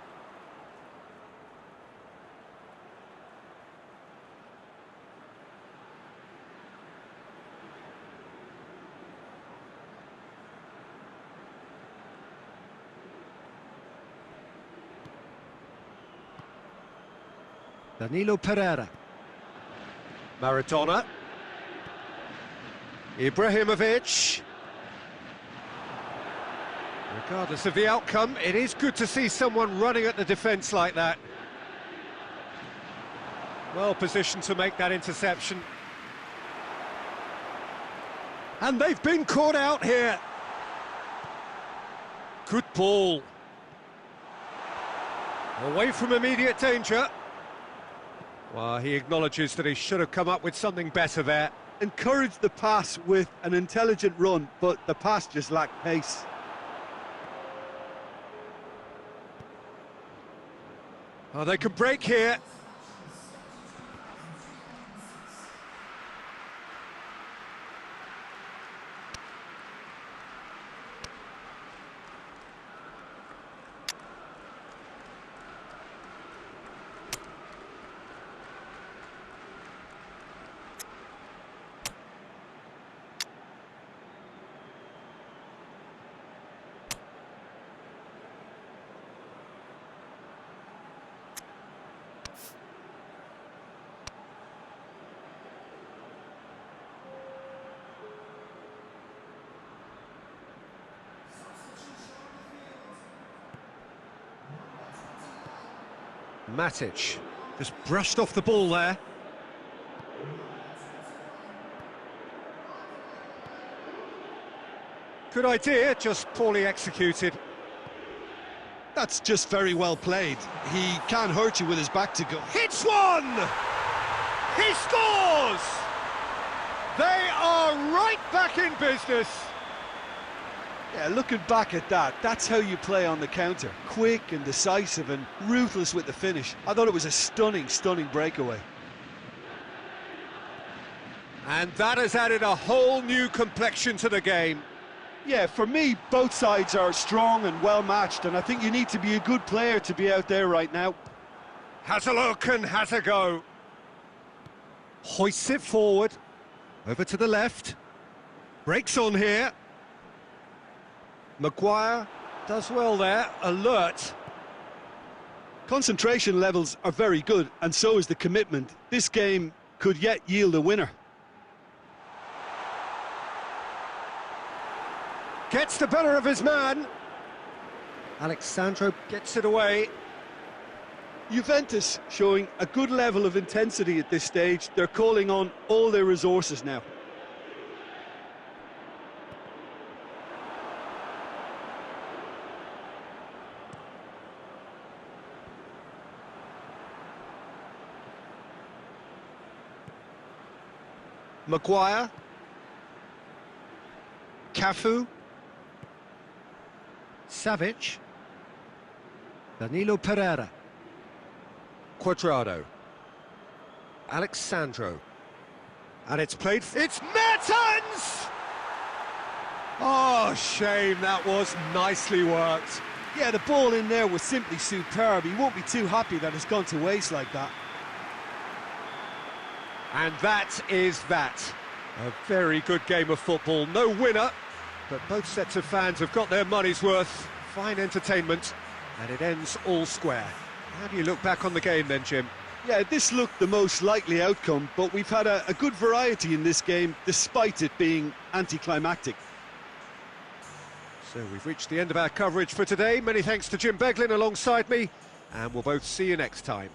Danilo Pereira. Maradona. Ibrahimovic. Regardless of the outcome, it is good to see someone running at the defence like that. Well positioned to make that interception. And they've been caught out here. Good ball. Away from immediate danger. Well, he acknowledges that he should have come up with something better there.
Encouraged the pass with an intelligent run, but the pass just lacked pace.
Oh, they can break here. Matic just brushed off the ball there. Good idea, just poorly executed.
That's just very well played. He can't hurt you with his back to go.
Hits one! He scores! They are right back in business.
Yeah, looking back at that, that's how you play on the counter. Quick and decisive and ruthless with the finish. I thought it was a stunning, stunning breakaway.
And that has added a whole new complexion to the game.
Yeah, for me, both sides are strong and well matched, and I think you need to be a good player to be out there right now.
Has a look and has a go. Hoists it forward. Over to the left. Breaks on here. Maguire does well there, alert.
Concentration levels are very good, and so is the commitment. This game could yet yield a winner.
Gets the better of his man. Alexandro gets it away.
Juventus showing a good level of intensity at this stage. They're calling on all their resources now.
Maguire. Cafu. Savic. Danilo Pereira. Cuadrado. Alexandro. And it's played... It's Mertens! Oh, shame, that was nicely worked.
Yeah, the ball in there was simply superb. He won't be too happy that it's gone to waste like that.
And that is that. A very good game of football. No winner, but both sets of fans have got their money's worth. Fine entertainment, and it ends all square. How do you look back on the game then, Jim?
Yeah, this looked the most likely outcome, but we've had a good variety in this game, despite it being anticlimactic.
So we've reached the end of our coverage for today. Many thanks to Jim Beglin alongside me, and we'll both see you next time.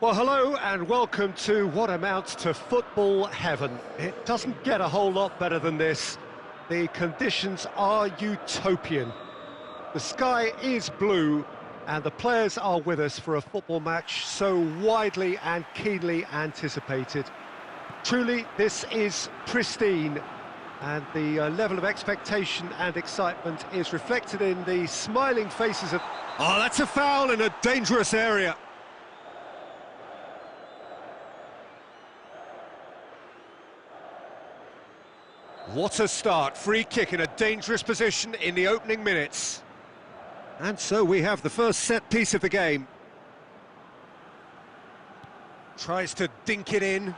Well, hello and welcome to what amounts to football heaven. It doesn't get a whole lot better than this. The conditions are utopian. The sky is blue and the players are with us for a football match so widely and keenly anticipated. Truly, this is pristine, and the level of expectation and excitement is reflected in the smiling faces of... Oh, that's a foul in a dangerous area. What a start, free kick in a dangerous position in the opening minutes. And so we have the first set piece of the game. Tries to dink it in.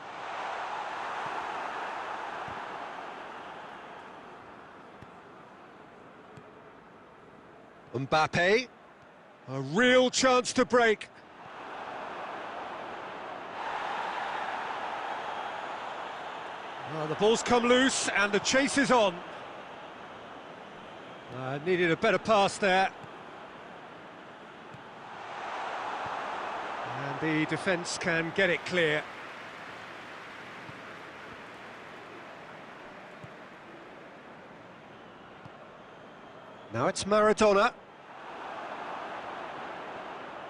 Mbappe, a real chance to break. Well, the ball's come loose and the chase is on. Needed a better pass there. And the defence can get it clear. Now it's Maradona.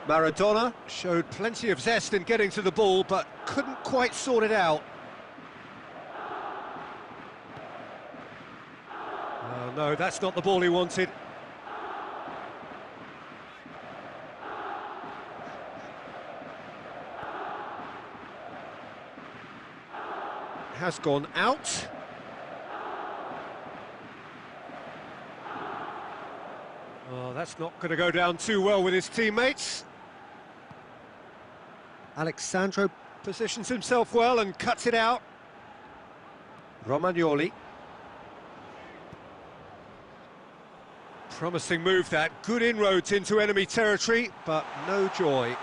Maradona showed plenty of zest in getting to the ball, but couldn't quite sort it out. Oh, no, that's not the ball he wanted. Has gone out. Oh, that's not going to go down too well with his teammates. Alexandro positions himself well and cuts it out. Romagnoli. Promising move that, good inroads into enemy territory, but no joy.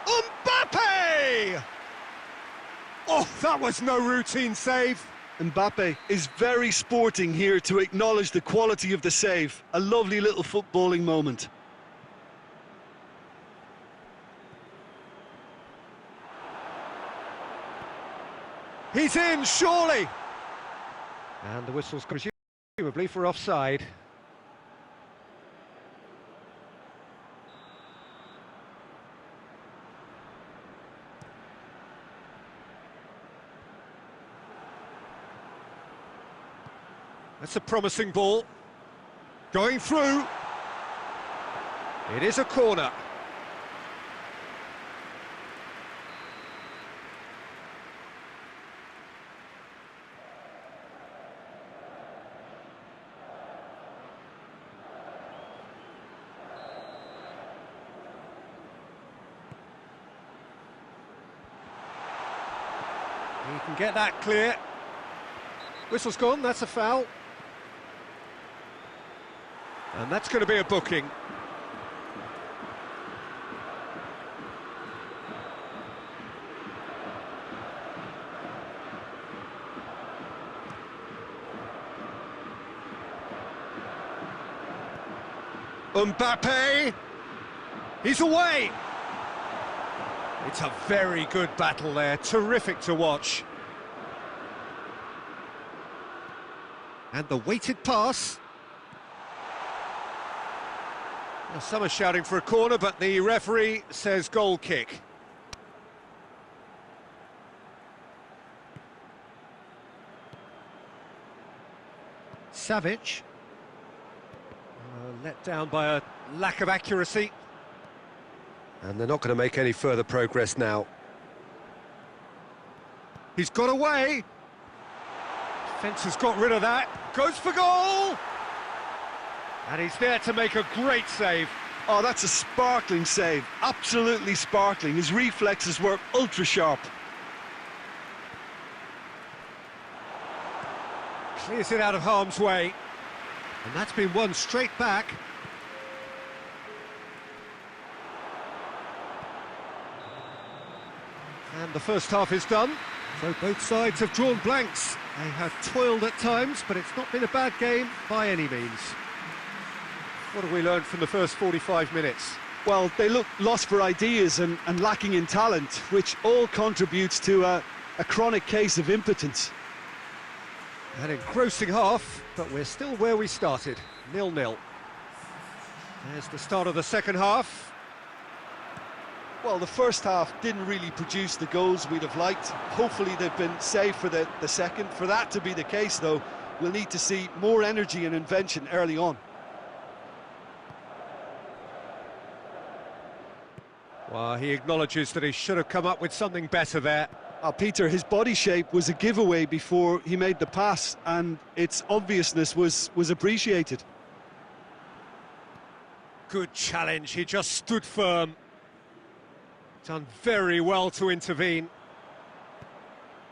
Mbappe! Oh, that was no routine save.
Mbappe is very sporting here to acknowledge the quality of the save. A lovely little footballing moment.
He's in, surely! And the whistle's presumably for offside. That's a promising ball. Going through. It is a corner. He can get that clear. Whistle's gone, that's a foul. And that's going to be a booking. Mbappe! He's away! It's a very good battle there, terrific to watch. And the weighted pass. Well, some are shouting for a corner, but the referee says goal kick. Savic. Let down by a lack of accuracy. And they're not going to make any further progress now. He's got away. Defence has got rid of that. Goes for goal! And he's there to make a great save.
Oh, that's a sparkling save. Absolutely sparkling. His reflexes were ultra-sharp.
Clears it out of harm's way. And that's been won straight back. And the first half is done. So both sides have drawn blanks. They have toiled at times, but it's not been a bad game by any means. What have we learned from the first 45 minutes?
Well, they look lost for ideas and lacking in talent, which all contributes to a chronic case of impotence.
An engrossing half, but we're still where we started, 0-0. There's the start of the second half.
Well, the first half didn't really produce the goals we'd have liked. Hopefully they've been saved for the second. For that to be the case, though, we'll need to see more energy and invention early on.
Well, he acknowledges that he should have come up with something better there.
Peter, his body shape was a giveaway before he made the pass, and its obviousness was appreciated.
Good challenge, he just stood firm. Done very well to intervene.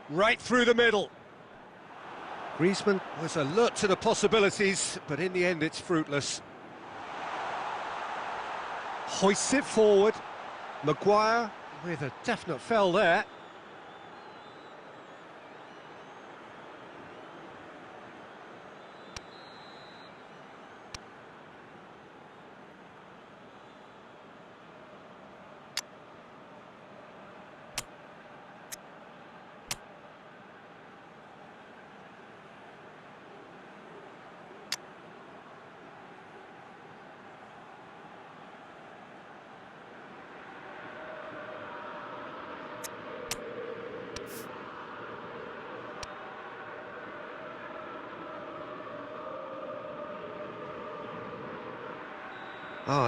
Right through the middle. Griezmann was alert to the possibilities, but in the end it's fruitless. Hoists it forward. Maguire with a definite foul there.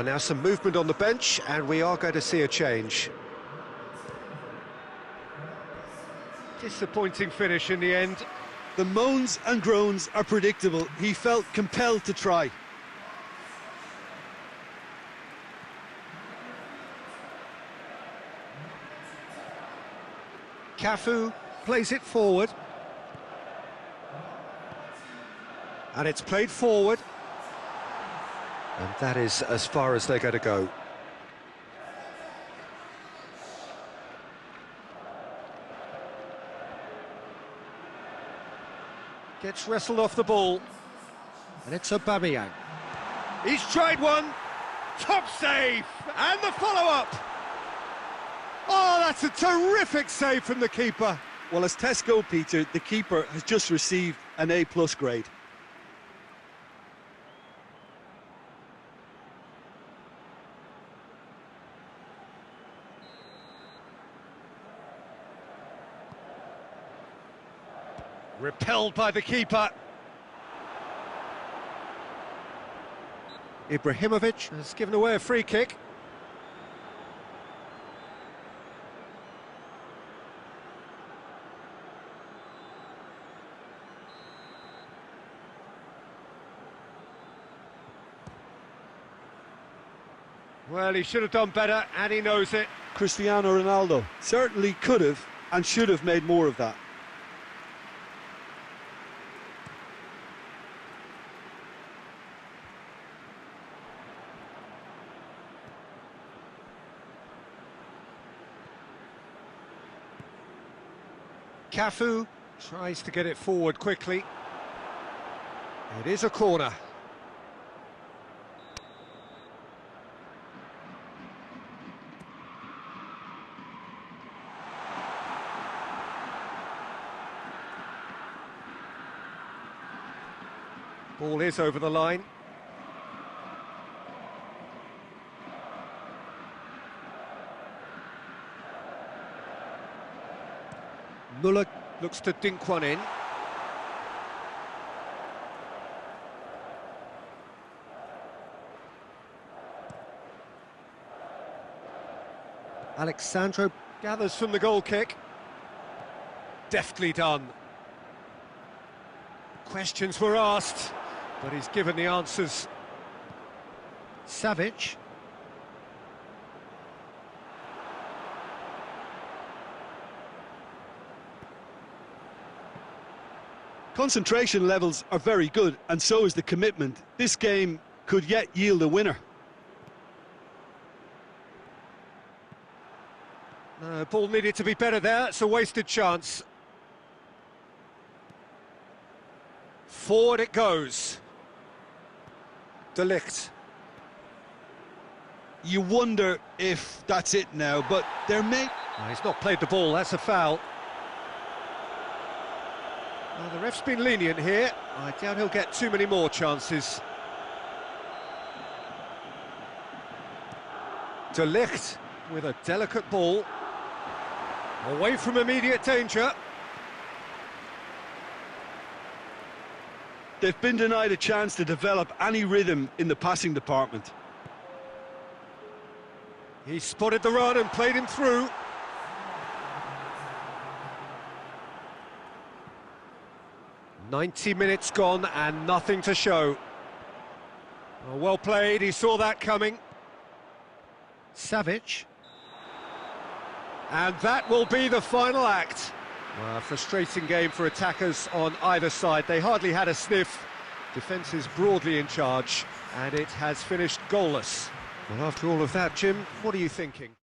Now some movement on the bench, and we are going to see a change. Disappointing finish in the end.
The moans and groans are predictable. He felt compelled to try.
Cafu plays it forward. And it's played forward. And that is as far as they're going to go. Gets wrestled off the ball. And it's Aubameyang. He's tried one. Top save. And the follow-up. Oh, that's a terrific save from the keeper.
Well, as tests go, Peter, the keeper has just received an A+ grade.
Repelled by the keeper. Ibrahimovic has given away a free kick. Well, he should have done better, and he knows it.
Cristiano Ronaldo certainly could have and should have made more of that.
Cafu tries to get it forward quickly. It is a corner. Ball is over the line. Muller looks to dink one in. Alexandro gathers from the goal kick. Deftly done. Questions were asked, but he's given the answers. Savic.
Concentration levels are very good, and so is the commitment. This game could yet yield a winner.
Ball needed to be better there. It's a wasted chance. Forward it goes. De Ligt.
You wonder if that's it now, but there may...
Oh, he's not played the ball, that's a foul. Well, the ref's been lenient here. I doubt he'll get too many more chances. De Ligt with a delicate ball. Away from immediate danger.
They've been denied a chance to develop any rhythm in the passing department.
He spotted the run and played him through. "90 minutes gone and nothing to show." Oh, well played, he saw that coming. Savic. And that will be the final act. Well, a frustrating game for attackers on either side. They hardly had a sniff. Defence is broadly in charge, and it has finished goalless. Well, after all of that, Jim, what are you thinking?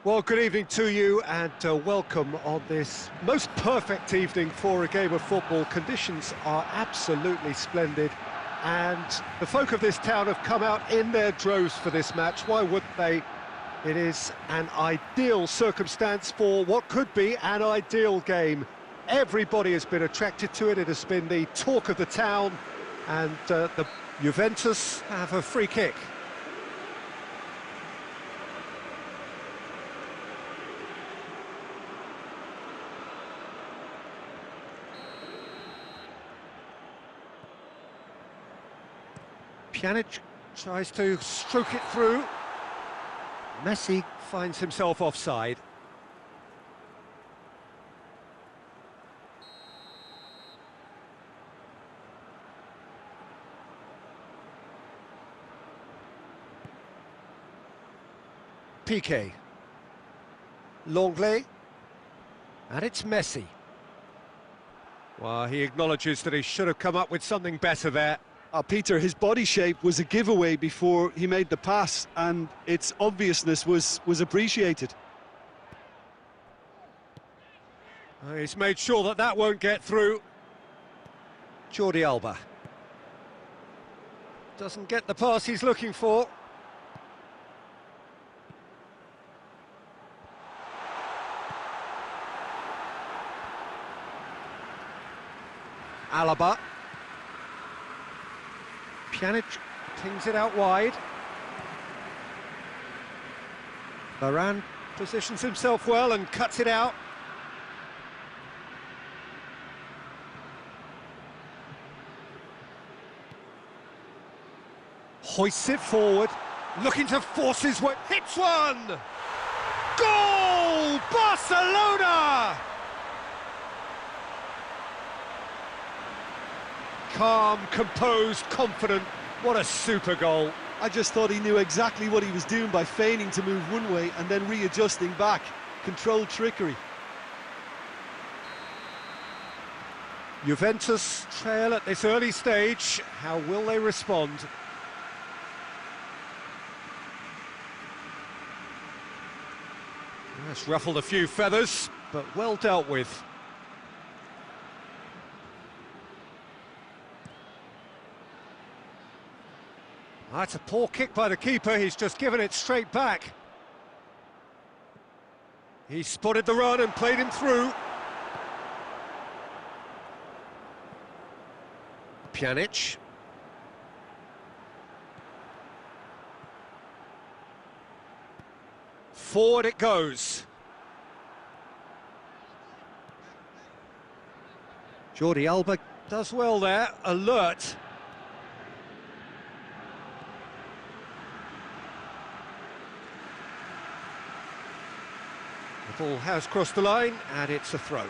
Well, good evening to you and welcome on this most perfect evening for a game of football. Conditions are absolutely splendid and the folk of this town have come out in their droves for this match. Why wouldn't they? It is an ideal circumstance for what could be an ideal game. Everybody has been attracted to it. It has been the talk of the town, and the Juventus have a free kick. Pjanic tries to stroke it through. Messi finds himself offside. Piqué. L'Anglais. And it's Messi. Well, he acknowledges that he should have come up with something better there.
Peter, his body shape was a giveaway before he made the pass, and its obviousness was appreciated.
He's made sure that that won't get through. Jordi Alba. Doesn't get the pass he's looking for. Alaba. Pjanic pings it out wide. Varane positions himself well and cuts it out. Hoists it forward, looking to force his way. Hits one! Goal! Barcelona! Calm, composed, confident. What a super goal.
I just thought he knew exactly what he was doing by feigning to move one way and then readjusting back. Controlled trickery.
Juventus trail at this early stage. How will they respond? That's ruffled a few feathers, but well dealt with. That's a poor kick by the keeper, he's just given it straight back. He spotted the run and played him through. Pjanic. Forward it goes. Jordi Alba does well there, alert. The ball has crossed the line, and it's a throw.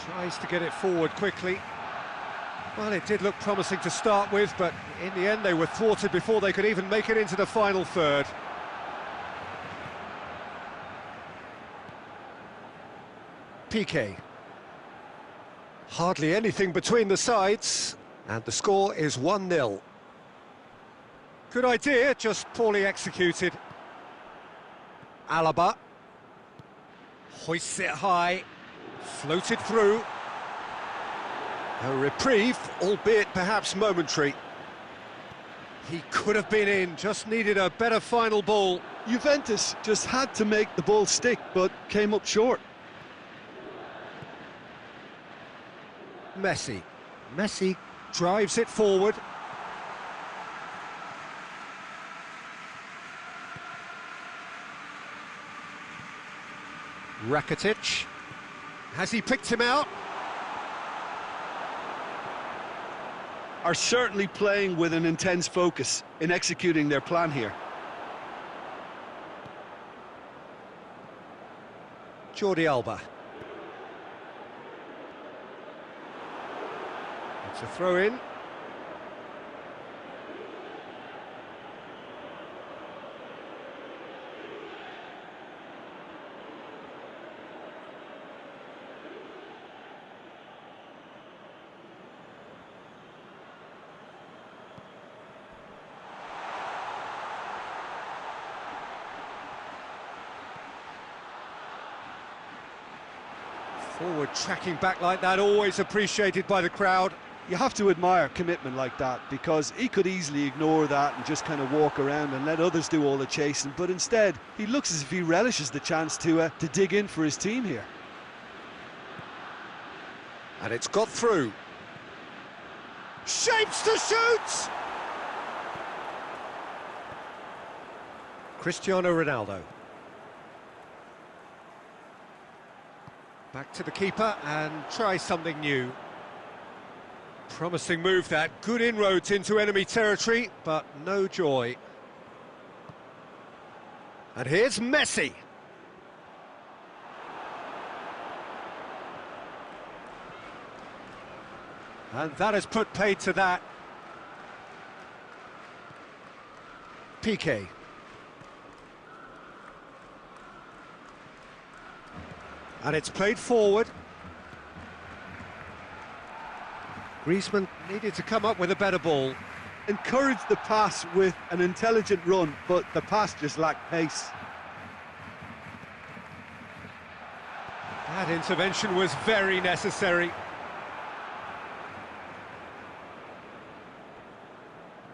Tries to get it forward quickly. Well, it did look promising to start with, but in the end they were thwarted before they could even make it into the final third. Piqué. Hardly anything between the sides, and the score is 1-0. Good idea, just poorly executed. Alaba. Hoists it high. Floated through. A reprieve, albeit perhaps momentary. He could have been in, just needed a better final ball.
Juventus just had to make the ball stick, but came up short.
Messi. Messi drives it forward. Rakitic. Has he picked him out?
Are certainly playing with an intense focus in executing their plan here.
Jordi Alba. It's a throw-in. Forward tracking back like that, always appreciated by the crowd.
You have to admire commitment like that, because he could easily ignore that and just kind of walk around and let others do all the chasing, but instead he looks as if he relishes the chance to dig in for his team here.
And it's got through. Shapes to shoot! Cristiano Ronaldo. Back to the keeper and try something new. Promising move that, good inroads into enemy territory, but no joy. And here's Messi. And that has put paid to that. Piqué. And it's played forward. Griezmann needed to come up with a better ball.
Encouraged the pass with an intelligent run, but the pass just lacked pace.
That intervention was very necessary.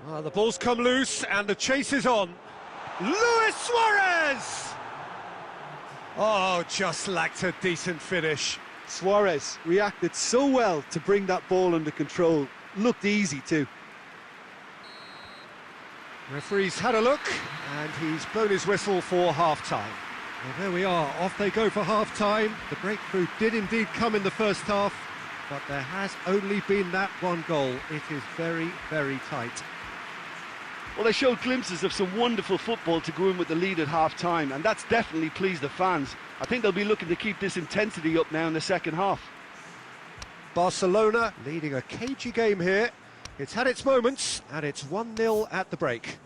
Well, the ball's come loose and the chase is on. Luis Suarez! Oh, just lacked a decent finish.
Suarez reacted so well to bring that ball under control. Looked easy too.
Referee's had a look and he's blown his whistle for half-time. Well, there we are, off they go for half-time. The breakthrough did indeed come in the first half, but there has only been that one goal. It is very, very tight.
Well, they showed glimpses of some wonderful football to go in with the lead at half-time, and that's definitely pleased the fans. I think they'll be looking to keep this intensity up now in the second half.
Barcelona leading a cagey game here. It's had its moments, and it's 1-0 at the break.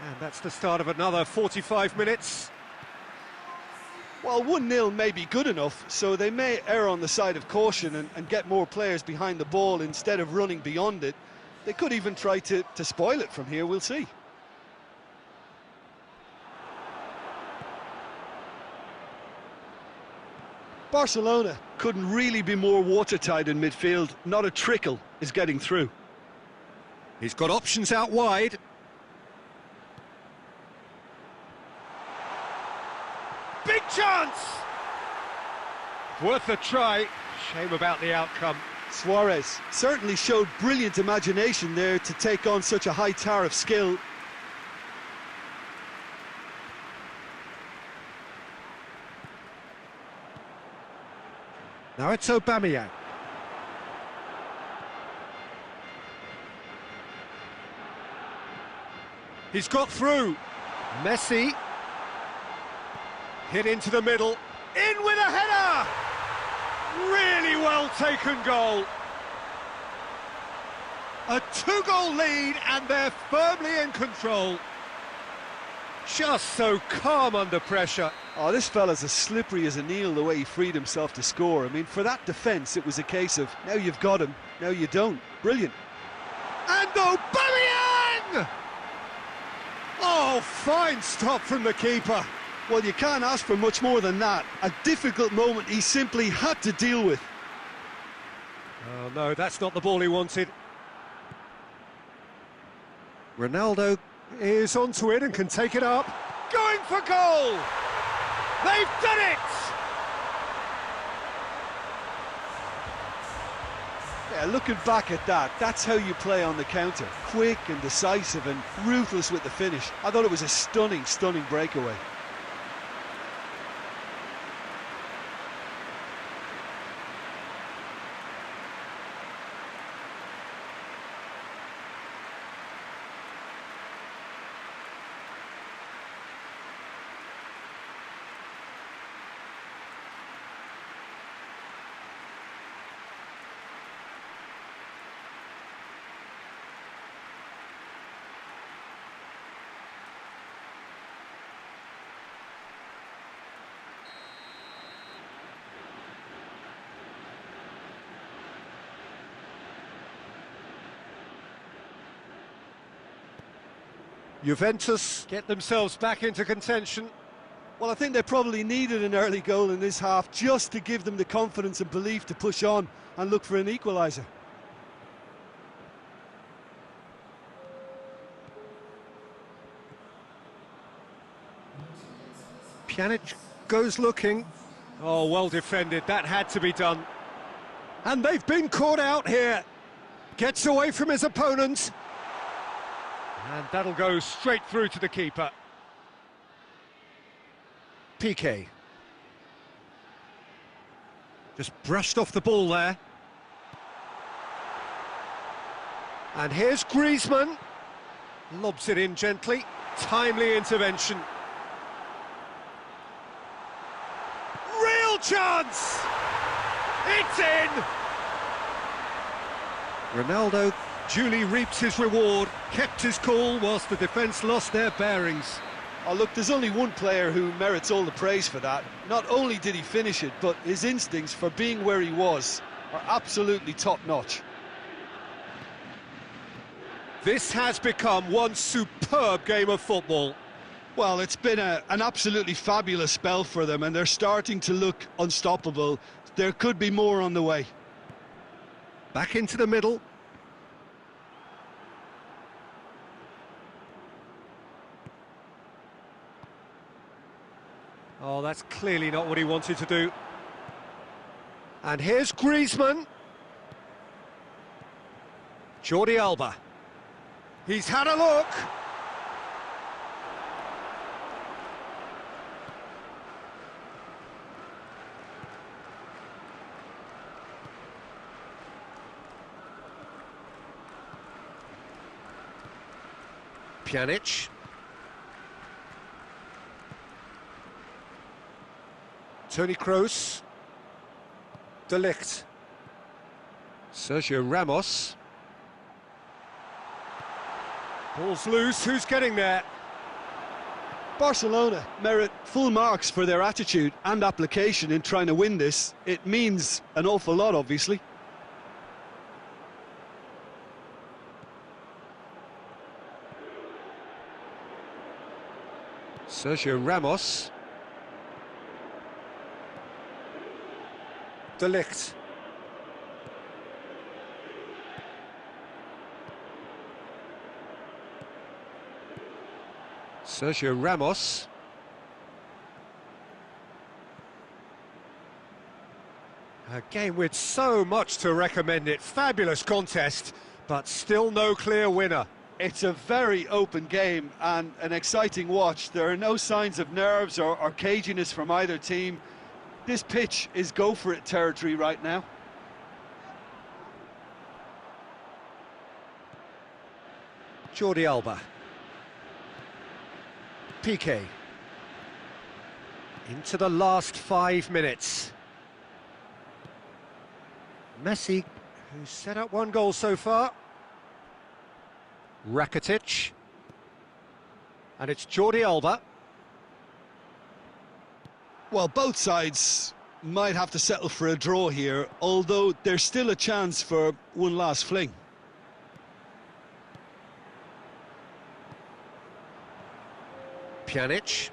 And that's the start of another 45 minutes.
Well, 1-0 may be good enough, so they may err on the side of caution and get more players behind the ball instead of running beyond it. They could even try to spoil it from here, we'll see. Barcelona couldn't really be more watertight in midfield. Not a trickle is getting through.
He's got options out wide. Big chance! Worth a try. Shame about the outcome.
Suarez certainly showed brilliant imagination there to take on such a high tower of skill.
Now it's Aubameyang. He's got through. Messi. Hit into the middle. In with a header! Really well taken goal. A 2-goal lead and they're firmly in control. Just so calm under pressure.
Oh, this fella's as slippery as an eel the way he freed himself to score. I mean, for that defence, it was a case of, now you've got him, now you don't. Brilliant.
And Aubameyang! Oh, fine stop from the keeper.
Well, you can't ask for much more than that. A difficult moment he simply had to deal with.
Oh, no, that's not the ball he wanted. Ronaldo is onto it and can take it up. Going for goal! They've done it!
Yeah, looking back at that, that's how you play on the counter. Quick and decisive and ruthless with the finish. I thought it was a stunning, stunning breakaway.
Juventus get themselves back into contention.
Well, I think they probably needed an early goal in this half just to give them the confidence and belief to push on and look for an equaliser.
Pjanic goes looking. Oh, well defended, that had to be done. And they've been caught out here. Gets away from his opponent. And that'll go straight through to the keeper. Piqué. Just brushed off the ball there. And here's Griezmann. Lobs it in gently. Timely intervention. Real chance! It's in! Ronaldo duly reaps his reward, kept his cool whilst the defence lost their bearings.
Oh, look, there's only one player who merits all the praise for that. Not only did he finish it, but his instincts for being where he was are absolutely top-notch.
This has become one superb game of football.
Well, it's been an absolutely fabulous spell for them, and they're starting to look unstoppable. There could be more on the way.
Back into the middle. Oh, that's clearly not what he wanted to do. And here's Griezmann. Jordi Alba. He's had a look. Pjanic. Toni Kroos. De Ligt. Sergio Ramos. Ball's loose, who's getting there?
Barcelona merit full marks for their attitude and application in trying to win this. It means an awful lot, obviously.
Sergio Ramos. De Ligt. Sergio Ramos. A game with so much to recommend it. Fabulous contest, but still no clear winner.
It's a very open game and an exciting watch. There are no signs of nerves or caginess from either team. This pitch is go-for-it territory right now.
Jordi Alba. Piqué. Into the last 5 minutes. Messi, who's set up 1 goal so far. Rakitic. And it's Jordi Alba.
Well, both sides might have to settle for a draw here, although there's still a chance for one last fling.
Pjanic.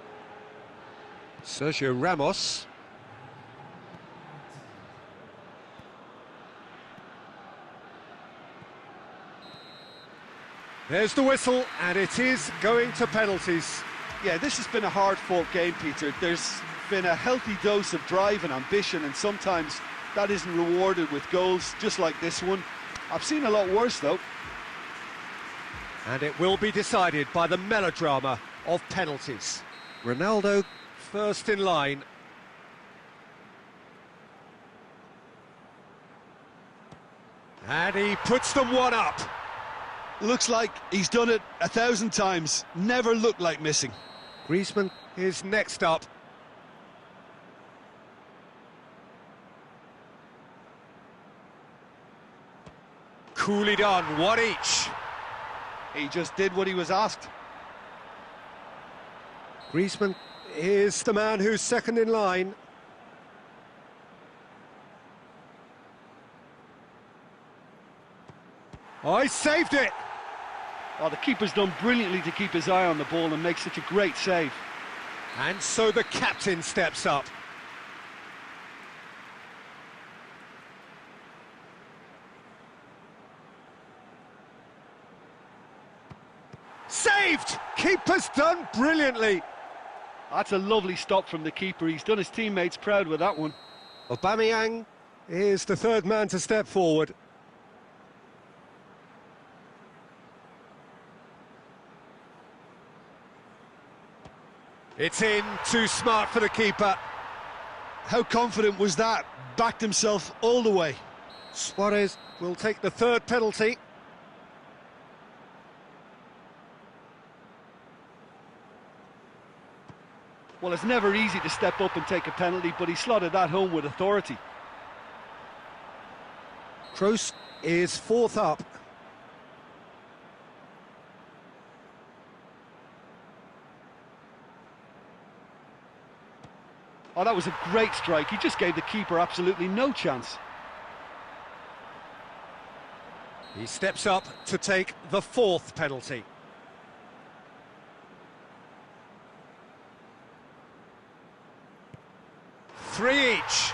Sergio Ramos. There's the whistle, and it is going to penalties.
Yeah, this has been a hard-fought game, Peter. There's been a healthy dose of drive and ambition, and sometimes that isn't rewarded with goals, just like this one. I've seen a lot worse, though.
And it will be decided by the melodrama of penalties. Ronaldo first in line. And he puts them one up.
Looks like he's done it 1,000 times. Never looked like missing.
Griezmann is next up. Coolly done, one each.
He just did what he was asked.
Griezmann is the man who's second in line. Oh, he saved it!
Oh, the keeper's done brilliantly to keep his eye on the ball and make such a great save.
And so the captain steps up. Saved! Keeper's done brilliantly.
That's a lovely stop from the keeper. He's done his teammates proud with that one.
Aubameyang is the third man to step forward. It's in, too smart for the keeper.
How confident was that? Backed himself all the way.
Suarez will take the third penalty.
Well, it's never easy to step up and take a penalty, but he slotted that home with authority.
Kroos is fourth up.
Oh, that was a great strike. He just gave the keeper absolutely no chance.
He steps up to take the fourth penalty. Three each.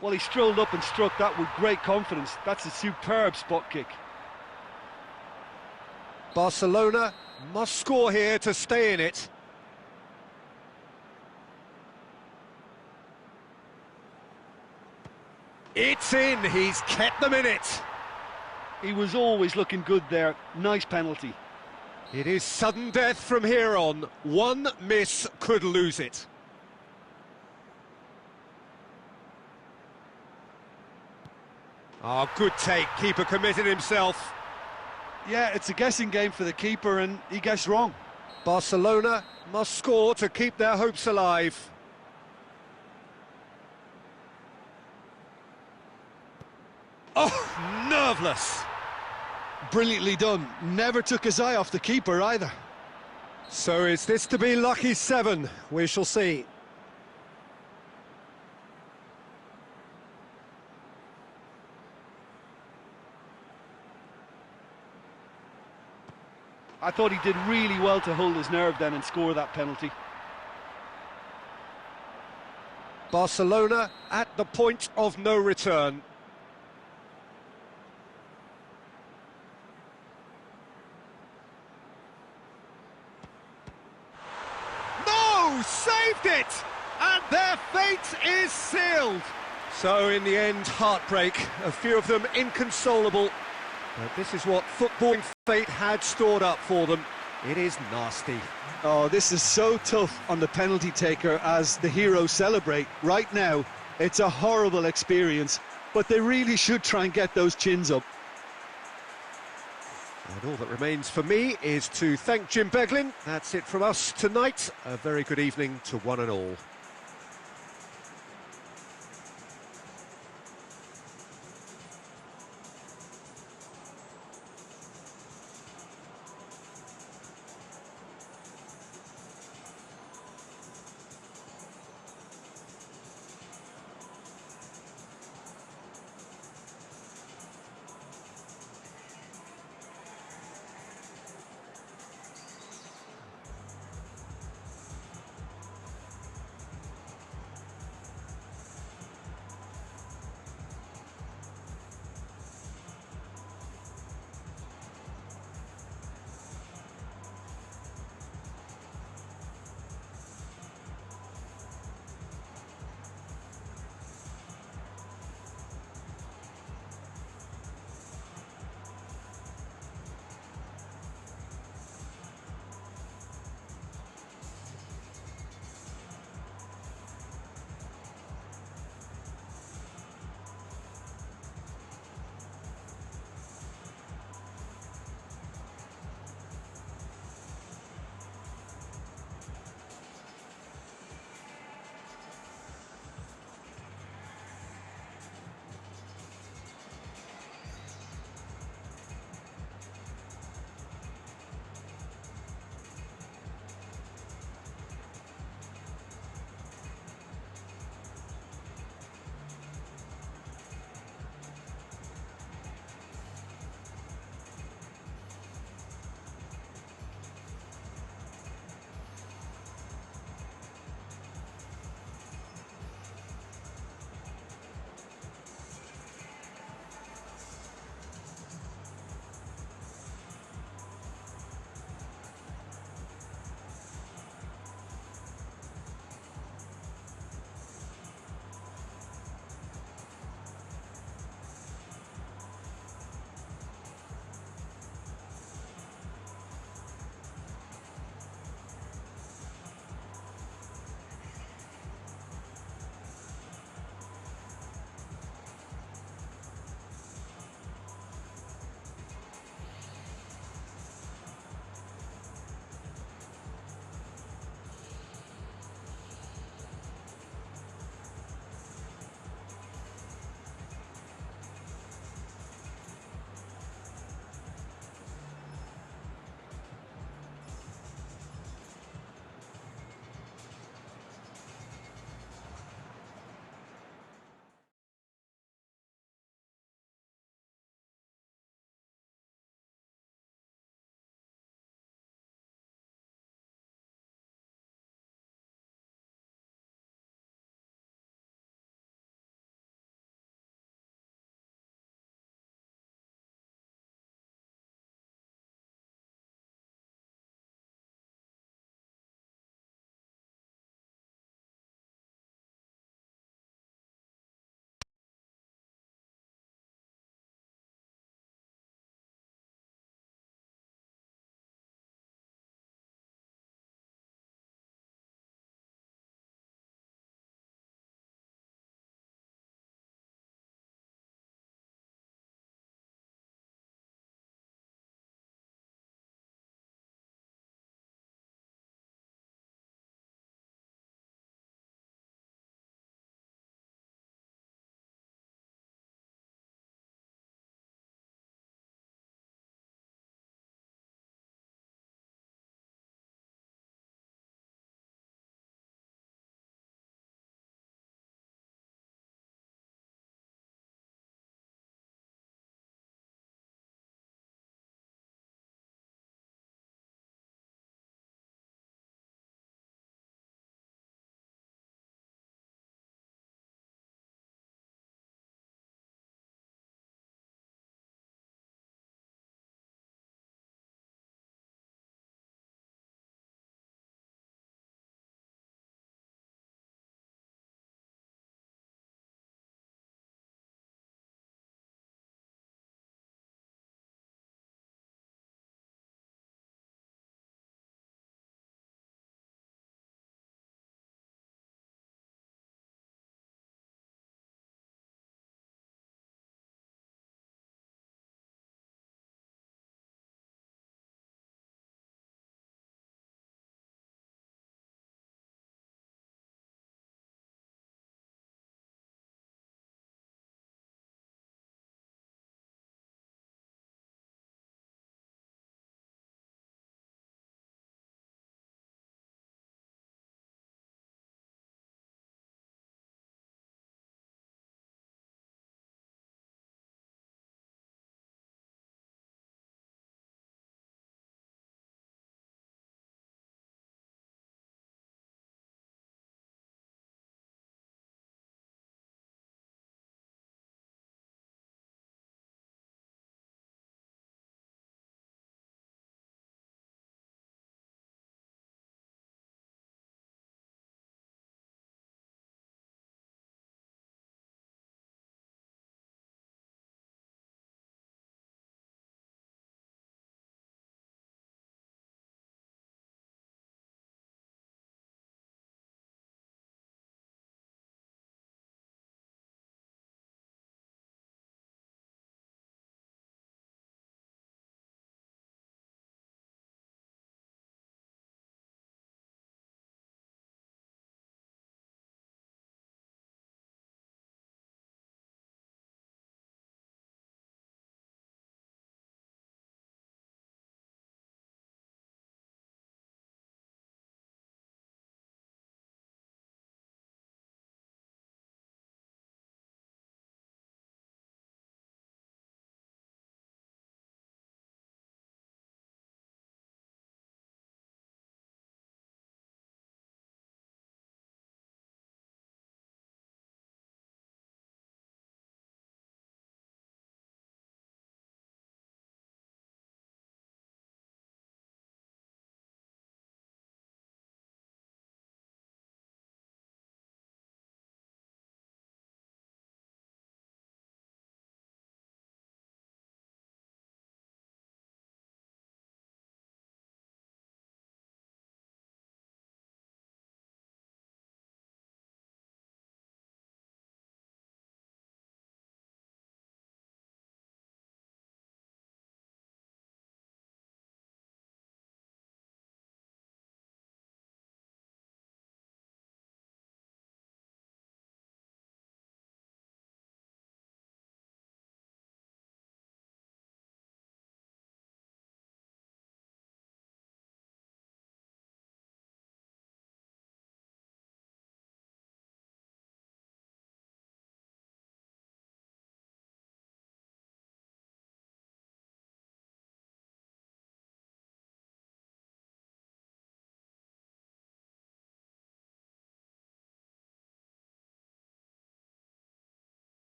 Well, he strolled up and struck that with great confidence. That's a superb spot kick.
Barcelona must score here to stay in it. It's in, he's kept them in it.
He was always looking good there. Nice penalty.
It is sudden death from here on. One miss could lose it. Oh, good take. Keeper committed himself.
Yeah, it's a guessing game for the keeper, and he guessed wrong.
Barcelona must score to keep their hopes alive. Oh, nerveless.
Brilliantly done. Never took his eye off the keeper either.
So is this to be lucky 7? We shall see.
I thought he did really well to hold his nerve then and score that penalty.
Barcelona at the point of no return. No! Saved it! And their fate is sealed! So in the end, heartbreak. A few of them inconsolable. But this is what footballing fate had stored up for them. It is nasty.
Oh, this is so tough on the penalty taker as the heroes celebrate. Right now, it's a horrible experience, but they really should try and get those chins up.
And all that remains for me is to thank Jim Beglin. That's it from us tonight. A very good evening to one and all.